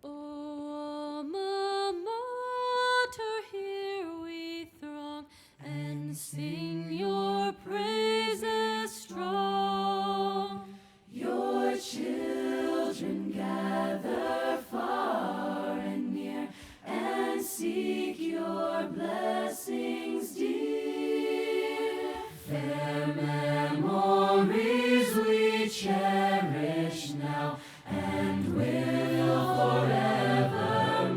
O alma mater, here we throng and sing your praises strong. Your children gather far and near and seek your blessings dear. Fair memories we cherish now and will forevermore.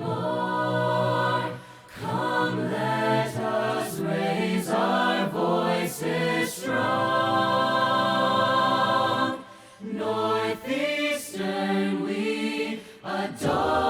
Come, let us raise our voices strong. Northeastern we adore.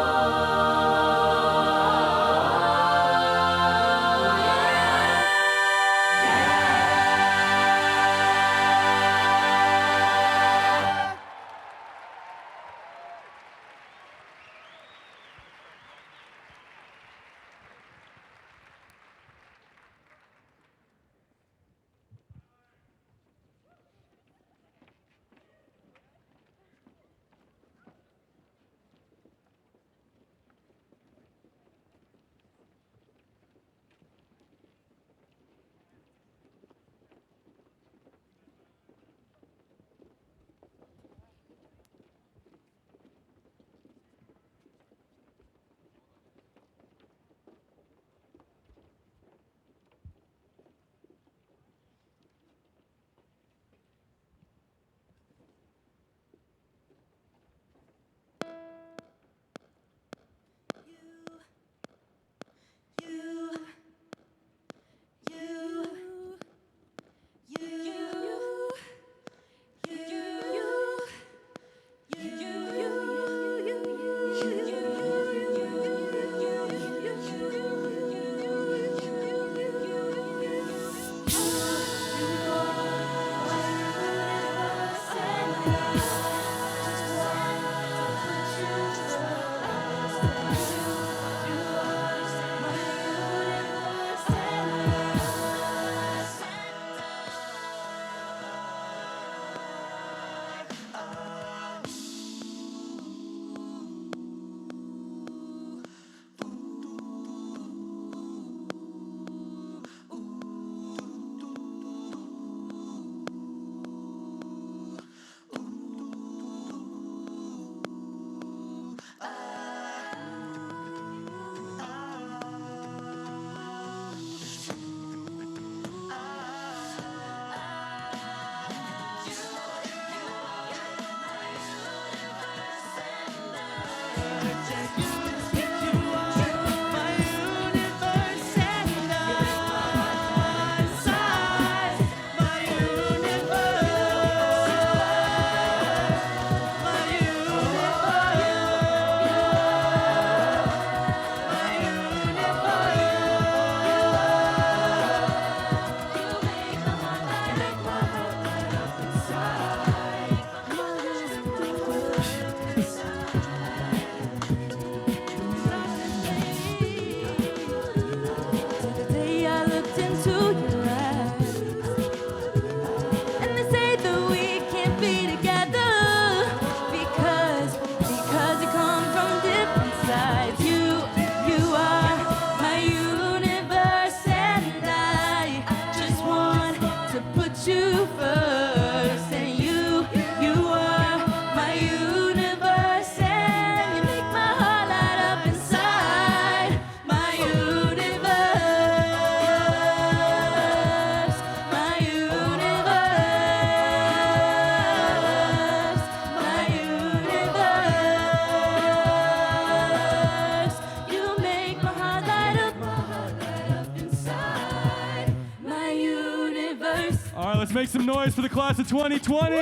let's make some noise for the class of 2020.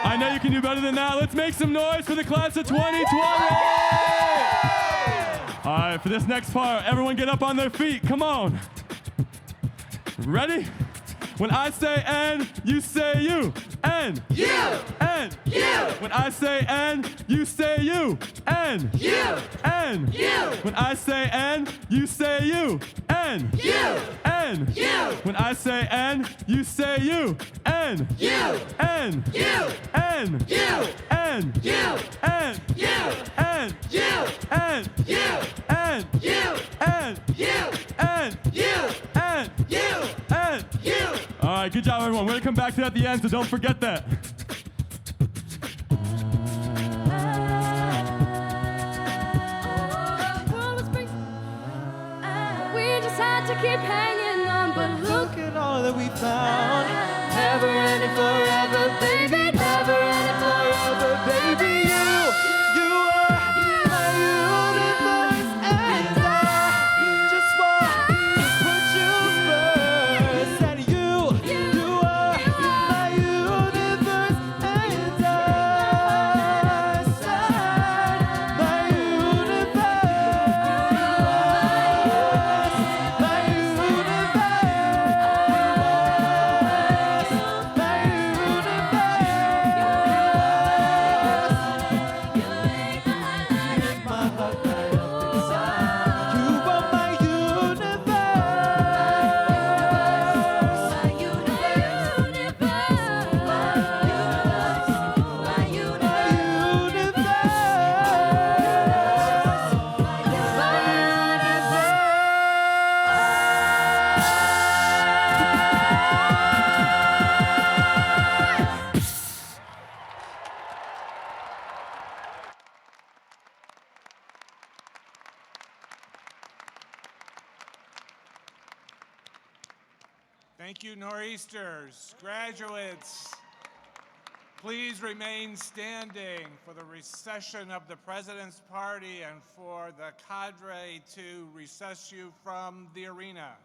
I know you can do better than that. Let's make some noise for the class of 2020. All right, for this next part, everyone get up on their feet. Come on. Ready? When I say N, you say you. N. You. N. You. When I say N, you say you. N. You. N. You. When I say N, you say you. N. You. N. You. When I say N, you say you. N. You. N. You. N. You. N. You. N. You. N. You. N. You. N. You. N. You. N. You. N. You. N. You. All right, good job, everyone. We're gonna come back to that at the end, so don't forget that. We just had to keep hanging on, but look at all that we found. Never ending forever, baby. Never ending forever, baby. You are my universe, and I just want to put you first. And you are my universe, and I said my universe, my universe, Thank you, Nor'easters, graduates. Please remain standing for the recession of the President's Party and for the cadre to recess you from the arena.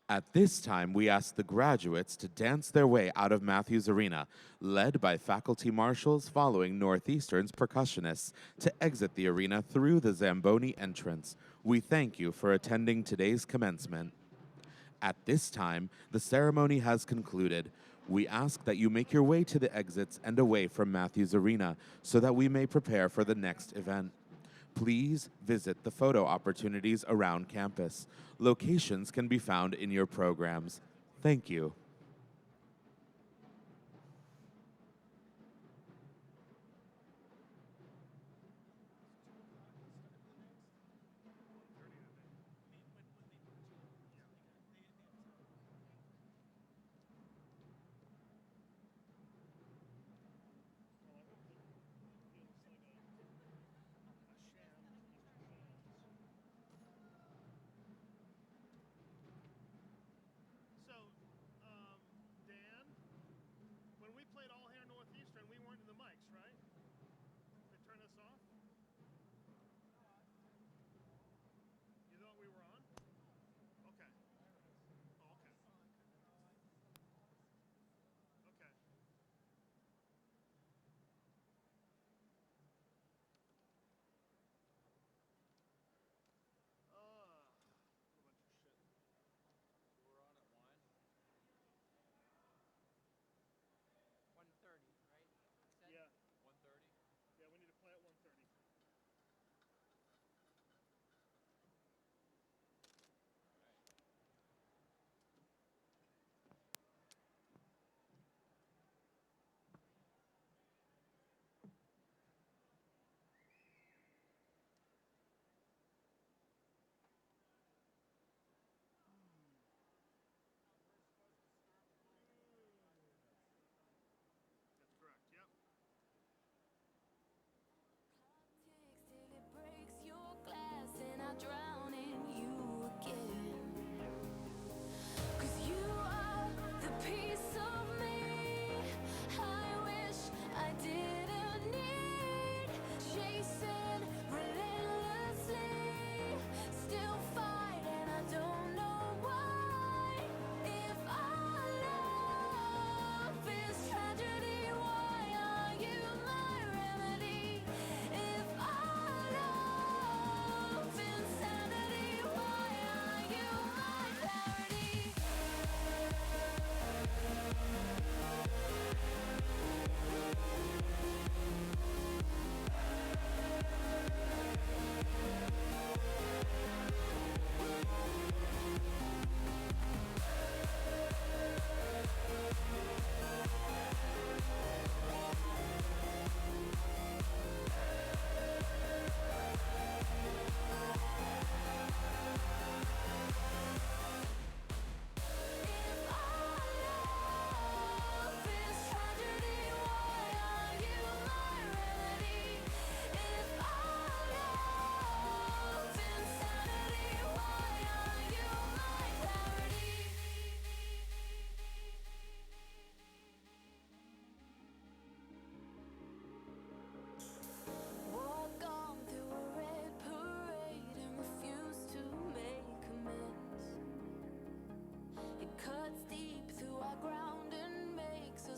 At this time, we ask the graduates to dance their way out of Matthews Arena, led by faculty marshals following Northeastern's percussionists, to exit the arena through the Zamboni entrance. We thank you for attending today's commencement. At this time, the ceremony has concluded. We ask that you make your way to the exits and away from Matthews Arena so that we may prepare for the next event. Please visit the photo opportunities around campus. Locations can be found in your programs. Thank you.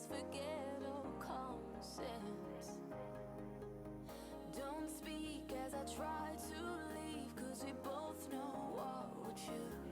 forget all common sense. Don't speak as I try to leave, 'cause we both know what we'll choose.